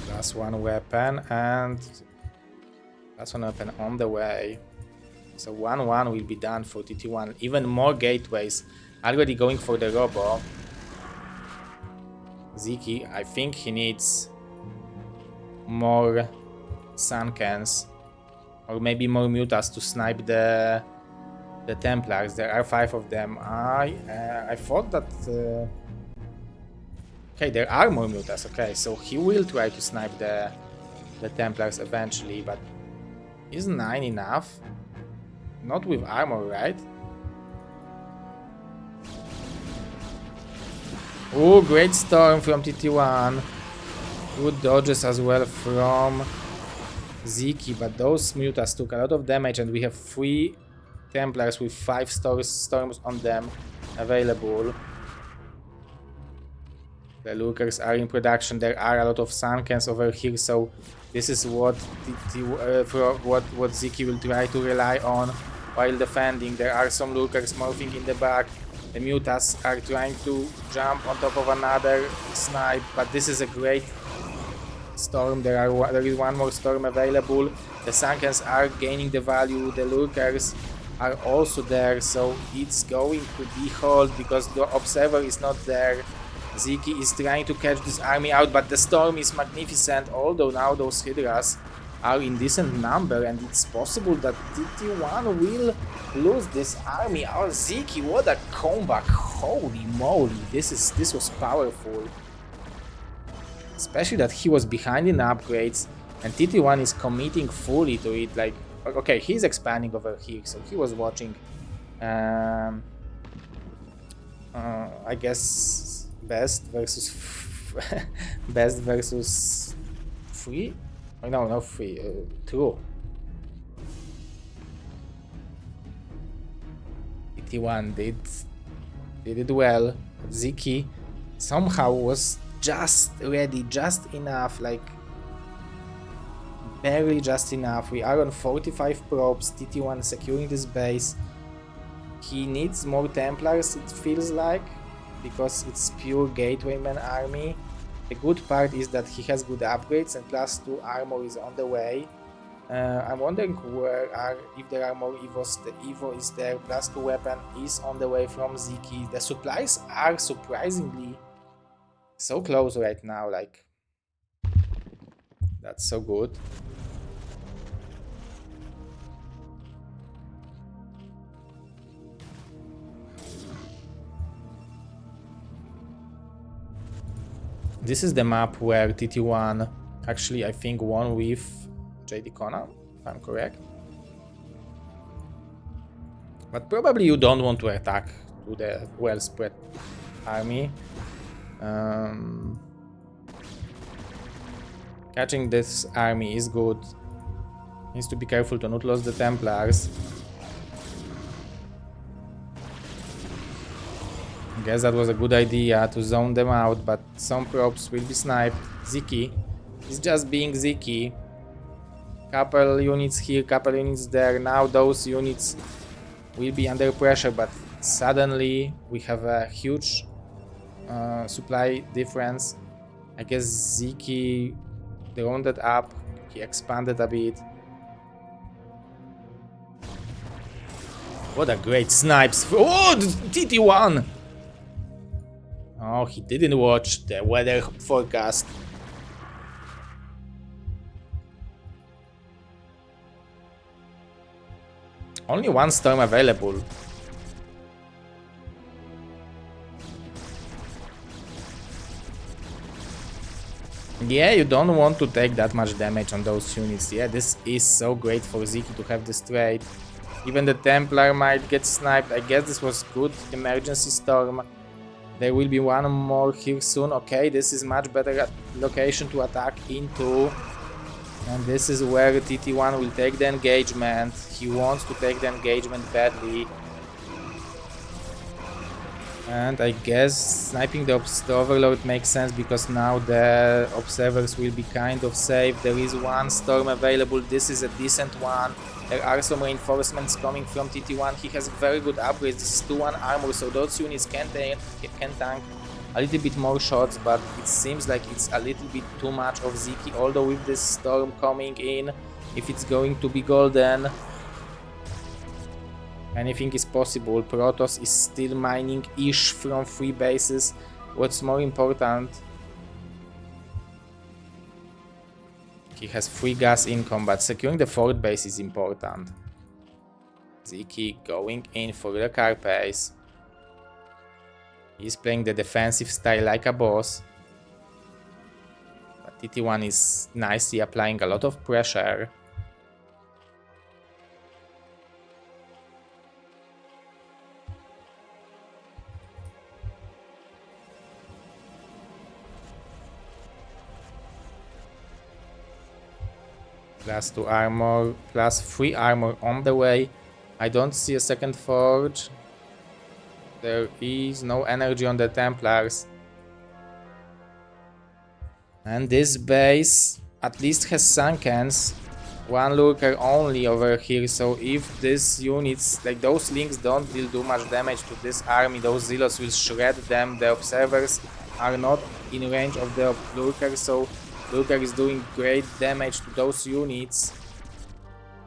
Speaker 1: Plus one weapon, and plus one weapon on the way. So 1-1 will be done for TT1. Even more gateways. Already going for the Robo. Ziki, I think he needs more Sunkens, or maybe more Mutas to snipe the Templars. There are 5 of them. I thought that okay, there are more Mutas. Okay, so he will try to snipe the Templars eventually, but is 9 enough? Not with armor, right? Oh, great storm from TT1. Good dodges as well from Ziki, but those Mutas took a lot of damage, and we have 3 Templars with 5 storms on them available. The Lurkers are in production. There are a lot of Sunkens over here, so this is what what Ziki will try to rely on while defending. There are some Lurkers morphing in the back. The Mutas are trying to jump on top of another snipe, but this is a great storm. There is one more storm available. The Sunkens are gaining the value. The Lurkers are also there, so it's going to be hold because the Observer is not there. Ziki is trying to catch this army out, but the storm is magnificent, although now those Hydras are in decent number, and it's possible that TT1 will lose this army. Oh, Ziki, what a comeback! Holy moly, this was powerful. Especially that he was behind in upgrades, and TT1 is committing fully to it. Like, okay, he's expanding over here, so he was watching. I guess best versus best versus free. Oh, no, not free. True. TT1 did it well. Ziki somehow was just ready, just enough, like barely just enough. We are on 45 probes. TT1 securing this base. He needs more Templars, it feels like, because it's pure Gatewayman army. The good part is that he has good upgrades and +2 armor is on the way. I'm wondering if there are more Evos. The Evo is there, +2 weapon is on the way from Ziki. The supplies are surprisingly so close right now, like, that's so good. This is the map where TT1 actually, I think, won with JD Kona, if I'm correct. But probably you don't want to attack to the well-spread army. Catching this army is good. Needs to be careful to not lose the Templars. I guess that was a good idea to zone them out, but some probes will be sniped. Ziki is just being Ziki. Couple units here, couple units there. Now those units will be under pressure, but suddenly we have a huge supply difference. I guess Ziki rounded up, he expanded a bit. What a great snipes! Oh, TT1! Oh, he didn't watch the weather forecast. Only one storm available. Yeah, you don't want to take that much damage on those units. Yeah, this is so great for Ziki to have this trade. Even the Templar might get sniped. I guess this was good emergency storm. There will be one more here soon. Okay, this is much better location to attack into. And this is where TT1 will take the engagement. He wants to take the engagement badly. And I guess sniping the Overlord makes sense, because now the observers will be kind of safe. There is one storm available. This is a decent one. There are some reinforcements coming from TT1. He has very good upgrades. This is 2-1 armor, so those units can tank a little bit more shots, but it seems like it's a little bit too much of Ziki. Although with this storm coming in, if it's going to be golden, anything is possible. Protoss is still mining-ish from 3 bases. What's more important, he has 3 gas income, but securing the 4th base is important. Ziki going in for the car pace. He's playing the defensive style like a boss. But TT1 is nicely applying a lot of pressure. +2 armor, +3 armor on the way. I don't see a second forge. There is no energy on the Templars. And this base at least has Sunkens. One lurker only over here, so if these units, like those links, don't do much damage to this army, those Zealots will shred them. The observers are not in range of the lurker, so lurker is doing great damage to those units.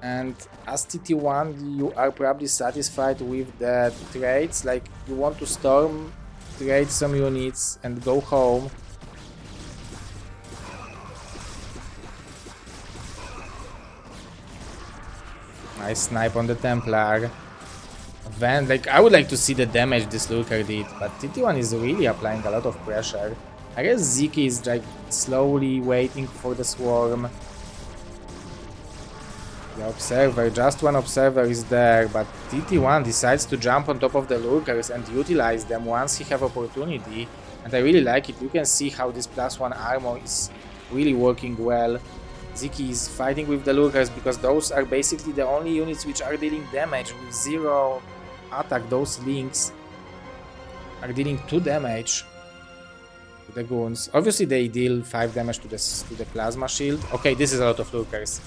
Speaker 1: And as TT1, you are probably satisfied with the trades. Like, you want to storm trade some units and go home. Nice snipe on the Templar. Then, like, I would like to see the damage this Lurker did, but TT1 is really applying a lot of pressure. I guess Ziki is like slowly waiting for the swarm. The observer, just one observer is there, but TT1 decides to jump on top of the Lurkers and utilize them once he have opportunity. And I really like it. You can see how this +1 armor is really working well. Ziki is fighting with the Lurkers because those are basically the only units which are dealing damage with 0 attack. Those links are dealing 2 damage to the goons. Obviously they deal 5 damage to the plasma shield. Okay, this is a lot of Lurkers.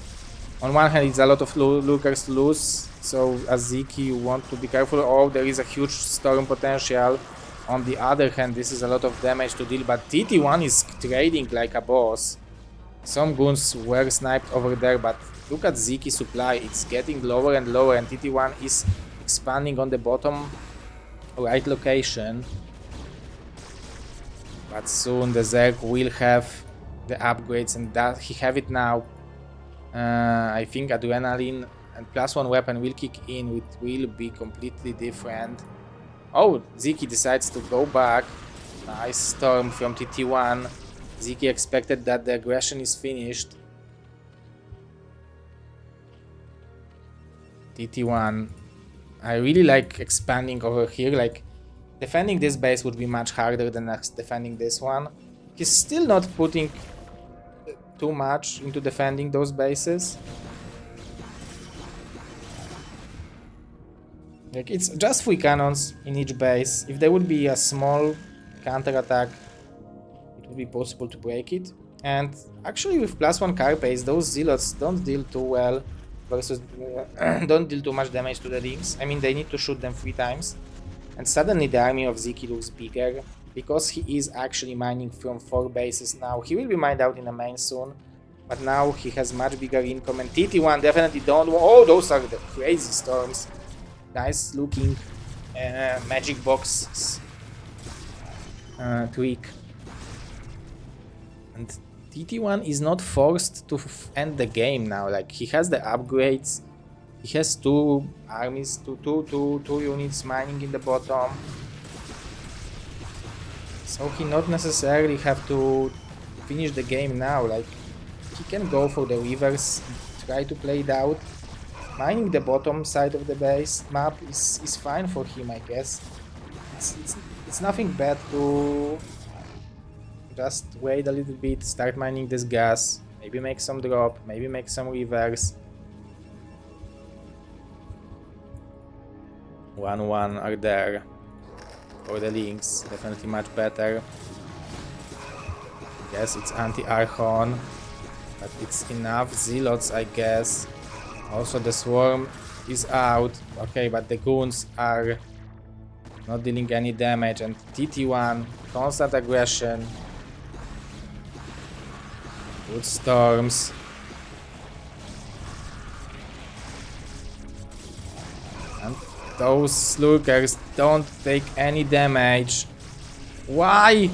Speaker 1: On one hand, it's a lot of Lurkers to lose, so as Ziki you want to be careful. Oh, there is a huge storm potential. On the other hand, this is a lot of damage to deal, but TT1 is trading like a boss. Some goons were sniped over there, but look at Ziki supply, it's getting lower and lower, and TT1 is expanding on the bottom right location. But soon the Zerg will have the upgrades, and that he have it now. I think Adrenaline and +1 weapon will kick in, it will be completely different. Oh, Ziki decides to go back. Nice storm from TT1. Ziki expected that the aggression is finished. TT1. I really like expanding over here. Like, defending this base would be much harder than defending this one. He's still not putting too much into defending those bases. Like, it's just 3 cannons in each base. If there would be a small counter-attack, it would be possible to break it. And actually with +1 Carapace, those Zealots don't deal too well versus don't deal too much damage to the links. I mean, they need to shoot them 3 times. And suddenly the army of Ziki looks bigger, because he is actually mining from 4 bases now. He will be mined out in the main soon, but now he has much bigger income, and TT1 definitely don't. Oh, those are the crazy storms. Nice looking magic box tweak. And TT1 is not forced to end the game now. Like, he has the upgrades. He has 2 armies, two units mining in the bottom. So he not necessarily have to finish the game now. Like, he can go for the rivers, try to play it out. Mining the bottom side of the base map is fine for him, I guess. It's nothing bad to just wait a little bit, start mining this gas, maybe make some drop, maybe make some rivers. 1-1 are there for the links, definitely much better. Yes, it's anti-Archon, but it's enough Zealots, I guess. Also the swarm is out. Okay, but the goons are not dealing any damage, and TT1, constant aggression. Good storms. And those Lurkers don't take any damage. Why?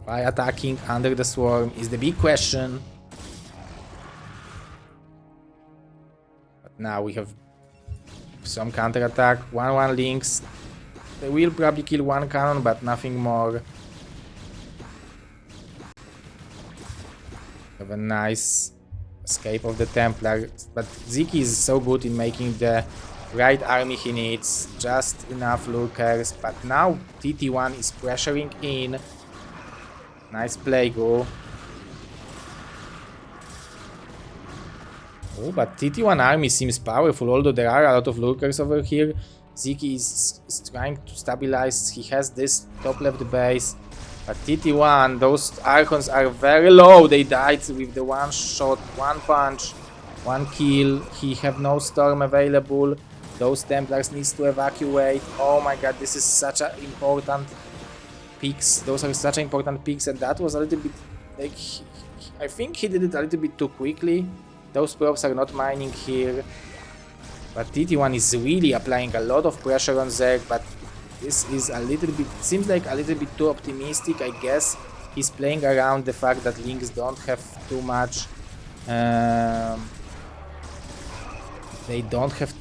Speaker 1: Why attacking under the swarm is the big question. But now we have some counter-attack. 1-1 links. They will probably kill 1 cannon, but nothing more. Have a nice escape of the Templar. But Ziki is so good in making the right army he needs. Just enough Lurkers. But now TT1 is pressuring in. Nice play, go. Oh, but TT1 army seems powerful, although there are a lot of Lurkers over here. Ziki is trying to stabilize. He has this top left base. But TT1, those Archons are very low. They died with the 1 shot, 1 punch, 1 kill. He have no storm available. Those Templars needs to evacuate. Oh my god, this is such an important picks. Those are such important picks, and that was a little bit like I think he did it a little bit too quickly. Those probes are not mining here. But TT1 is really applying a lot of pressure on Zerg, but this is a little bit, seems like a little bit too optimistic. I guess he's playing around the fact that Lynx don't have too much, they don't have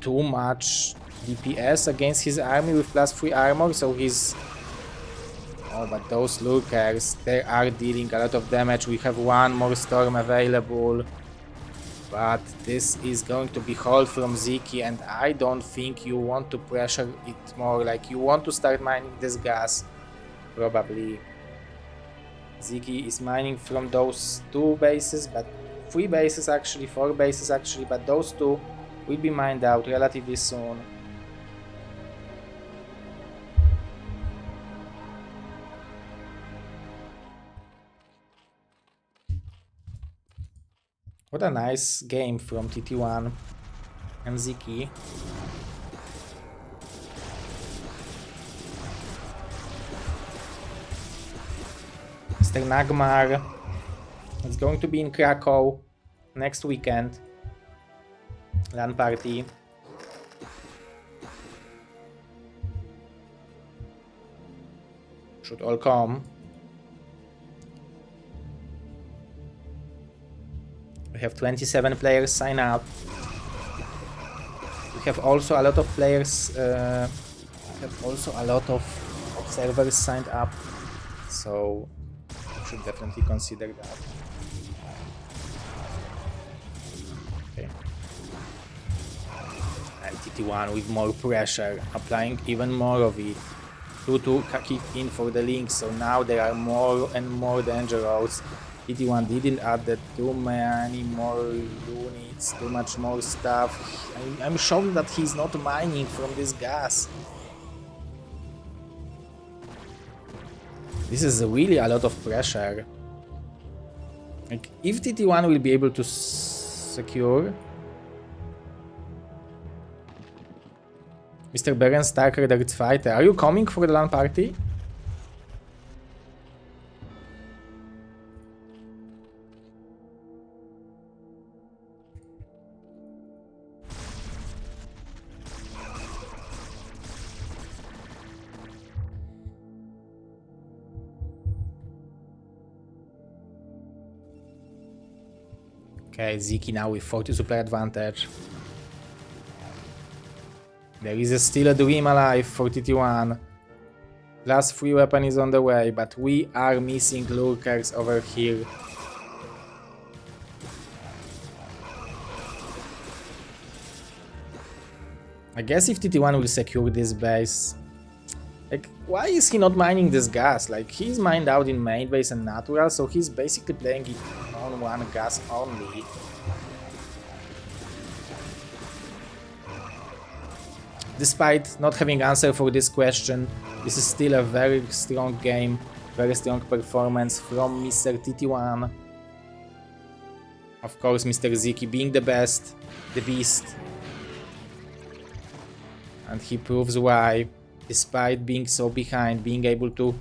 Speaker 1: too much DPS against his army with +3 armor, so he's... Oh, but those lurkers, they are dealing a lot of damage. We have one more storm available. But this is going to be hold from Ziki, and I don't think you want to pressure it more. Like, you want to start mining this gas, probably. Ziki is mining from those 2 bases, but 3 bases actually, 4 bases actually, but those 2 will be mined out relatively soon. What a nice game from TT1 and Ziki. Mr. Nagmar is going to be in Krakow next weekend. LAN party. Should all come. We have 27 players sign up. We have also a lot of players, observers signed up, so we should definitely consider that. Okay. And TT1 with more pressure, applying even more of it. 2-2 kick in for the Lynx, so now there are more and more danger roads. TT1 didn't add that too many more units, too much more stuff. I'm shocked that he's not mining from this gas. This is really a lot of pressure. Like, if TT1 will be able to secure... Mr. Beren Starker, the Ritz Fighter, are you coming for the LAN party? Okay, Ziki now with 40 super advantage. There is still a dream alive for TT1. Last free weapon is on the way, but we are missing lurkers over here. I guess if TT1 will secure this base... Like, why is he not mining this gas? Like, he's mined out in main base and natural, so he's basically playing it on one gas only. Despite not having answer for this question, this is still a very strong game, very strong performance from Mr. TT1. Of course, Mr. Ziki being the best, the beast. And he proves why, despite being so behind, being able to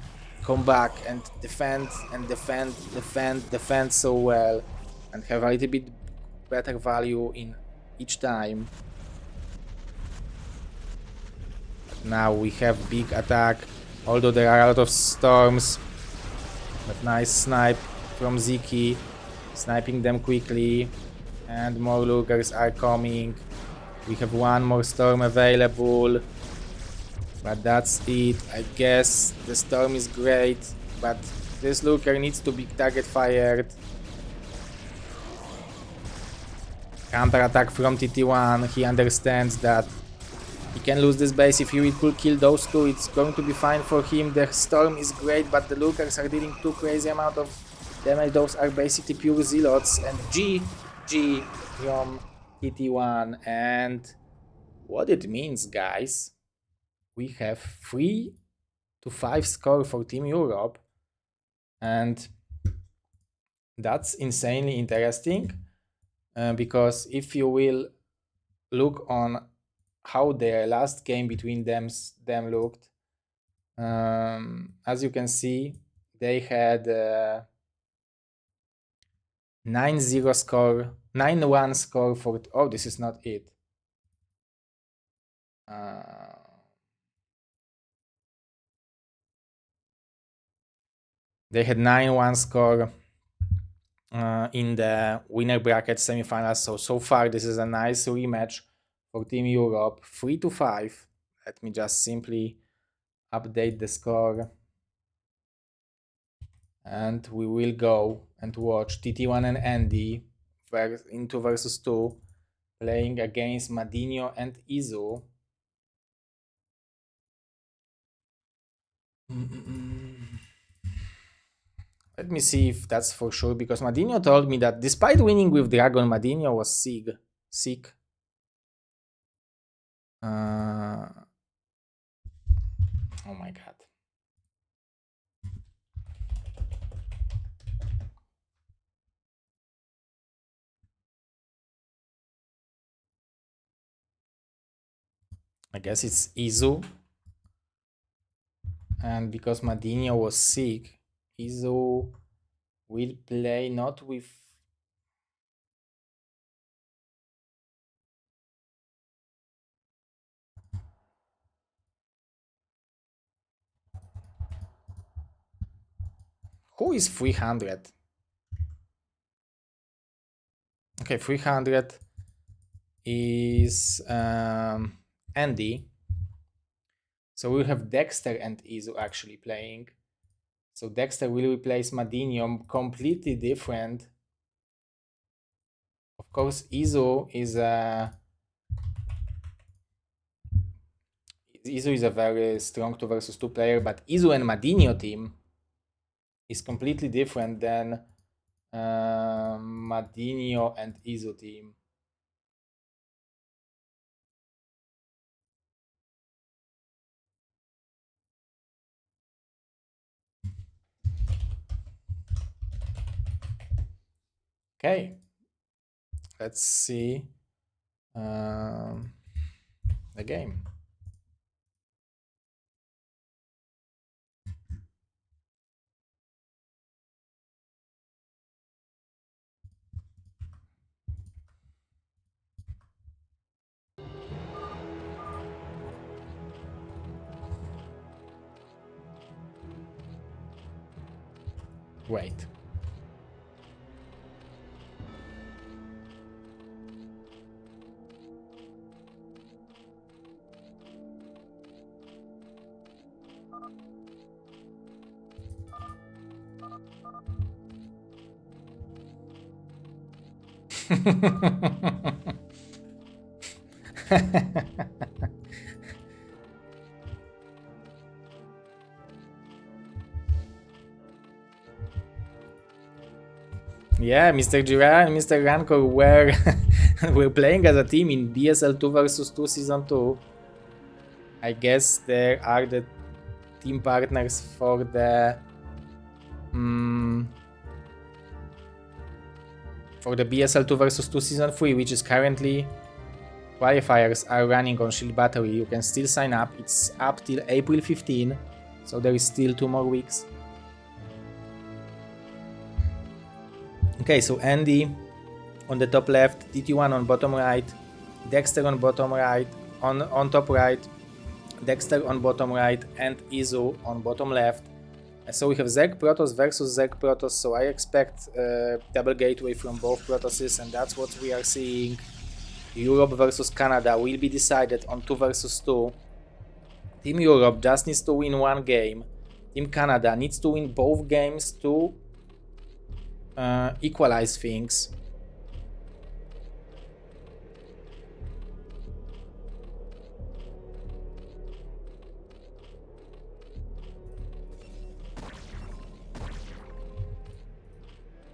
Speaker 1: come back and defend and defend so well, and have a little bit better value in each time. Now we have big attack, although there are a lot of storms. But nice snipe from Ziki, sniping them quickly, and more lurkers are coming. We have one more storm available, but that's it. I guess the storm is great, but this lurker needs to be target fired. Counter attack from TT1, he understands that he can lose this base. If he could kill those 2, it's going to be fine for him. The storm is great, but the lurkers are dealing too crazy amount of damage. Those are basically pure zealots. And GG from TT1. And what it means, guys, we have 3-5 score for Team Europe. And that's insanely interesting. Because if you will look on how their last game between them looked, as you can see, they had 9-0 score, 9-1 score for... Oh, this is not it. They had 9-1 score in the winner bracket semifinals. So far, this is a nice rematch for Team Europe. 3-5. Let me just simply update the score. And we will go and watch TT1 and Andy in 2 versus 2 playing against Madinho and Izu. Let me see if that's for sure, because Madinho told me that despite winning with Dragon, Madinho was sick. Oh my god. I guess it's Izu. And because Madinho was sick, Izu will play not with... Who is 300? Okay, 300 is Andy. So we'll have Dexter and Izu actually playing. So Dexter will replace Madinho, completely different. Of course, Izu is a very strong 2 versus 2 player, but Izu and Madinho team is completely different than Madinho and Izu team. Okay, let's see the game. Wait. Yeah, Mr. Giran and Mr. Rancor were playing as a team in BSL 2 versus 2 Season 2. I guess they are the team partners for the BSL 2 versus 2 Season 3, which is currently... Qualifiers are running on Shield Battery. You can still sign up. It's up till April 15, so there is still 2 more weeks. Okay, so Andy on the top left, TT1 on bottom right, Dexter on bottom right, on top right, Dexter on bottom right, and Izu on bottom left. So we have Zerg Protoss versus Zerg Protoss, so I expect double gateway from both Protosses, and that's what we are seeing. Europe versus Canada will be decided on 2 versus 2. Team Europe just needs to win 1 game. Team Canada needs to win both games to equalize things.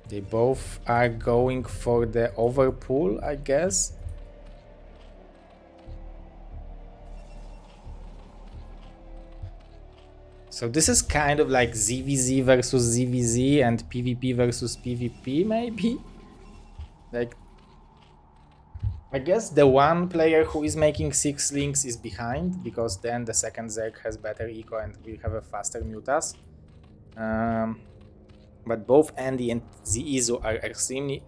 Speaker 1: They both are going for the overpull, I guess. So this is kind of like ZVZ versus ZVZ and PvP versus PvP, maybe? Like, I guess the one player who is making 6 links is behind, because then the second Zerg has better eco and will have a faster Mutas. But both Andy and ZZZero are extremely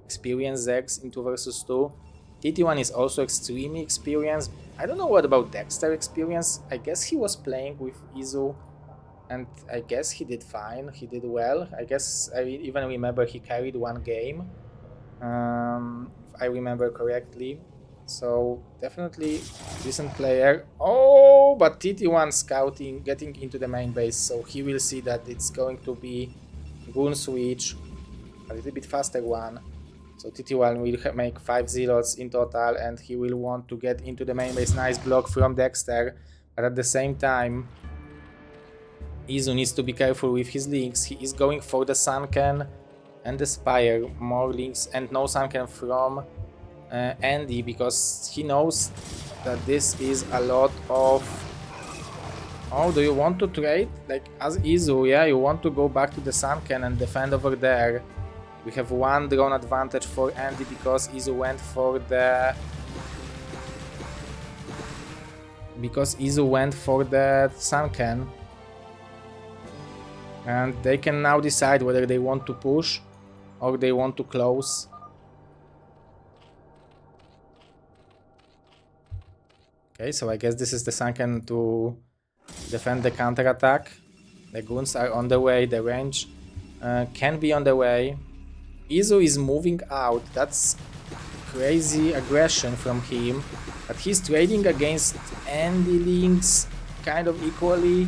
Speaker 1: experienced Zegs in 2 versus 2. TT1 is also extremely experienced. I don't know what about Dexter experience. I guess he was playing with Izu, and I guess he did fine. He did well. I guess I even remember he carried 1 game, if I remember correctly. So definitely decent player. Oh, but TT1 scouting, getting into the main base, so he will see that it's going to be Goon switch, a little bit faster one. So TT1 will make 5 zeros in total, and he will want to get into the main base. Nice block from Dexter, but at the same time, Izu needs to be careful with his links. He is going for the Sunken and the Spire, more links, and no Sunken from Andy, because he knows that this is a lot of... Oh, do you want to trade? Like, as Izu, yeah, you want to go back to the Sunken and defend over there. We have 1 drone advantage for Andy because Izu went for the... Because Izu went for the Sunken. And they can now decide whether they want to push or they want to close. Okay, so I guess this is the Sunken to defend the counter-attack. The goons are on the way, the range can be on the way. Izu is moving out, that's crazy aggression from him. But he's trading against Andy links kind of equally.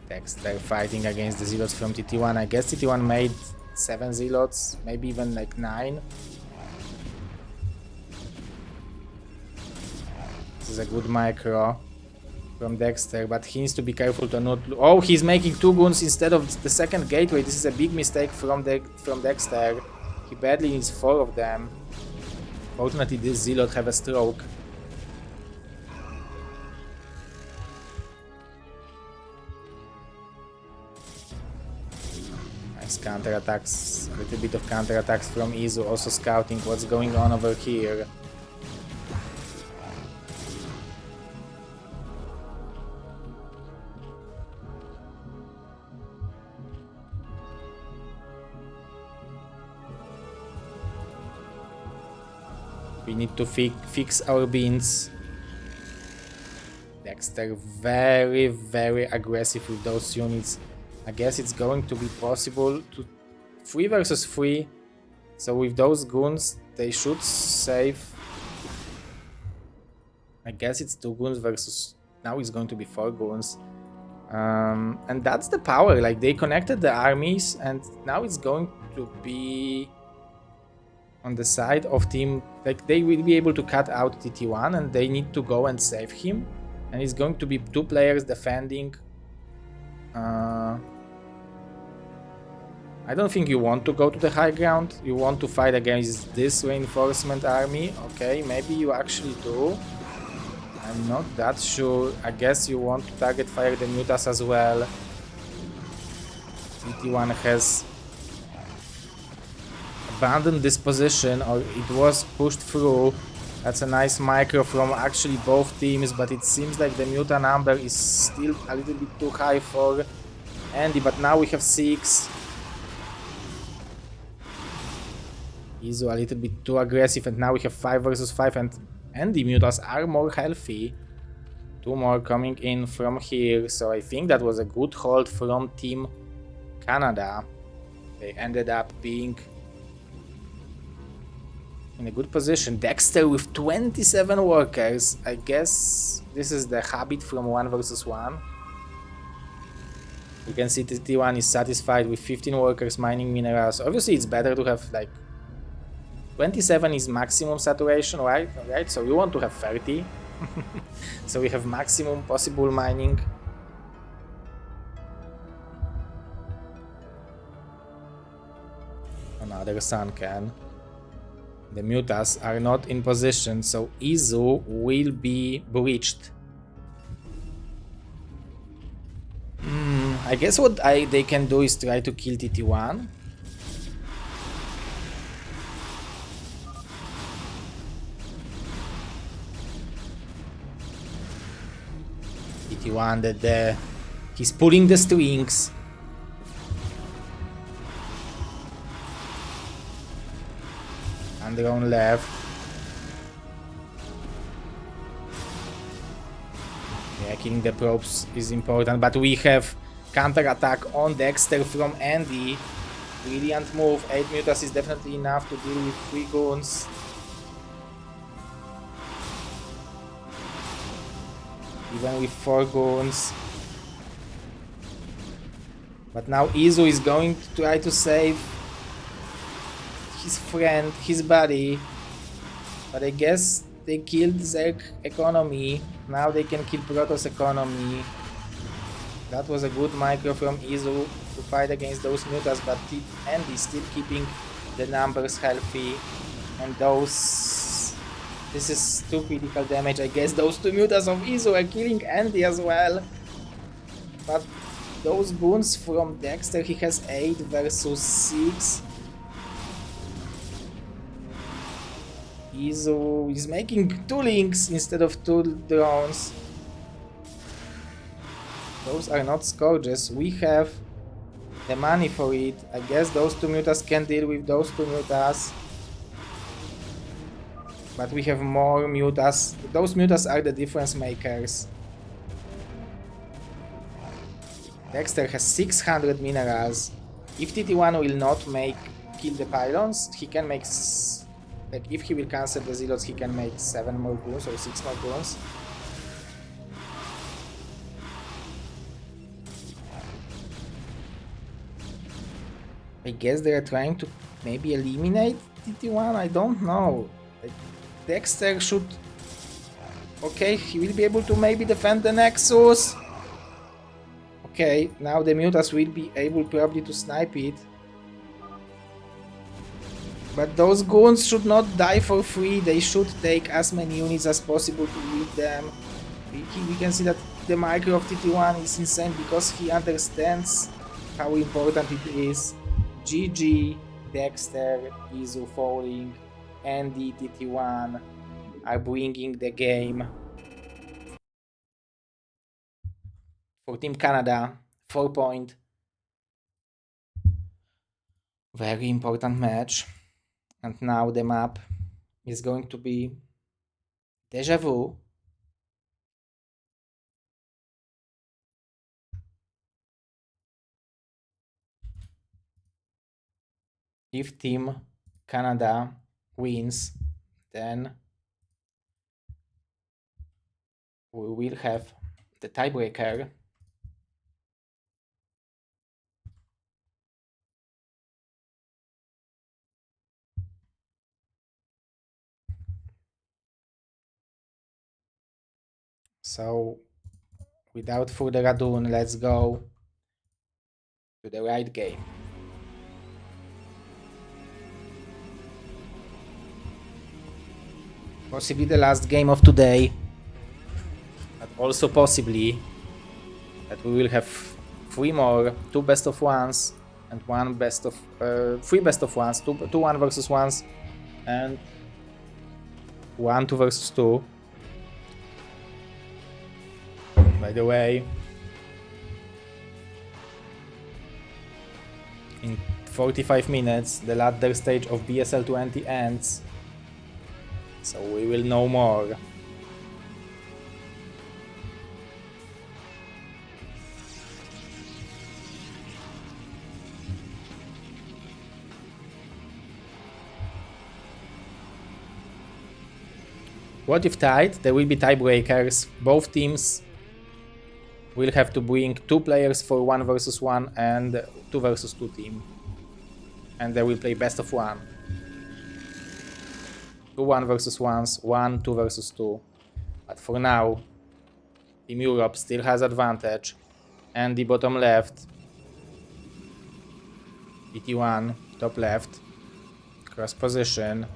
Speaker 1: Dexter fighting against the zealots from TT1. I guess TT1 made 7 zealots, maybe even like 9. This is a good micro from Dexter, but he needs to be careful to not... Oh, he's making 2 goons instead of the second gateway. This is a big mistake from Dexter. He badly needs 4 of them. Fortunately, this zealot have a stroke. Nice counter-attacks, a little bit of counter-attacks from Izu, also scouting what's going on over here. We need to fix our beans. Dexter very, very aggressive with those units. I guess it's going to be possible to 3 versus 3. So with those goons, they should save. I guess it's 2 goons versus... Now it's going to be 4 goons. And that's the power. Like, they connected the armies, and now it's going to be on the side of team. Like, they will be able to cut out TT1, and they need to go and save him. And it's going to be 2 players defending. I don't think you want to go to the high ground. You want to fight against this reinforcement army. Okay, maybe you actually do. I'm not that sure. I guess you want to target fire the mutas as well. TT1 has abandoned this position, or it was pushed through. That's a nice micro from actually both teams, but it seems like the muta number is still a little bit too high for Andy, but now we have 6. Izu a little bit too aggressive, and now we have 5 versus 5, and Andy mutas are more healthy. 2 more coming in from here, so I think that was a good hold from Team Canada. They ended up being in a good position. Dexter with 27 workers. I guess this is the habit from 1 versus 1. You can see TT1 is satisfied with 15 workers mining minerals. Obviously, it's better to have like 27 is maximum saturation, right? So you want to have 30. So we have maximum possible mining. Another Sunken. The mutas are not in position, so Izu will be breached. I guess what they can do is try to kill TT1. TT1 that he's pulling the strings. Underground left. Yeah, killing the probes is important, but we have counter-attack on Dexter from Andy. Brilliant move. 8 mutas is definitely enough to deal with 3 goons. Even with 4 goons. But now Izu is going to try to save his friend, his buddy. But I guess they killed Zerg economy. Now they can kill Protoss economy. That was a good micro from Izu to fight against those mutas, but Andy still keeping the numbers healthy. And those... This is 2 critical damage. I guess those 2 mutas of Izu are killing Andy as well. But those goons from Dexter, he has 8 versus 6. Izu is making 2 links instead of 2 drones. Those are not scourges. We have the money for it. I guess those 2 mutas can deal with those 2 mutas. But we have more mutas. Those mutas are the difference makers. Dexter has 600 minerals. If TT1 will not kill the pylons, he can make... Like, if he will cancel the zealots, he can make 7 more goons or 6 more goons. I guess they are trying to maybe eliminate TT1, I don't know. Like, Dexter should... Okay, he will be able to maybe defend the Nexus. Okay, now the mutas will be able probably to snipe it. But those goons should not die for free. They should take as many units as possible to lead them. We can see that the micro of TT1 is insane because he understands how important it is. GG, Dexter, Izu falling, Andy, TT1 are bringing the game. For Team Canada, 4 point. Very important match. And now the map is going to be Deja Vu. If Team Canada wins, then we will have the tiebreaker. So, without further ado, let's go to the right game. Possibly the last game of today, but also possibly that we will have 3 more, 2 best of ones and 1 best of 3 best of ones, 2 1 versus 1s and 1 2 versus 2. By the way, in 45 minutes the ladder stage of BSL 20 ends, so we will know more. What if tied? There will be tiebreakers. Both teams will have to bring 2 players for 1 versus 1 and 2 versus 2 team. And they will play best of 1. 2 1 versus 1s, 1 2 versus 2. But for now, Team Europe still has advantage. And the bottom left. TT1 top left. Cross position.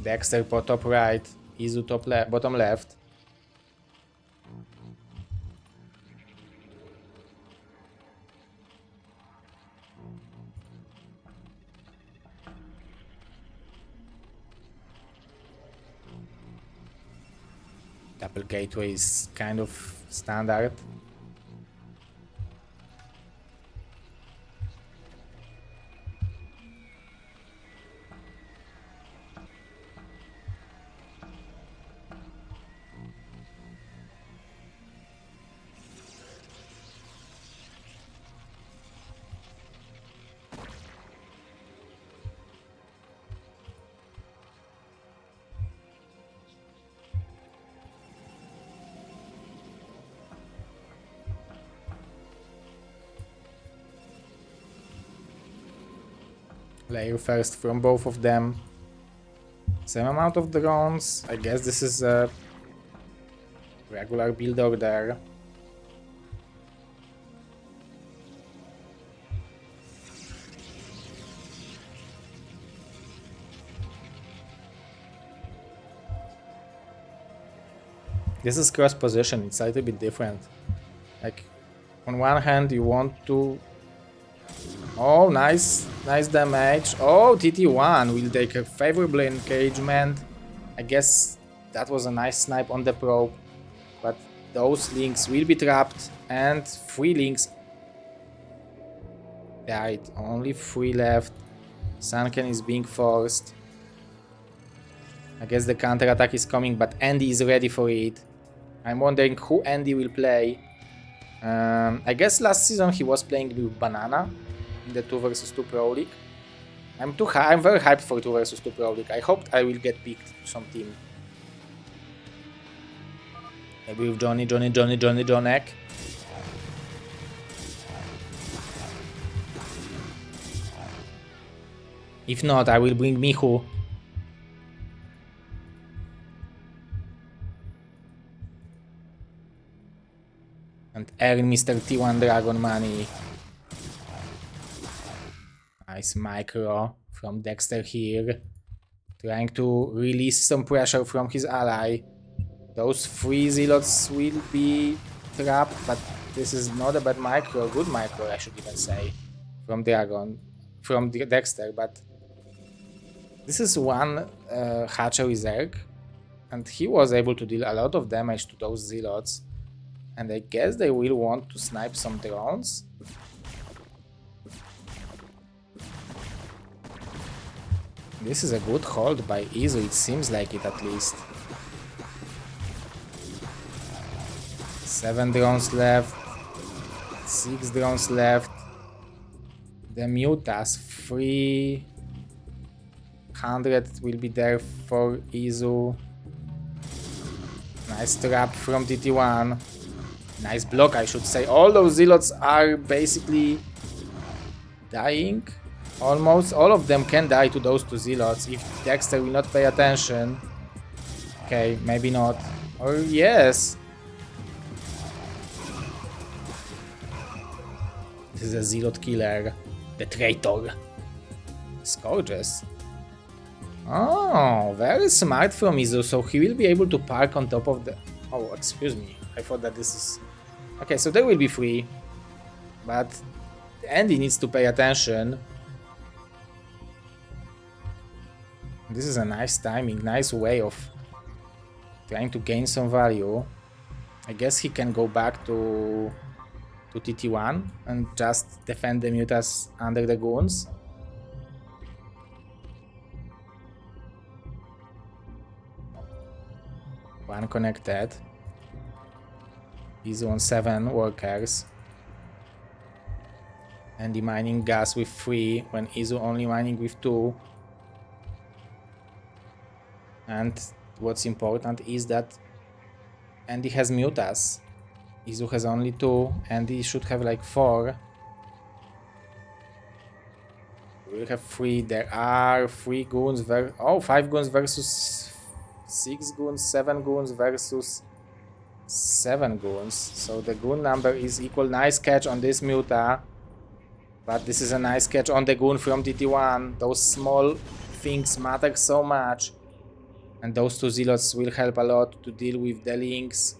Speaker 1: Dexter top right. Izu top left, bottom left. Double gateway is kind of standard. Layer first from both of them. Same amount of drones. I guess this is a regular build order. This is cross position, it's a little bit different. Like, on one hand you want to... Oh, nice damage. Oh, TT1 will take a favorable engagement. I guess that was a nice snipe on the probe. But those links will be trapped, and 3 links died. Only 3 left. Sunken is being forced. I guess the counter attack is coming, but Andy is ready for it. I'm wondering who Andy will play. I guess last season he was playing with Banana in the 2 vs 2 Pro League. I'm very hyped for 2 vs 2 Pro League. I hope I will get picked to some team. Maybe with Johnny. If not, I will bring Mihu. And earn Mr. T1 Dragon money. Nice micro from Dexter here. Trying to release some pressure from his ally. Those 3 zealots will be trapped, but this is not a bad micro, good micro I should even say. From Dexter, but this is one hatchery Zerg, and he was able to deal a lot of damage to those zealots. And I guess they will want to snipe some drones. This is a good hold by Izu, it seems like it at least. 7 drones left. 6 drones left. The Mutas, 300 will be there for Izu. Nice trap from TT1. Nice block, I should say. All those zealots are basically dying. Almost all of them can die to those 2 zealots if Dexter will not pay attention. Okay, maybe not. Or yes. This is a zealot killer. The traitor. Scourges. Oh, very smart from Izu. So he will be able to park on top of the... Oh, excuse me. I thought that this is... Okay, so there will be 3. But Andy needs to pay attention. This is a nice timing, nice way of trying to gain some value. I guess he can go back to TT1 and just defend the Mutas under the goons. One connected. Izu on 7 workers. Andy mining gas with 3 when Izu only mining with 2. And what's important is that Andy has Mutas. Izu has only 2. Andy should have like 4. We'll have 3. There are 3 goons. 5 goons versus 6 goons. 7 goons versus 7 goons. So the goon number is equal. Nice catch on this Muta. But this is a nice catch on the goon from TT1. Those small things matter so much. And those 2 zealots will help a lot to deal with the links.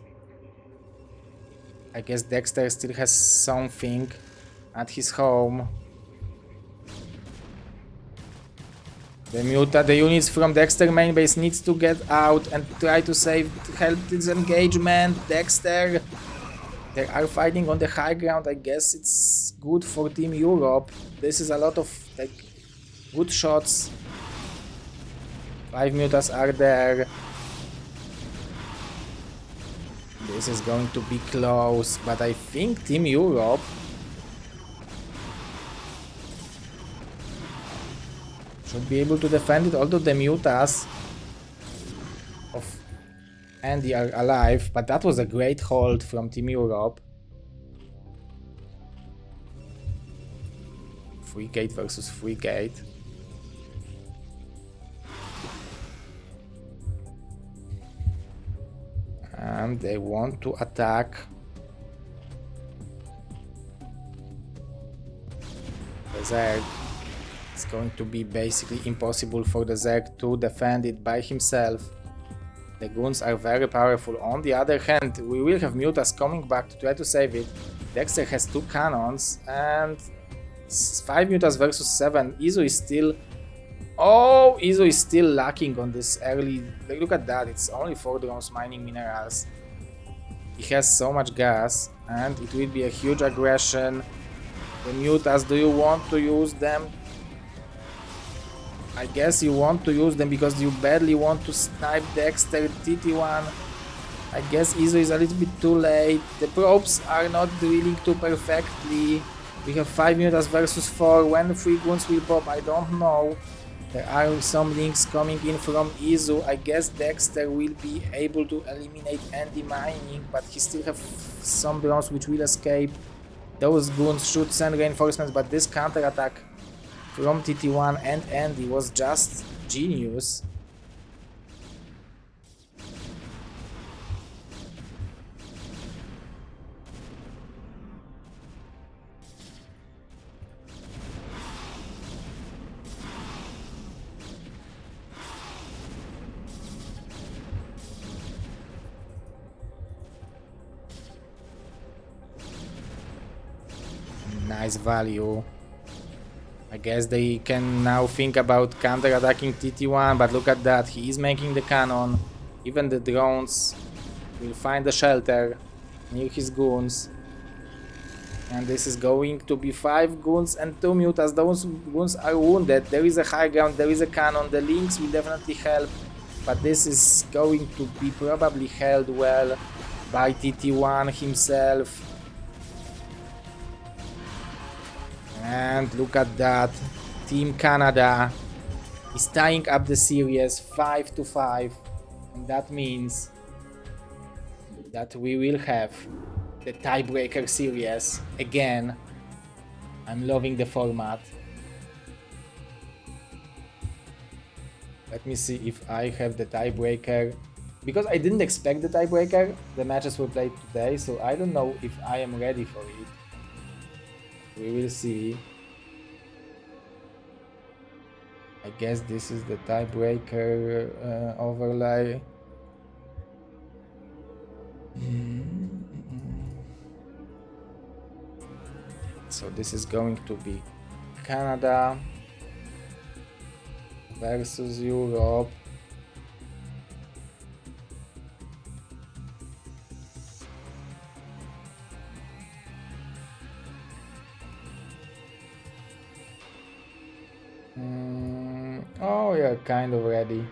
Speaker 1: I guess Dexter still has something at his home. The units from Dexter main base needs to get out and try to help this engagement. Dexter, they are fighting on the high ground. I guess it's good for Team Europe. This is a lot of like good shots. 5 mutas are there. This is going to be close, but I think Team Europe should be able to defend it, although the mutas of Andy are alive, but that was a great hold from Team Europe. Free gate versus free gate. And they want to attack the Zerg. It's going to be basically impossible for the Zerg to defend it by himself. The goons are very powerful. On the other hand, we will have mutas coming back to try to save it. Dexter has 2 cannons and 5 mutas versus 7. Izu is still... Oh, Izu is still lacking on this early... Like, look at that, it's only 4 drones mining minerals. He has so much gas and it will be a huge aggression. The mutas, do you want to use them? I guess you want to use them because you badly want to snipe Dexter TT1. I guess Izu is a little bit too late. The probes are not drilling too perfectly. We have 5 mutas versus 4. When 3 goons will pop, I don't know. There are some links coming in from Izu. I guess Dexter will be able to eliminate Andy mining, but he still have some drones which will escape. Those goons should send reinforcements, but this counter-attack from TT1 and Andy was just genius. Nice value. I guess they can now think about counter-attacking TT1, but look at that, he is making the cannon. Even the drones will find a shelter near his goons. And this is going to be 5 goons and 2 mutas. Those goons are wounded. There is a high ground, there is a cannon. The links will definitely help, but this is going to be probably held well by TT1 himself. And look at that, Team Canada is tying up the series 5-5, and that means that we will have the tiebreaker series again. I'm loving the format. Let me see if I have the tiebreaker, because I didn't expect the tiebreaker. The matches were played today, so I don't know if I am ready for it. We will see. I guess this is the tiebreaker overlay. So this is going to be Canada versus Europe. Oh, yeah, kind of ready.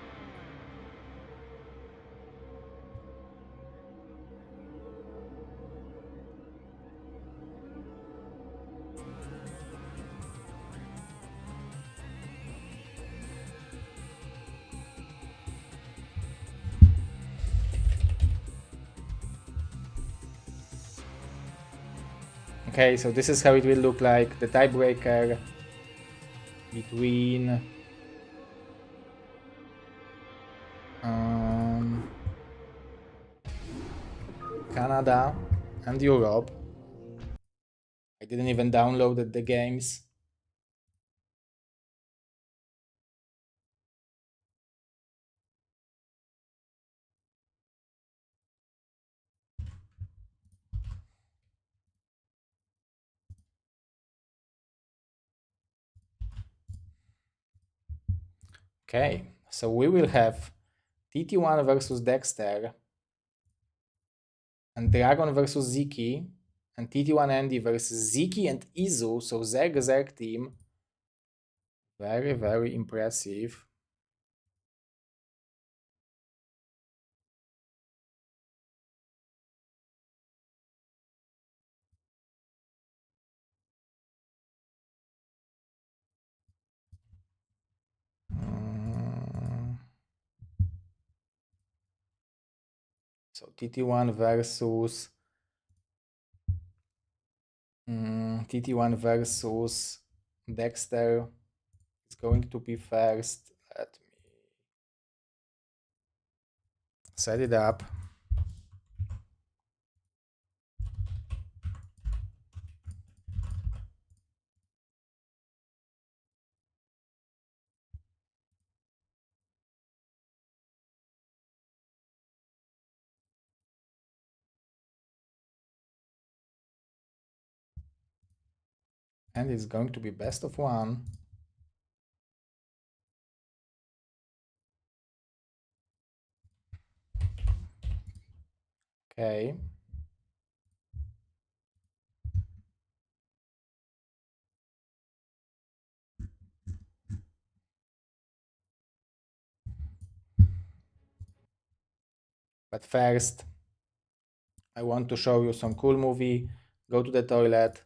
Speaker 1: Okay, so this is how it will look like, the tiebreaker between Canada and Europe. I didn't even download the games. Okay, so we will have TT1 versus Dexter, and Dragon versus Ziki, and TT1 Andy versus Ziki and Izu, so Zerg team. Very, very impressive. So TT1 versus TT1 versus Dexter is going to be first. Let me set it up. And it's going to be best of one. Okay. But first, I want to show you some cool movie. Go to the toilet.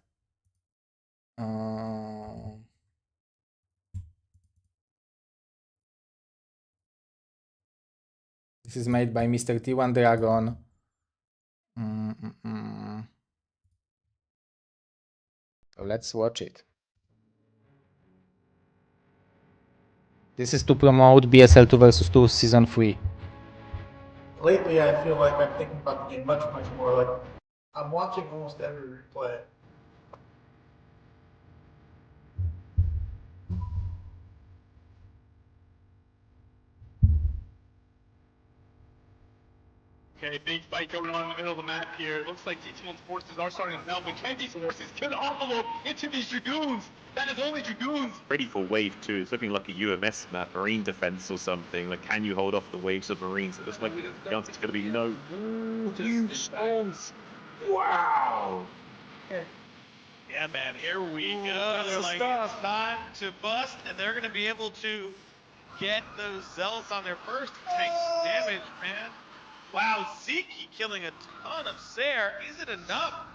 Speaker 1: This is made by Mr. T1 Dragon. So let's watch it. This is to promote BSL 2 vs 2 Season 3.
Speaker 4: Lately, I feel like I'm thinking about the game much more. Like, I'm watching almost every replay.
Speaker 5: Okay, big fight going on in the middle of the map here. It looks like T1's forces are starting to melt, but can these forces get an envelope into these Dragoons? That is only Dragoons.
Speaker 6: Ready for wave 2. It's looking like a UMS map, marine defense or something. Like, can you hold off the waves of marines? It looks like the answer's going to be no. Huge storms. Wow.
Speaker 5: Yeah, man, here we go. They're like, it's time to bust, and they're going to be able to get those zealots on their first tank damage, man. Wow, Ziki killing a ton of Sair. Is it enough?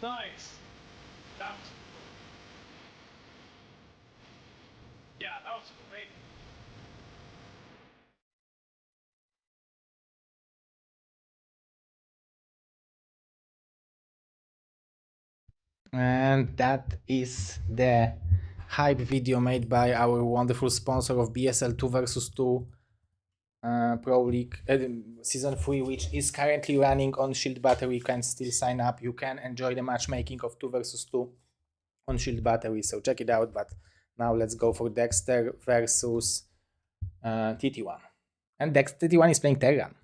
Speaker 5: Nice. That was yeah, that was great.
Speaker 1: And that is the hype video made by our wonderful sponsor of BSL 2 vs 2 Pro League Season 3, which is currently running on Shield Battery. You can still sign up. You can enjoy the matchmaking of 2 vs 2 on Shield Battery, so check it out. But Now let's go for Dexter versus TT1. And TT1 is playing Terran.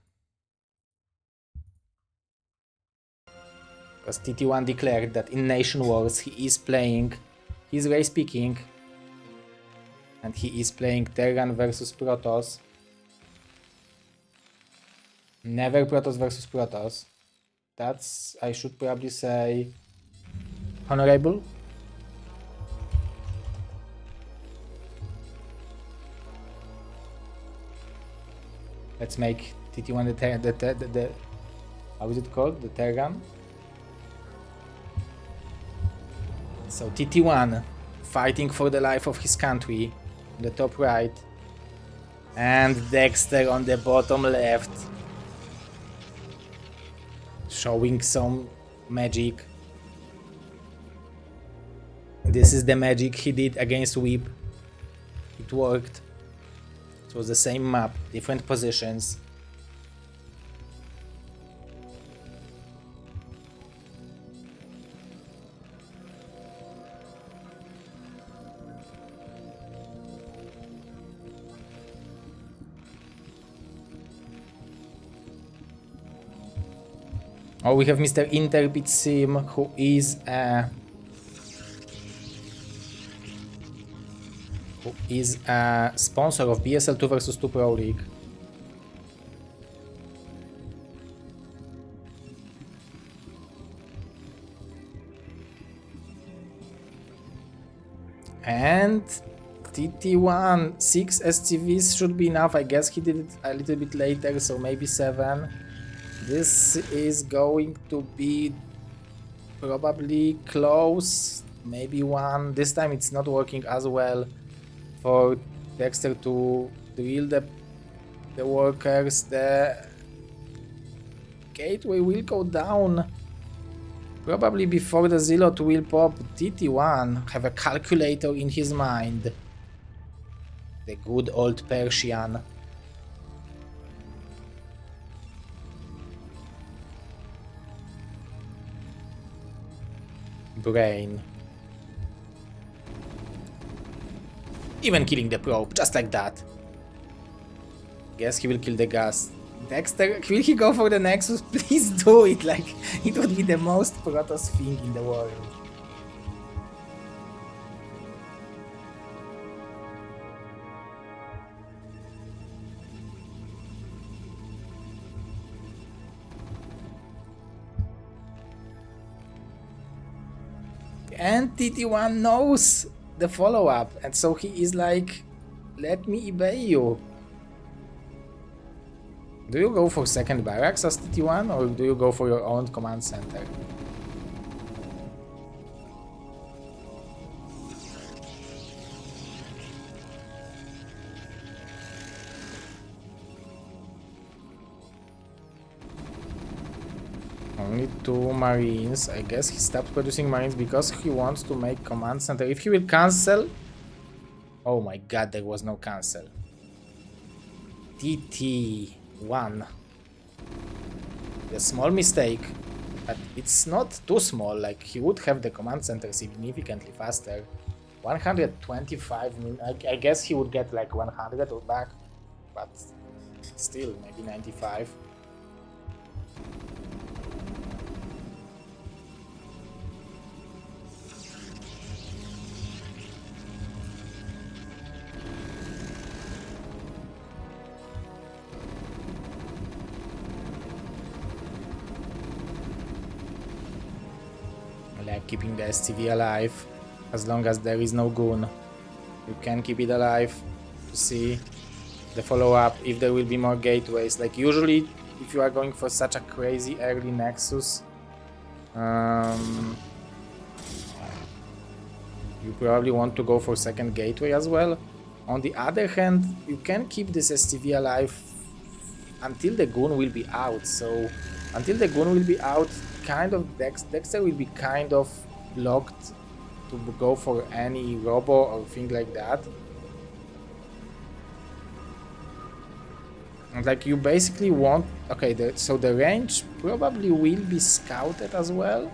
Speaker 1: Because TT1 declared that in Nation Wars he is playing, he's race picking, and he is playing Terran versus Protoss. Never Protoss versus Protoss. That's, I should probably say, honorable. Let's make TT1 the how is it called? The Terran. So TT1 fighting for the life of his country on the top right, and Dexter on the bottom left, showing some magic. This is the magic he did against Whip. It worked. It was the same map, different positions. Oh, we have Mr. Interbit Sim, who is a sponsor of BSL 2 vs 2 Pro League. And TT1, 6 STVs should be enough. I guess he did it a little bit later, so maybe 7. This is going to be probably close, maybe 1. This time it's not working as well for Dexter to drill the workers. The gateway will go down probably before the Zealot will pop. TT1 have a calculator in his mind. The good old Persian. Brain. Even killing the probe, just like that. Guess he will kill the gas. Dexter, will he go for the Nexus? Please do it, like, it would be the most Protoss thing in the world. And TT1 knows the follow-up, and so he is like, let me eBay you. Do you go for second barracks as TT1, or do you go for your own command center? Only 2 marines. I guess he stopped producing marines because he wants to make command center. If he will cancel... Oh my god, there was no cancel. TT1. A small mistake, but it's not too small. Like, he would have the command center significantly faster. 125, I guess he would get like 100 or back, but still, maybe 95. Keeping the STV alive as long as there is no goon. You can keep it alive to see the follow-up if there will be more gateways. Like, usually if you are going for such a crazy early Nexus, you probably want to go for second gateway as well. On the other hand, you can keep this STV alive until the goon will be out. So until the goon will be out, kind of Dexter will be kind of blocked to go for any robo or thing like that. And like, you basically want... Okay, so the range probably will be scouted as well.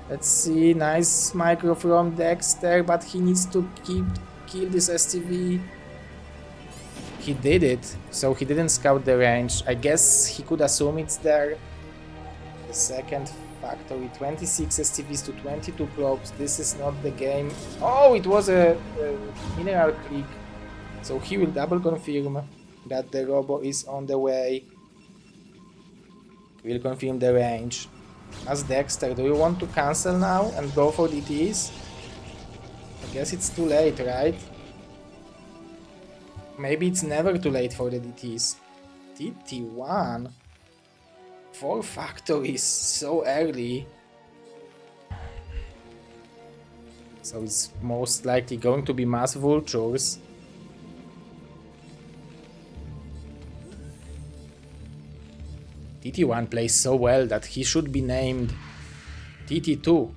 Speaker 1: Let's see, nice micro from Dexter, but he needs to kill this STV. He did it, so he didn't scout the range. I guess he could assume it's there. The second factory, 26 STVs to 22 probes. This is not the game. Oh, it was a mineral click. So he will double confirm that the robo is on the way. We'll confirm the range. As Dexter, do you want to cancel now and go for DTs? I guess it's too late, right? Maybe it's never too late for the DTs. DT1? 4 factories so early. So it's most likely going to be mass vultures. TT1 plays so well that he should be named TT2.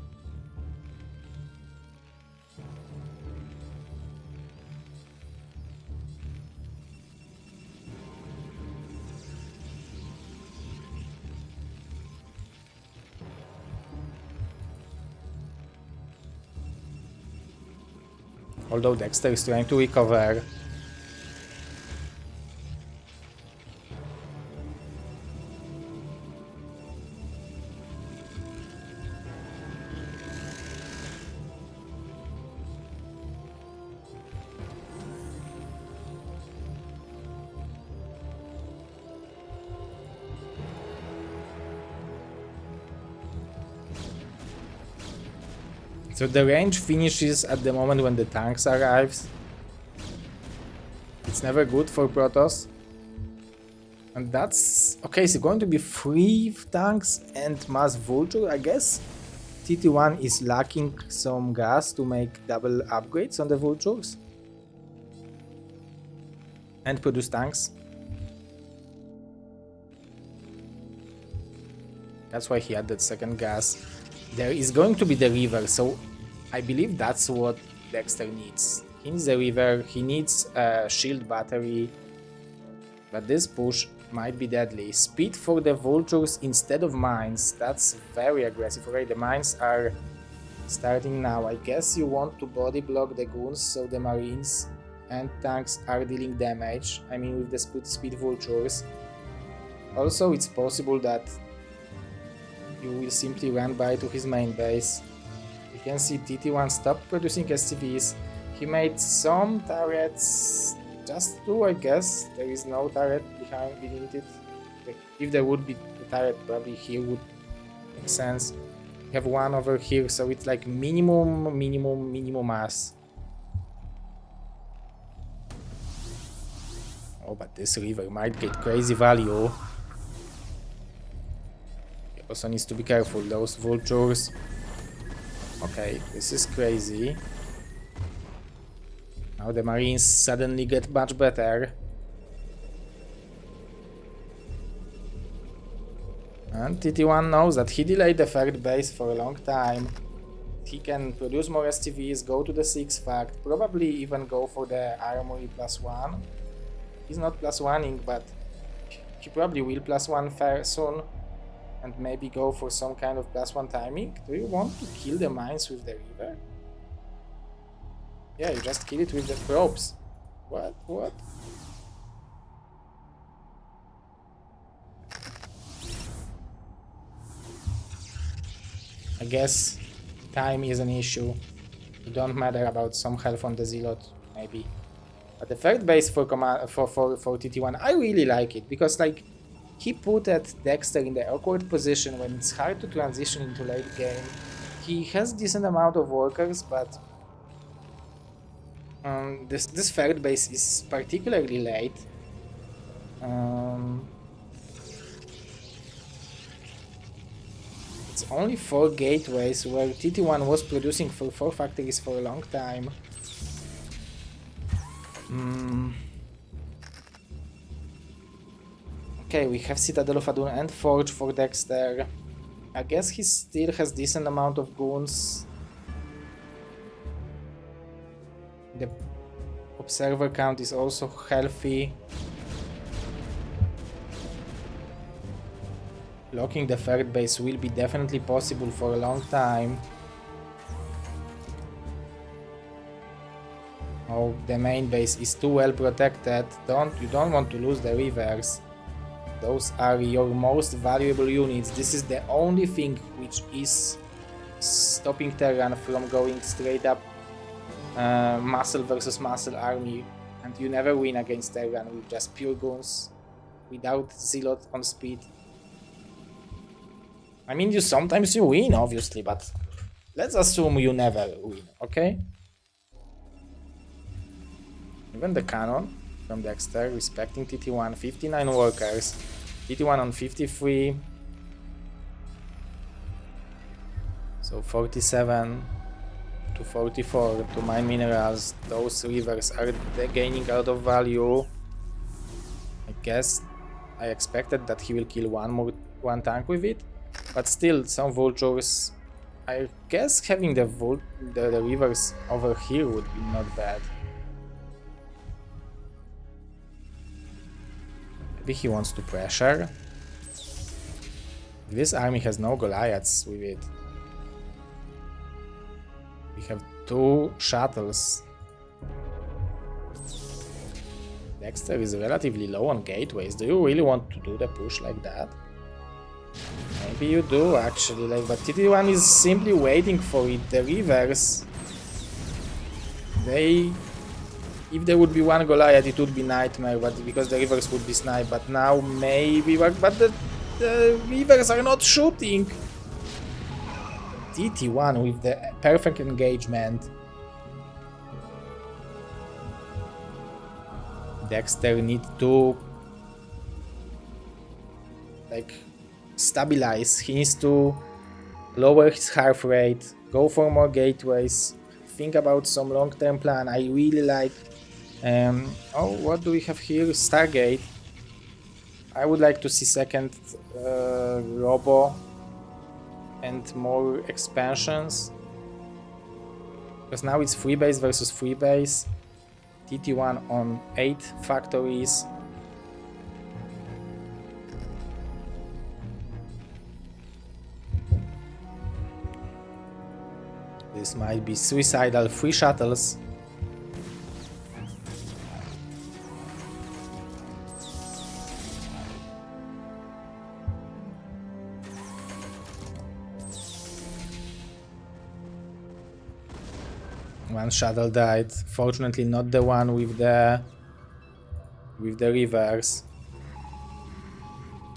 Speaker 1: Although Dexter is trying to recover. So the range finishes at the moment when the tanks arrives. It's never good for Protoss. And that's... okay, it's going to be 3 tanks and mass vulture, I guess. TT1 is lacking some gas to make double upgrades on the vultures. And produce tanks. That's why he added second gas. There is going to be the river, so I believe that's what Dexter needs. He needs a river, he needs a shield battery, but this push might be deadly. Speed for the vultures instead of mines, that's very aggressive. Okay, the mines are starting now. I guess you want to body block the goons so the marines and tanks are dealing damage. I mean with the speed vultures. Also, it's possible that you will simply run by to his main base. You can see TT1 stopped producing SCVs. He made some turrets, just 2 I guess. There is no turret beneath it. If there would be a turret, probably here would make sense. We have 1 over here, so it's like minimum mass. Oh, but this river might get crazy value. Also needs to be careful, those vultures. Okay, this is crazy. Now the marines suddenly get much better. And TT1 knows that he delayed the third base for a long time. He can produce more STVs, go to the 6th fact, probably even go for the armory +1. He's not +1ing, but he probably will +1 soon. And maybe go for some kind of +1 timing. Do you want to kill the mines with the river? Yeah, you just kill it with the probes. What? I guess time is an issue. It don't matter about some health on the Zealot, maybe. But the third base for TT1, I really like it, because like he put at Dexter in the awkward position when it's hard to transition into late game. He has decent amount of workers, but this third base is particularly late. It's only 4 gateways, where TT1 was producing for 4 factories for a long time. Okay, we have Citadel of Adun and Forge for Dexter. I guess he still has decent amount of goons. The observer count is also healthy. Blocking the third base will be definitely possible for a long time. No, the main base is too well protected. You don't want to lose the rivers. Those are your most valuable units. This is the only thing which is stopping Terran from going straight up muscle versus muscle army, and you never win against Terran with just pure guns without Zealot on speed. I mean, sometimes you win, obviously, but let's assume you never win, okay? Even the cannon from Dexter, respecting TT1, 59 workers, TT1 on 53, so 47 to 44 to mine minerals. Those rivers are gaining out of value. I guess I expected that he will kill one tank with it, but still some vultures. I guess having the rivers over here would be not bad. Maybe he wants to pressure. This army has no Goliaths with it. We have 2 shuttles. Dexter is relatively low on gateways. Do you really want to do the push like that? Maybe you do actually, but TT1 is simply waiting for it. The rivers, if there would be one Goliath, it would be nightmare, but because the rivers would be sniped. But now maybe, but the rivers are not shooting. TT1 with the perfect engagement. Dexter needs to stabilize. He needs to lower his heart rate, go for more gateways, think about some long-term plan. I really like oh, what do we have here? Stargate. I would like to see second Robo and more expansions, because now it's free base versus free base. TT1 on 8 factories. This might be suicidal. 3 shuttles. One shuttle died. Fortunately, not the one with the rivers.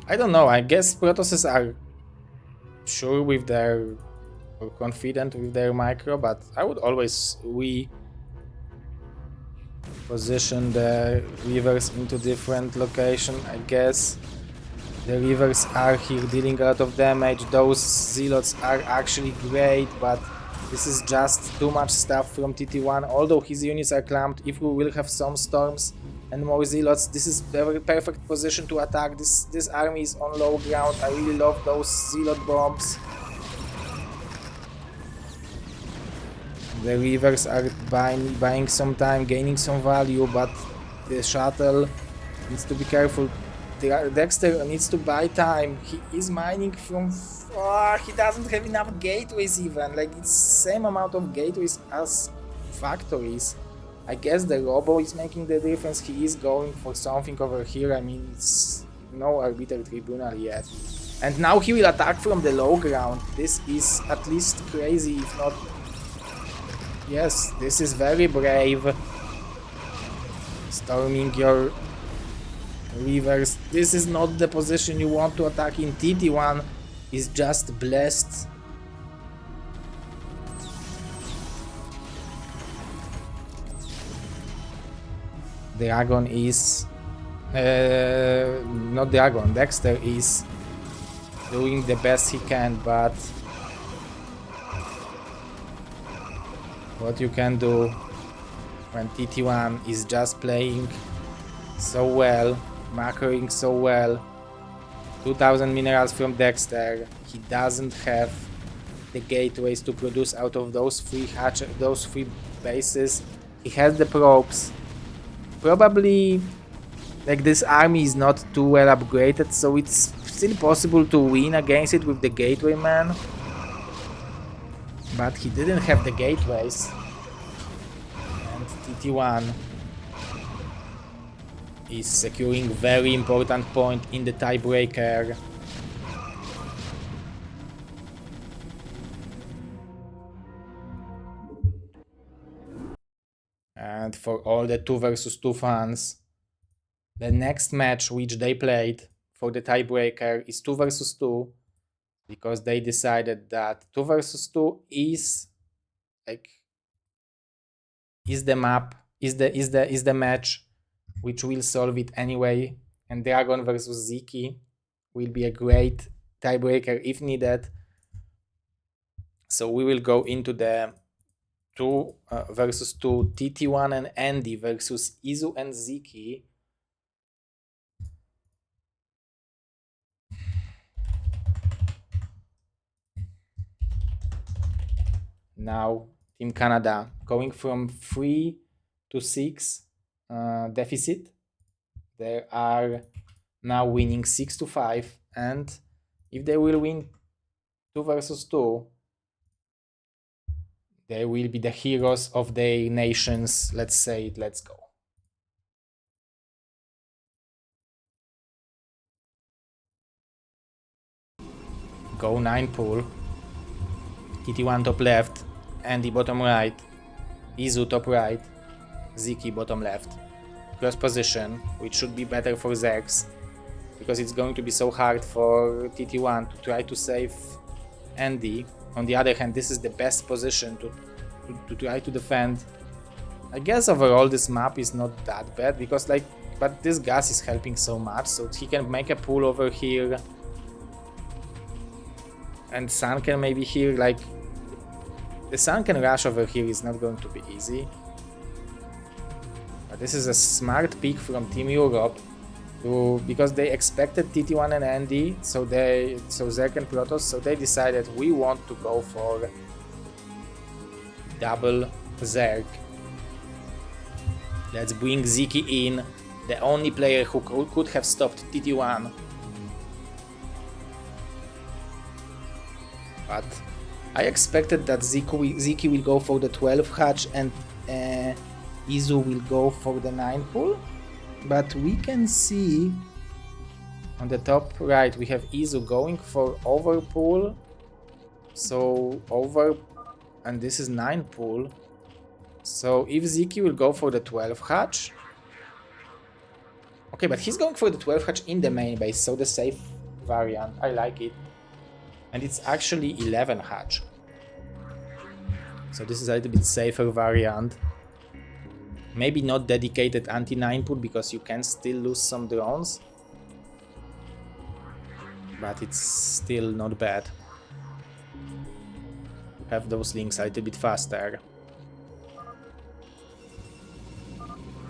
Speaker 1: I don't know. I guess Protosses are sure with their, or confident with their micro, but I would always position the rivers into different location. I guess the rivers are here dealing a lot of damage. Those zealots are actually great, but this is just too much stuff from TT1. Although his units are clamped, if we will have some storms and more zealots, this is the perfect position to attack. This army is on low ground. I really love those zealot bombs. The rivers are buying some time, gaining some value, but the shuttle needs to be careful. Dexter needs to buy time. He is mining from... he doesn't have enough gateways even. It's same amount of gateways as factories. I guess the Robo is making the difference. He is going for something over here. I mean, it's no Arbiter Tribunal yet. And now he will attack from the low ground. This is at least crazy, if not... Yes, this is very brave. Storming your rivers. This is not the position you want to attack in. TT1 is just blessed. Dragon is... not Dragon, Dexter is doing the best he can, but... what you can do when TT1 is just playing so well, macroing so well. 2000 minerals from Dexter. He doesn't have the gateways to produce out of those 3 bases. He has the probes. Probably this army is not too well upgraded, so it's still possible to win against it with the gateway man. But he didn't have the gateways. And TT1 is securing very important point in the tiebreaker. And for all the 2 versus 2 fans, the next match which they played for the tiebreaker is 2 versus 2, because they decided that 2 versus 2 is the map, is the match which will solve it anyway, and Dragon versus Ziki will be a great tiebreaker if needed. So we will go into the 2 versus 2 TT1 and Andy versus Izu and Ziki. Now Team Canada going from 3 to 6 deficit. They are now winning 6 to 5, and if they will win 2 versus 2, they will be the heroes of their nations. Let's say it, let's go. Go 9 pool. TT1 top left, Andy bottom right, Izu top right, Ziki bottom left. Cross position, which should be better for Zergs, because it's going to be so hard for TT1 to try to save Andy. On the other hand, this is the best position to try to defend. I guess overall this map is not that bad, because but this gas is helping so much, so he can make a pull over here. And Sun can maybe here, the Sun can rush over here is not going to be easy. But this is a smart pick from Team Europe, because they expected TT1 and Andy, so Zerg and Protoss, so they decided we want to go for double Zerg. Let's bring Ziki in, the only player who could have stopped TT1. But I expected that Ziki will go for the 12 hatch and Izu will go for the 9 pool. But we can see on the top right we have Izu going for over pool. So over, and this is 9 pool. So if Ziki will go for the 12 hatch. Okay, but he's going for the 12 hatch in the main base, so the safe variant. I like it. And it's actually 11 hatch. So this is a little bit safer variant. Maybe not dedicated anti-9 pool, because you can still lose some drones. But it's still not bad. Have those links a little bit faster.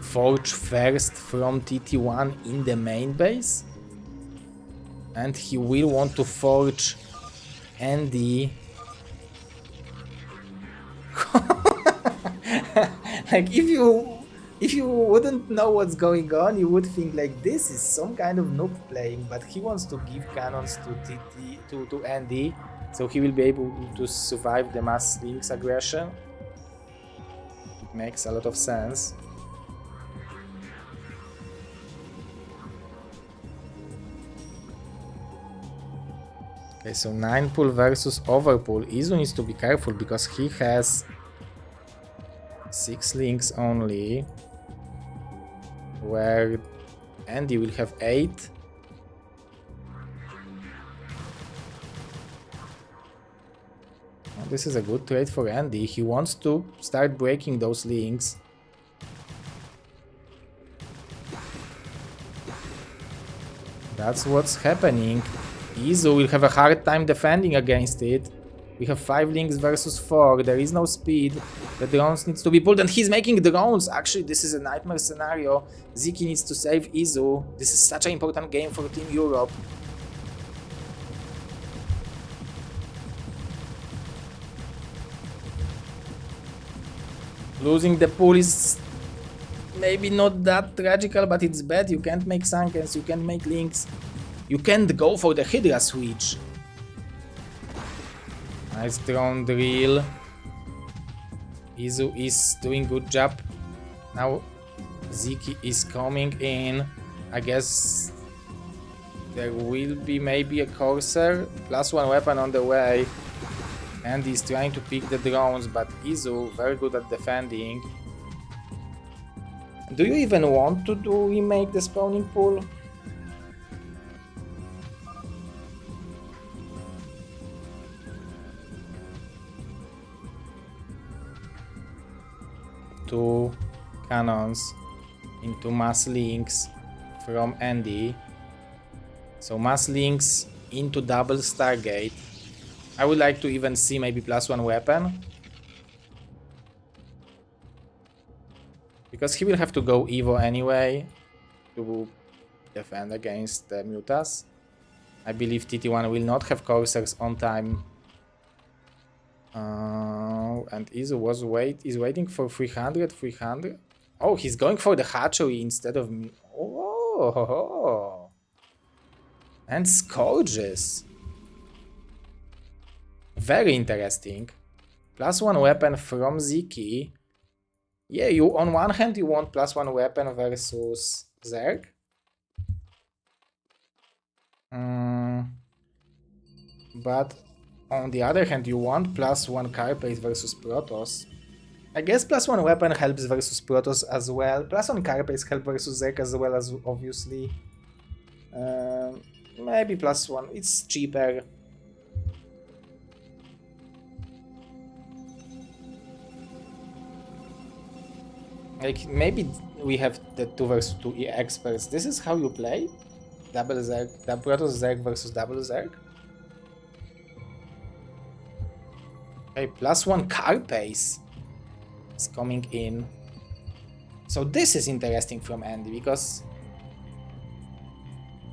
Speaker 1: Forge first from TT1 in the main base. And he will want to forge Andy. If you wouldn't know what's going on, you would think this is some kind of noob playing, but he wants to give cannons to Andy, so he will be able to survive the mass links aggression. It makes a lot of sense. Okay, so 9 pool versus over pool. Izu needs to be careful because he has 6 links only, where Andy will have 8. Oh, this is a good trade for Andy. He wants to start breaking those links. That's what's happening. Izu will have a hard time defending against it. We have 5 links versus 4. There is no speed. The drones needs to be pulled, and he's making drones. Actually, this is a nightmare scenario. Ziki needs to save Izu. This is such an important game for Team Europe. Losing the pool is maybe not that tragical, but it's bad. You can't make Sankens, you can't make links. You can't go for the Hydra switch. Nice drone drill. Izu is doing good job Now Ziki is coming in. I guess there will be maybe a Corsair. +1 weapon on the way. And he's trying to pick the drones, but Izu very good at defending. Do you even want to remake the spawning pool? Two cannons into mass links from Andy. So mass links into double Stargate. I would like to even see maybe +1 weapon. Because he will have to go Evo anyway to defend against the Mutas. I believe TT1 will not have Corsairs on time. And Izu is waiting for 300. Oh, he's going for the hatchery instead of me. Oh, and Scourges. Very interesting. +1 weapon from Ziki. Yeah, you on one hand you want +1 weapon versus Zerg. But on the other hand you want +1 Carapace versus Protoss. I guess +1 weapon helps versus Protoss as well. +1 Carapace helps versus Zerg as well, as obviously. Maybe +1. It's cheaper. Like, maybe we have the 2 versus 2 experts. This is how you play? Double Zerg, Protoss Zerg versus double Zerg? Okay, +1 Carapace is coming in. So this is interesting from Andy, because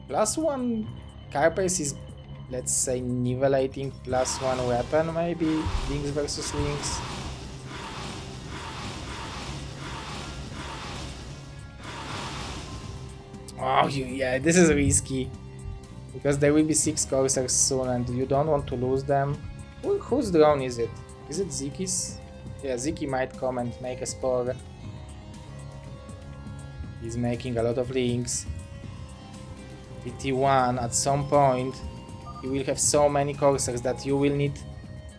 Speaker 1: +1 Carapace is, let's say, nivelating +1 weapon, maybe links versus links. Oh, yeah, this is risky. Because there will be 6 Corsairs soon and you don't want to lose them. Whose drone is it? Is it Ziki's? Yeah, Ziki might come and make a spore. He's making a lot of links. PT1, at some point, you will have so many Corsairs that you will need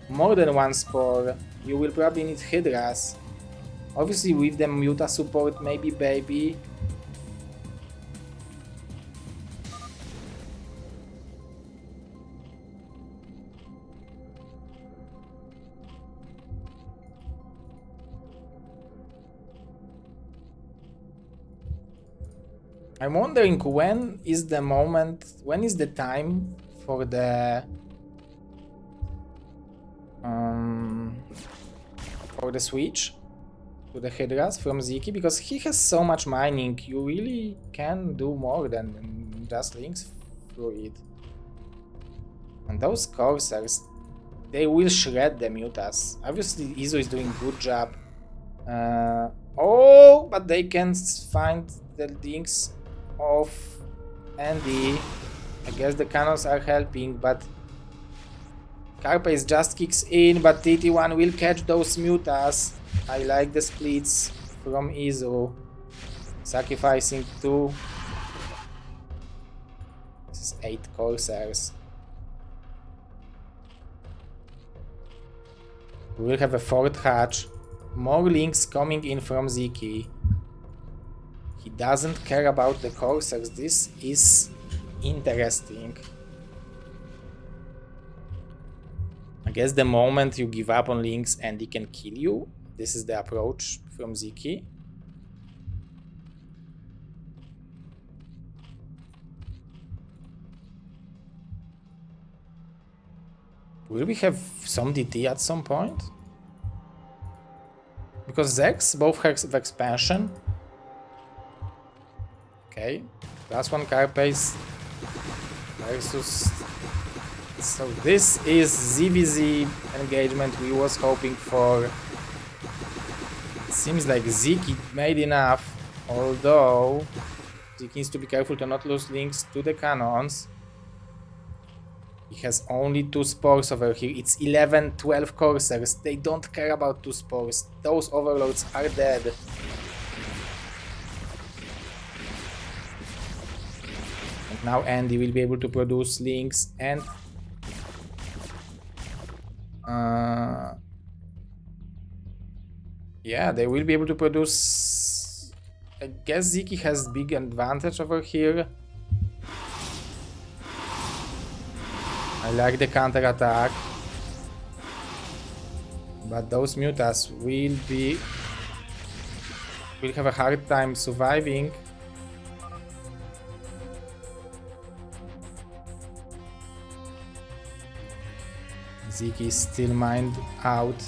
Speaker 1: more than 1 spore. You will probably need Hydras. Obviously, with the Muta support, maybe Baby. I'm wondering when is the time for the switch to the Hydras from Ziki, because he has so much mining, you really can do more than just links through it. And those Corsairs, they will shred the Mutas. Obviously Izu is doing good job. Oh, but they can find the links of Andy. I guess the cannons are helping, but Carapace just kicks in, but TT1 will catch those Mutas. I like the splits from Izu. Sacrificing 2. This is 8 Corsairs. We will have a 4th hatch. More links coming in from Ziki. He doesn't care about the Corsairs. This is interesting. I guess the moment you give up on links and he can kill you, this is the approach from Ziki. Will we have some DT at some point? Because Zergs both have expansion. Okay, +1 Carapace versus... So this is ZVZ engagement we was hoping for. It seems like Ziki made enough, although Ziki needs to be careful to not lose links to the cannons. He has only 2 spores over here. It's 11-12 Corsairs. They don't care about 2 spores. Those overloads are dead. Now Andy will be able to produce links and yeah, they will be able to produce. I guess Ziki has big advantage over here. I like the counter attack, but those mutas will have a hard time surviving. Ziki is still mined out.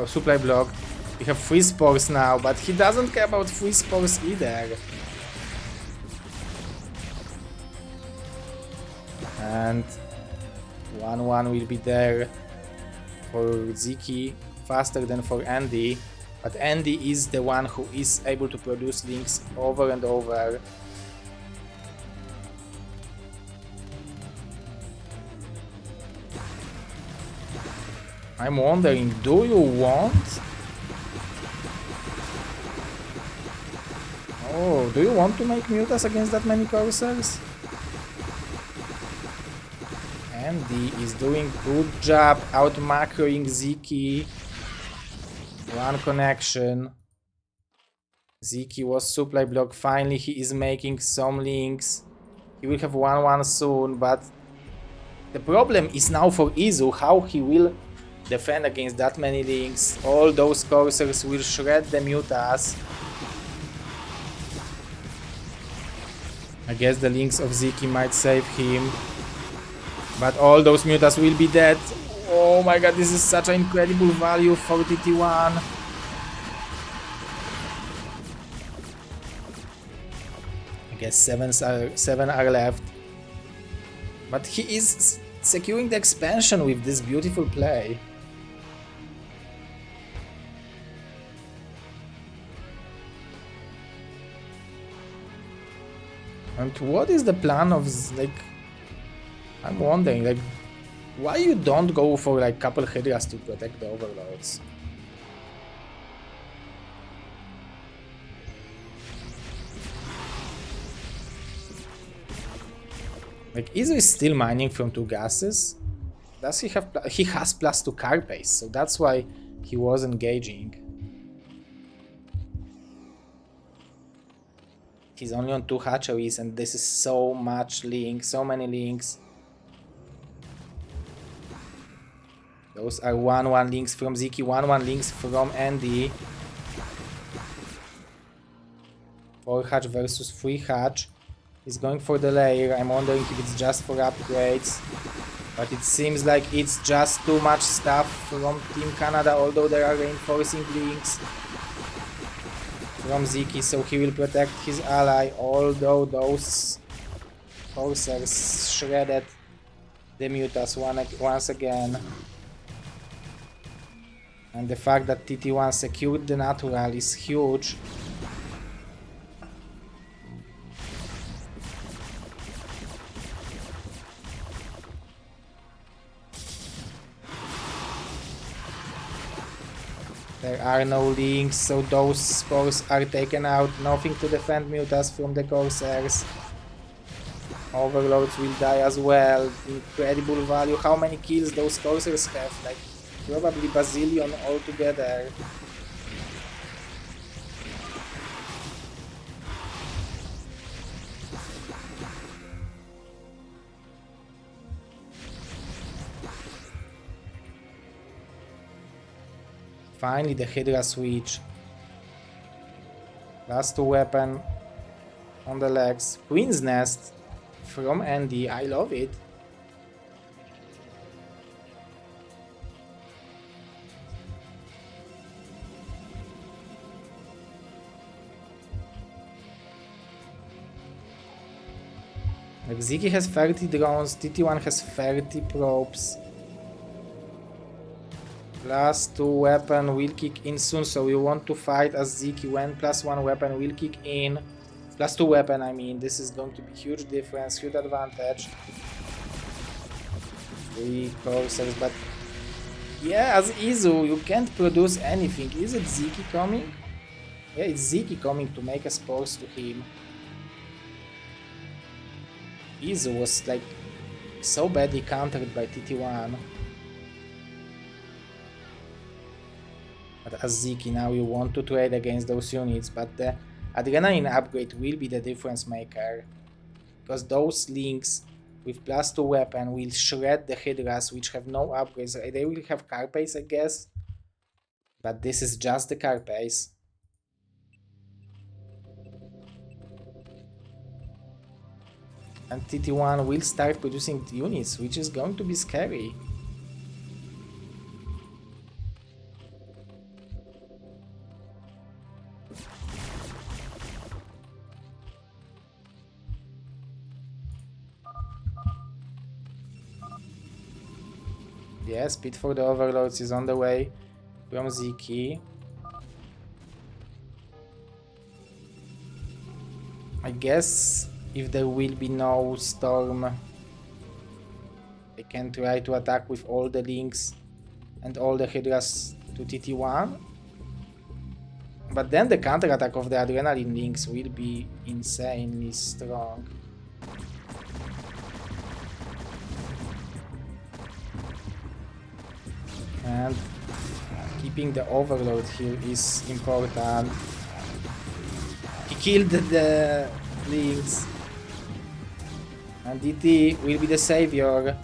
Speaker 1: Supply block. We have free spores now, but he doesn't care about free spores either. And 1-1 will be there for Ziki faster than for Andy. But Andy is the one who is able to produce links over and over. I'm wondering, do you want? Oh, do you want to make mutas against that many Corsairs? Andy is doing good job out macroing Ziki. One connection. Ziki was supply block. Finally, he is making some links. He will have 1-1 soon, but the problem is now for Izu how he will defend against that many links. All those Corsairs will shred the mutas. I guess the links of Ziki might save him. But all those mutas will be dead. Oh my god, this is such an incredible value for TT1. I guess 7 are left. But he is securing the expansion with this beautiful play. And what is the plan of, like, I'm wondering, like, why you don't go for like couple Hydras to protect the overlords? Like, Izu is still mining from 2 gases. Does he have? He has +2 car pace, so that's why he was engaging. He's only on 2 hatcheries, and this is so much link, so many links. Those are 1-1 links from Ziki, 1-1 links from Andy. 4 hatch versus 3 hatch. He's going for the layer. I'm wondering if it's just for upgrades. But it seems like it's just too much stuff from Team Canada, although there are reinforcing links from Ziki, so he will protect his ally, although those Corsairs shredded the mutas once again. And the fact that TT1 secured the natural is huge. There are no links, so those spores are taken out. Nothing to defend mutas from the Corsairs. Overlords will die as well. Incredible value. How many kills those Corsairs have? Like, probably bazillion altogether. Finally, the Hydra switch. Last 2 weapon on the legs. Queen's Nest from Andy. I love it. Like, Ziki has 30 drones, TT1 has 30 probes. +2 weapon will kick in soon, so we want to fight as Ziki when +1 weapon will kick in. +2 weapon, I mean, this is going to be huge difference, huge advantage. 3 Corsairs, but yeah, as Izu, you can't produce anything. Is it Ziki coming? Yeah, it's Ziki coming to make a spores to him. Izu was like so badly countered by TT1. But as Ziki, now you want to trade against those units, but the Adrenaline upgrade will be the difference maker. Because those links with +2 weapon will shred the Hydras which have no upgrades. They will have Carapace, I guess. But this is just the Carapace. And TT1 will start producing units, which is going to be scary. Yes, Speed for the Overlords is on the way from Ziki. I guess if there will be no storm, they can try to attack with all the links and all the Hydras to TT1. But then the counterattack of the Adrenaline links will be insanely strong. And keeping the Overlord here is important. He killed the links. And DT will be the savior.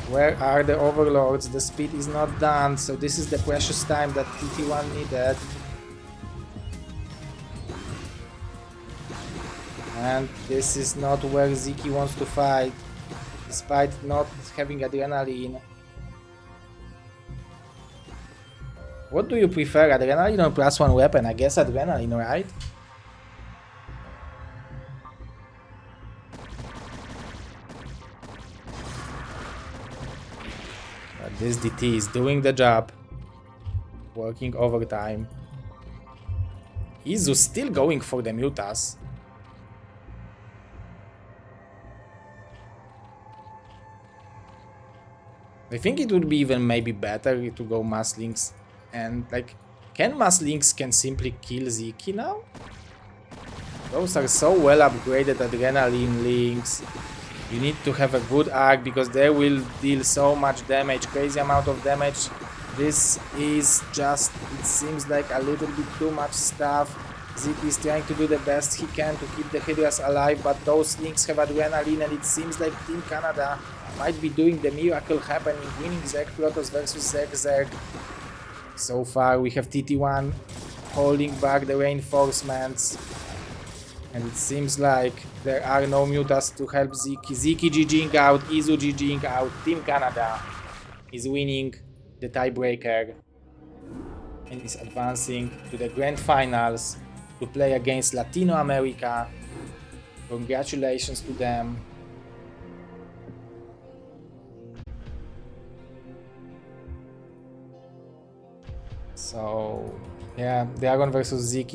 Speaker 1: Where are the Overlords? The speed is not done, so this is the precious time that TT1 needed. And this is not where Ziki wants to fight, despite not having Adrenaline. What do you prefer, Adrenaline or +1 weapon? I guess Adrenaline, right? But this DT is doing the job. Working overtime. Izu still going for the Mutas. I think it would be even maybe better to go Mass Links. And like, can Mass Links can simply kill Ziki now? Those are so well upgraded Adrenaline links. You need to have a good arc because they will deal so much damage, crazy amount of damage. This is just, it seems like a little bit too much stuff. Ziki is trying to do the best he can to keep the Hydras alive, but those links have Adrenaline and it seems like Team Canada might be doing the miracle happening, winning Zerg Protoss versus Zerg. So far we have TT1 holding back the reinforcements. And it seems like there are no Mutas to help Ziki. Ziki GGing out, Izu GGing out. Team Canada is winning the tiebreaker and is advancing to the grand finals to play against Latino America. Congratulations to them. So, yeah, Dragon versus Ziki